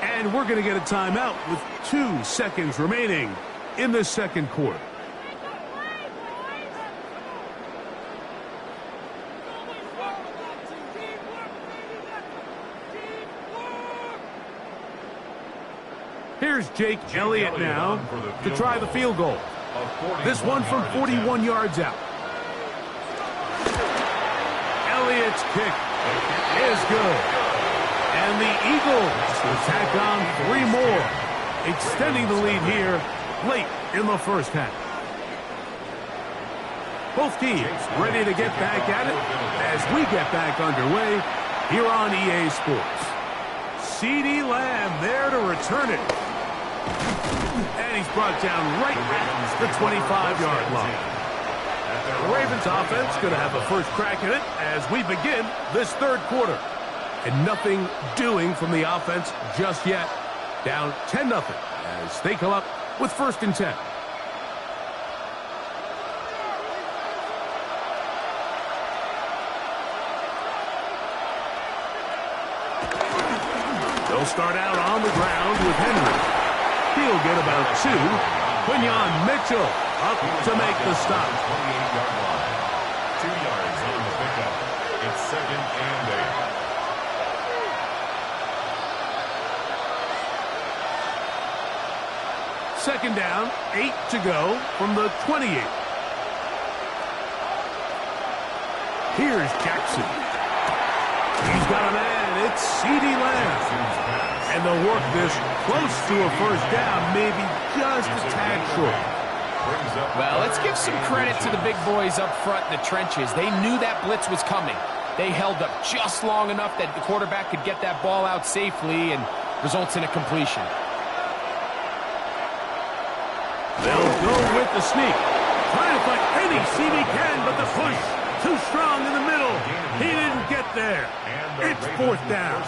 And we're going to get a timeout with 2 seconds remaining in the second quarter. Here's Jake Elliott now to try the field goal. This one from 41 yards out. Elliott's kick is good. And the Eagles will tack on 3 more, extending the lead here late in the first half. Both teams ready to get back at it as we get back underway here on EA Sports. CeeDee Lamb there to return it. And he's brought down right at the 25-yard line. The Ravens offense going to have a first crack at it as we begin this third quarter. And nothing doing from the offense just yet. Down 10-0 as they come up with 1st and 10. They'll start out on the ground with Henry. He'll get about 2. Quinyon Mitchell up to make the stop. 28-yard line. 2 yards on the pickup. It's 2nd and 8. Second down, 8 to go from the 28. Here's Jackson. He's got a man. It's CeeDee Lamb. And they'll work this close to a first down, maybe just a tad short. Well, let's give some credit to the big boys up front in the trenches. They knew that blitz was coming. They held up just long enough that the quarterback could get that ball out safely and results in a completion. They'll go with the sneak. Trying to find any seam he can, but the push too strong in the middle. He didn't get there. It's 4th down.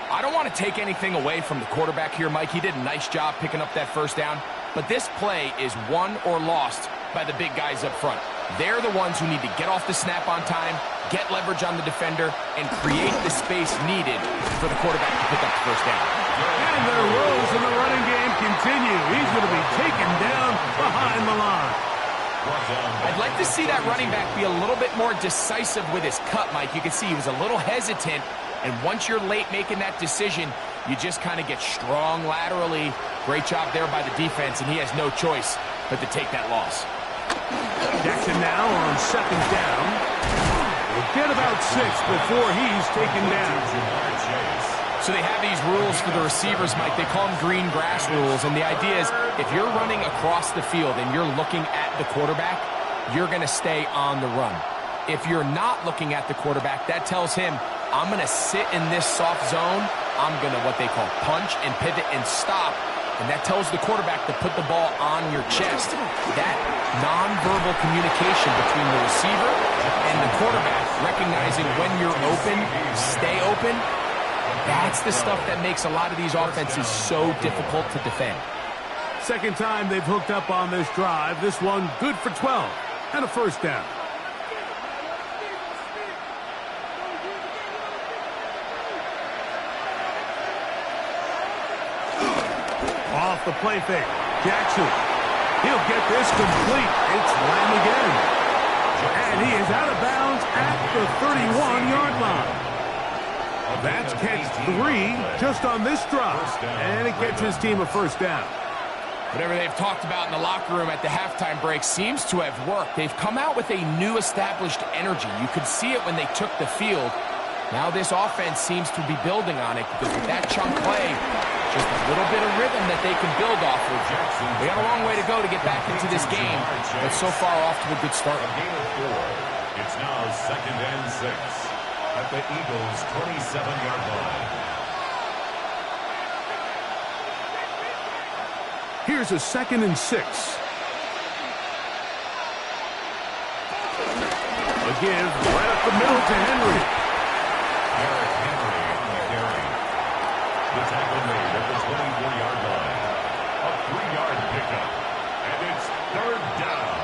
I don't want to take anything away from the quarterback here, Mike. He did a nice job picking up that first down. But this play is won or lost by the big guys up front. They're the ones who need to get off the snap on time, get leverage on the defender, and create the space needed for the quarterback to pick up the first down. And their woes in the running game continue. He's going to be taken down behind the line. I'd like to see that running back be a little bit more decisive with his cut, Mike. You can see he was a little hesitant. And once you're late making that decision, you just kind of get strong laterally. Great job there by the defense, and he has no choice but to take that loss. Jackson now on 2nd down. We'll get about 6 before he's taken down. So they have these rules for the receivers, Mike. They call them green grass rules. And the idea is if you're running across the field and you're looking at the quarterback, you're going to stay on the run. If you're not looking at the quarterback, that tells him, I'm going to sit in this soft zone. I'm going to what they call punch and pivot and stop. And that tells the quarterback to put the ball on your chest. That nonverbal communication between the receiver and the quarterback, recognizing when you're open, stay open, that's the stuff that makes a lot of these offenses so difficult to defend. Second time they've hooked up on this drive. This one good for 12 and a first down. Off the play fake. Jackson. He'll get this complete. It's Lamb again. And he is out of bounds at the 31-yard line. That's catch 3 just on this drive. And it gets his team a first down. Whatever they've talked about in the locker room at the halftime break seems to have worked. They've come out with a new established energy. You could see it when they took the field. Now this offense seems to be building on it because with that chunk play, just a little bit of rhythm that they can build off of. We got a long way to go to get back into this game, but so far off to a good start. A gain of 4. It's now 2nd and 6 at the Eagles' 27-yard line. Here's a 2nd and 6. A give right up the middle to Henry. Derrick Henry on the carry. The tackle made at the 24-yard line. A 3-yard pickup. And it's 3rd down.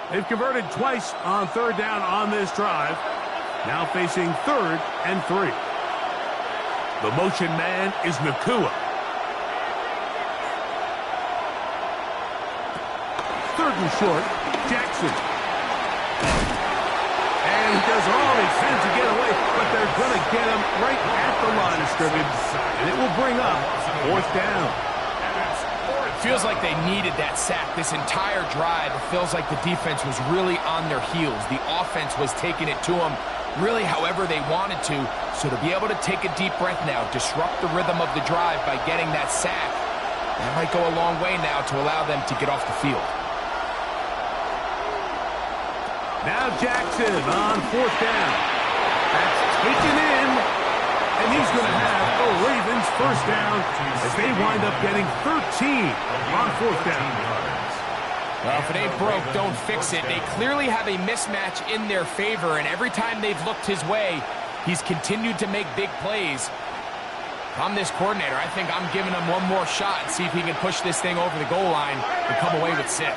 They've converted twice on 3rd down on this drive. Now facing 3rd and 3. The motion man is Nacua. 3rd and short, Jackson. And he does all he can to get away, but they're going to get him right at the line of scrimmage. And it will bring up 4th down. It feels like they needed that sack this entire drive. It feels like the defense was really on their heels. The offense was taking it to them really however they wanted to. So to be able to take a deep breath now, disrupt the rhythm of the drive by getting that sack, that might go a long way now to allow them to get off the field. Now Jackson on 4th down. That's taken in. And he's going to have the Ravens first down as they wind up getting 13 on 4th down. Well, if it ain't broke, don't fix it. They clearly have a mismatch in their favor, and every time they've looked his way, he's continued to make big plays. If I'm this coordinator, I think I'm giving him one more shot and see if he can push this thing over the goal line and come away with 6. The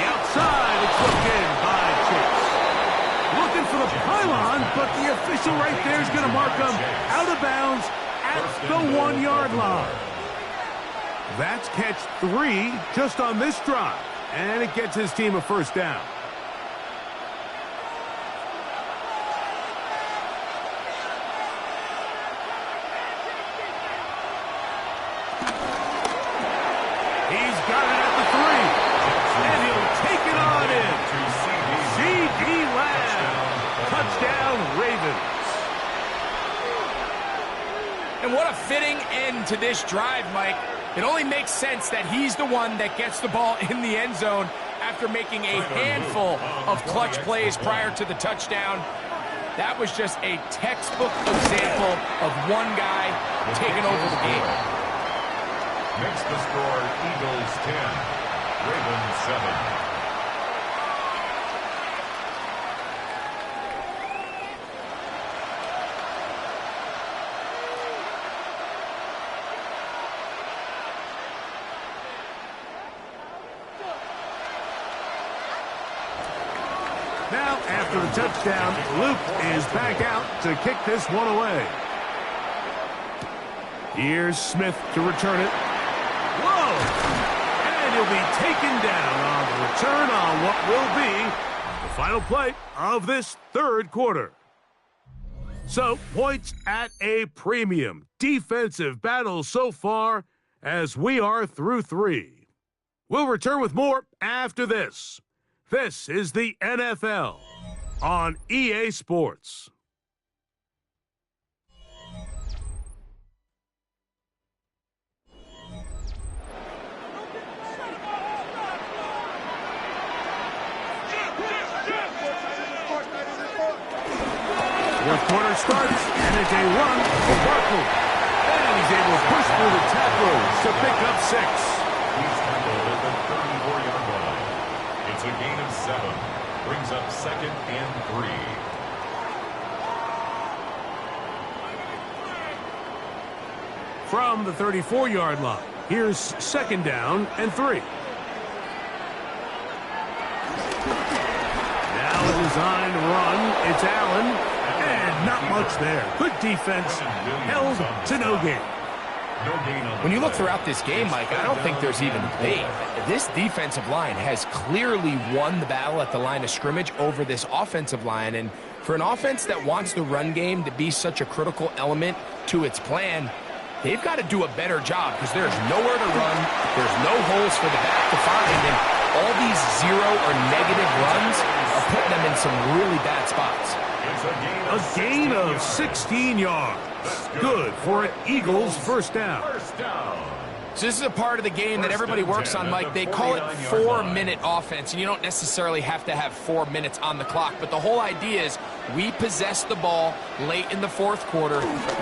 outside, it's looked in by Chase. Looking for the pylon, but the official right there is going to mark him out of bounds at the 1-yard line. That's catch 3 just on this drive, and it gets his team a first down. He's got it at the 3, and he'll take it on in. C.D. Lamb, touchdown Ravens. And what a fitting end to this drive, Mike. It only makes sense that he's the one that gets the ball in the end zone after making a handful of clutch plays prior to the touchdown. That was just a textbook example of one guy taking over the game. Makes the score Eagles 10, Ravens 7. Now, after the touchdown, Luke is back out to kick this one away. Here's Smith to return it. Whoa! And he'll be taken down on the return on what will be the final play of this 3rd quarter. So, points at a premium. Defensive battle so far as we are through 3. We'll return with more after this. This is the NFL on EA Sports. Fourth quarter starts, and it's a run for Barkley. And he's able to push through the tackles to pick up 6. He's tackled at the 34-yard line. It's a gain of 7. Brings up 2nd and 3. From the 34-yard line, here's 2nd down and 3. Now a designed run. It's Allen. And not much there. Good defense. Held to no gain. When you look throughout this game, Mike, I don't think there's even debate. This defensive line has clearly won the battle at the line of scrimmage over this offensive line. And for an offense that wants the run game to be such a critical element to its plan, they've got to do a better job because there's nowhere to run. There's no holes for the back to find. And all these 0 or negative runs are putting them in some really bad spots. A gain of 16 yards. Good for an Eagles first down. So this is a part of the game that everybody works on, Mike. They call it 4-minute offense, and you don't necessarily have to have 4 minutes on the clock. But the whole idea is we possess the ball late in the fourth quarter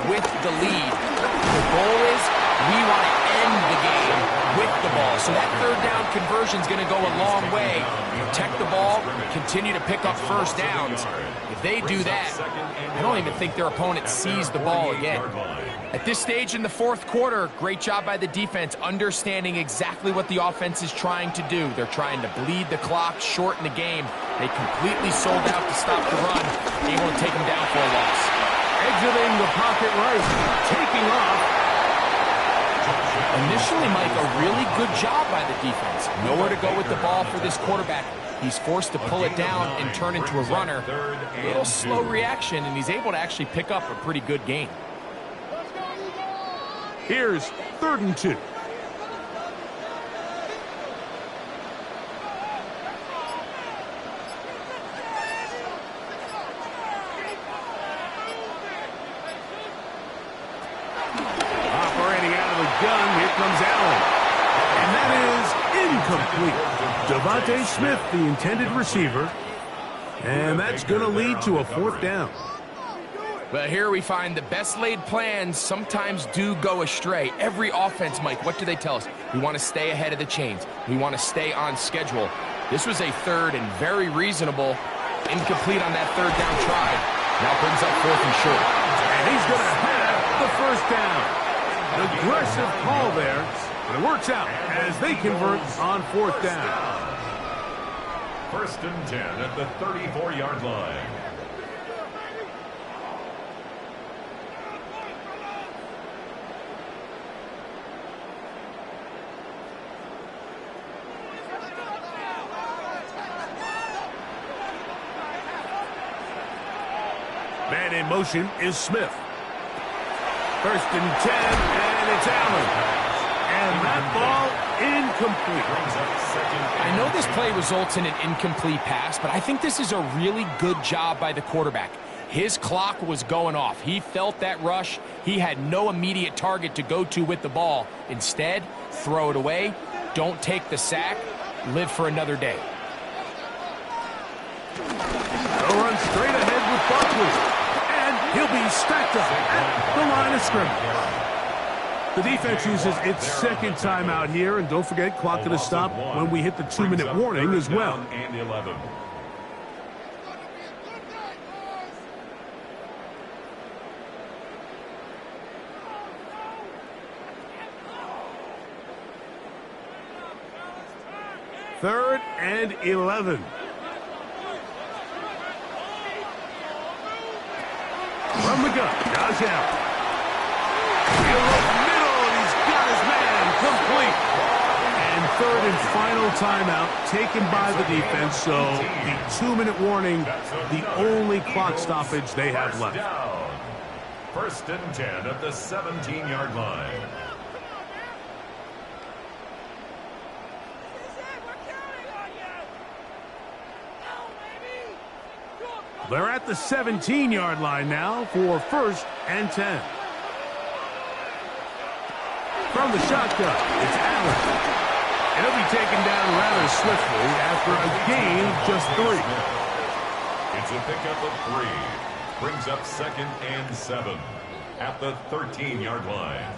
with the lead. The goal is we want to end the game with the ball. So that third down conversion is going to go a long way. Protect the ball, continue to pick up first downs. If they do that, I don't even think their opponent sees the ball again. At this stage in the fourth quarter, great job by the defense, understanding exactly what the offense is trying to do. They're trying to bleed the clock, shorten the game. They completely sold out to stop the run, able to take them down for a loss. Exiting the pocket right, taking off. Initially, Mike, a really good job by the defense. Nowhere to go with the ball for this quarterback. He's forced to pull it down and turn into a runner. A little slow reaction, and he's able to actually pick up a pretty good gain. Here's 3rd and 2. Operating out of the gun, here comes Allen. And that is incomplete. Devontae Smith, the intended receiver. And that's going to lead to a 4th down. Well, here we find the best laid plans sometimes do go astray. Every offense, Mike, what do they tell us? We want to stay ahead of the chains. We want to stay on schedule. This was a 3rd and very reasonable. Incomplete on that 3rd down try. Now brings up 4th and short. And he's going to have the first down. An aggressive call there. And it works out as they convert on 4th down. 1st and 10 at the 34-yard line. Man in motion is Smith. 1st and 10, and it's Allen. And that ball incomplete. I know this play results in an incomplete pass, but I think this is a really good job by the quarterback. His clock was going off. He felt that rush. He had no immediate target to go to with the ball. Instead, throw it away. Don't take the sack. Live for another day. They'll run straight ahead with Barkley. And he'll be stacked up at the line of scrimmage. The defense uses its 2nd timeout here, and don't forget, clock going to stop when we hit the 2-minute warning as well. And 11. Third and 11. From the gun, Josh Allen. Complete. And 3rd and final timeout taken by the defense, so the 2-minute warning, the only clock stoppage they have left. 1st and 10 at the 17-yard line. They're at the 17-yard line now for 1st and 10. From the shotgun, it's Allen. And he'll be taken down rather swiftly after a gain of just 3. It's a pickup of 3. Brings up 2nd and 7 at the 13-yard line.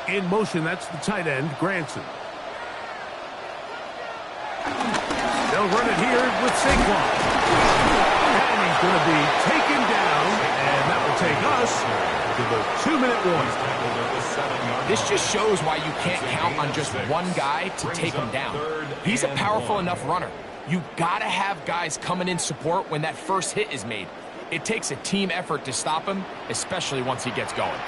In motion, that's the tight end, Granson. They'll run it here with Saquon. And he's going to be taken down, and that will take us to the 2-minute warning. This just shows why you can't count on just one guy to take him down. He's a powerful enough runner. You got to have guys coming in support when that first hit is made. It takes a team effort to stop him, especially once he gets going.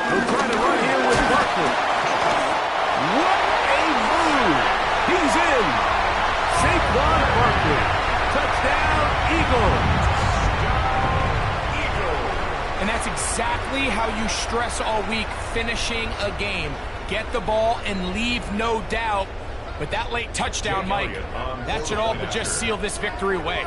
They'll try to run here with Barkley. What a move! He's in! Saquon Barkley. Touchdown, Eagles! And that's exactly how you stress all week, finishing a game. Get the ball and leave no doubt. But that late touchdown, Mike, that should all but just seal this victory away.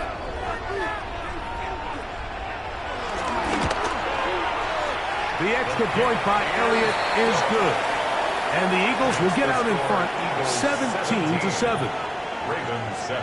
The extra point by Elliott is good. And the Eagles will get out in front 17-7. Ravens 7.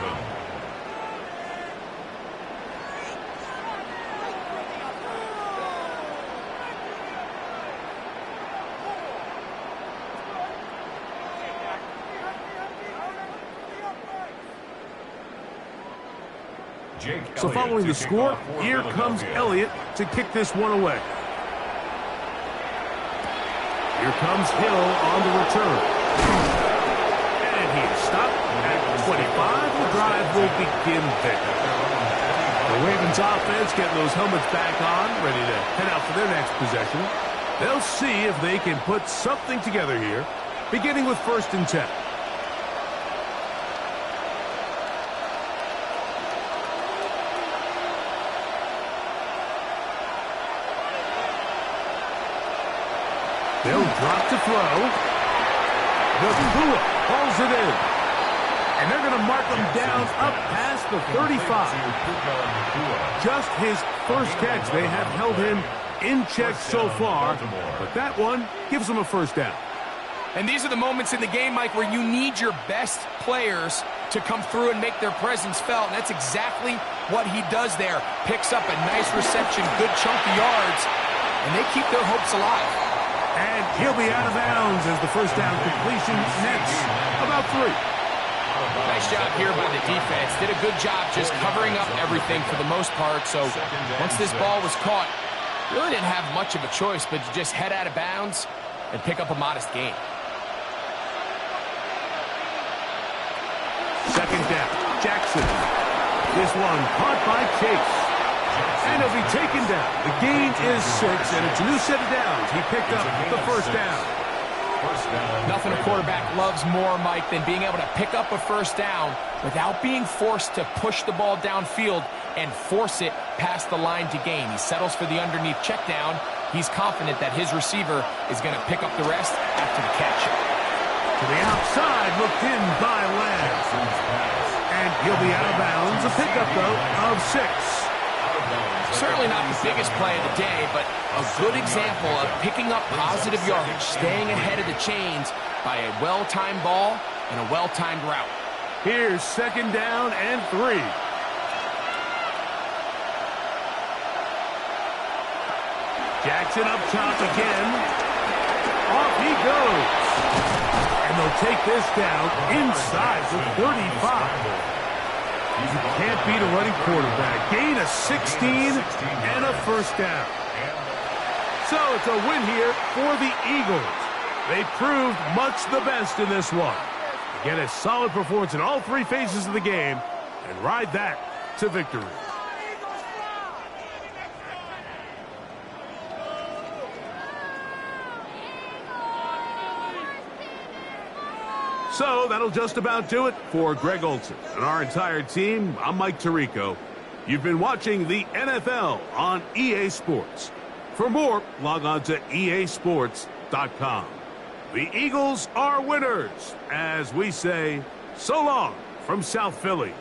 So following the score, here comes Elliott to kick this one away. Here comes Hill on the return. And he is stopped at 25. The drive will begin there. The Ravens offense getting those helmets back on, ready to head out for their next possession. They'll see if they can put something together here, beginning with 1st and 10. They'll drop to throw. Nakua hauls it in. And they're going to mark him down up past the 35. Just his first catch. They have held him in check so far. But that one gives them a 1st down. And these are the moments in the game, Mike, where you need your best players to come through and make their presence felt. And that's exactly what he does there. Picks up a nice reception, good chunky yards, and they keep their hopes alive. And he'll be out of bounds as the 1st down completion nets about 3. Nice job here by the defense. Did a good job just covering up everything for the most part. So once this ball was caught, really didn't have much of a choice but to just head out of bounds and pick up a modest gain. 2nd down, Jackson. This one caught by Chase. And he'll be taken down. The gain is 6, and it's a new set of downs. He picked up the 1st down. Nothing a quarterback loves more, Mike, than being able to pick up a 1st down without being forced to push the ball downfield and force it past the line to gain. He settles for the underneath check down. He's confident that his receiver is going to pick up the rest after the catch. To the outside, looked in by Lamb. And he'll be out of bounds. A pickup, though, of 6. Certainly not the biggest play of the day, but a good example of picking up positive yardage, staying ahead of the chains by a well-timed ball and a well-timed route. Here's 2nd down and 3. Jackson up top again. Off he goes. And they'll take this down inside the 35. You can't beat a running quarterback. Gain of 16 and a 1st down. So it's a win here for the Eagles. They proved much the best in this one. Get a solid performance in all 3 phases of the game and ride that to victory. So that'll just about do it for Greg Olson and our entire team. I'm Mike Tirico. You've been watching the NFL on EA Sports. For more, log on to easports.com. The Eagles are winners, as we say, so long from South Philly.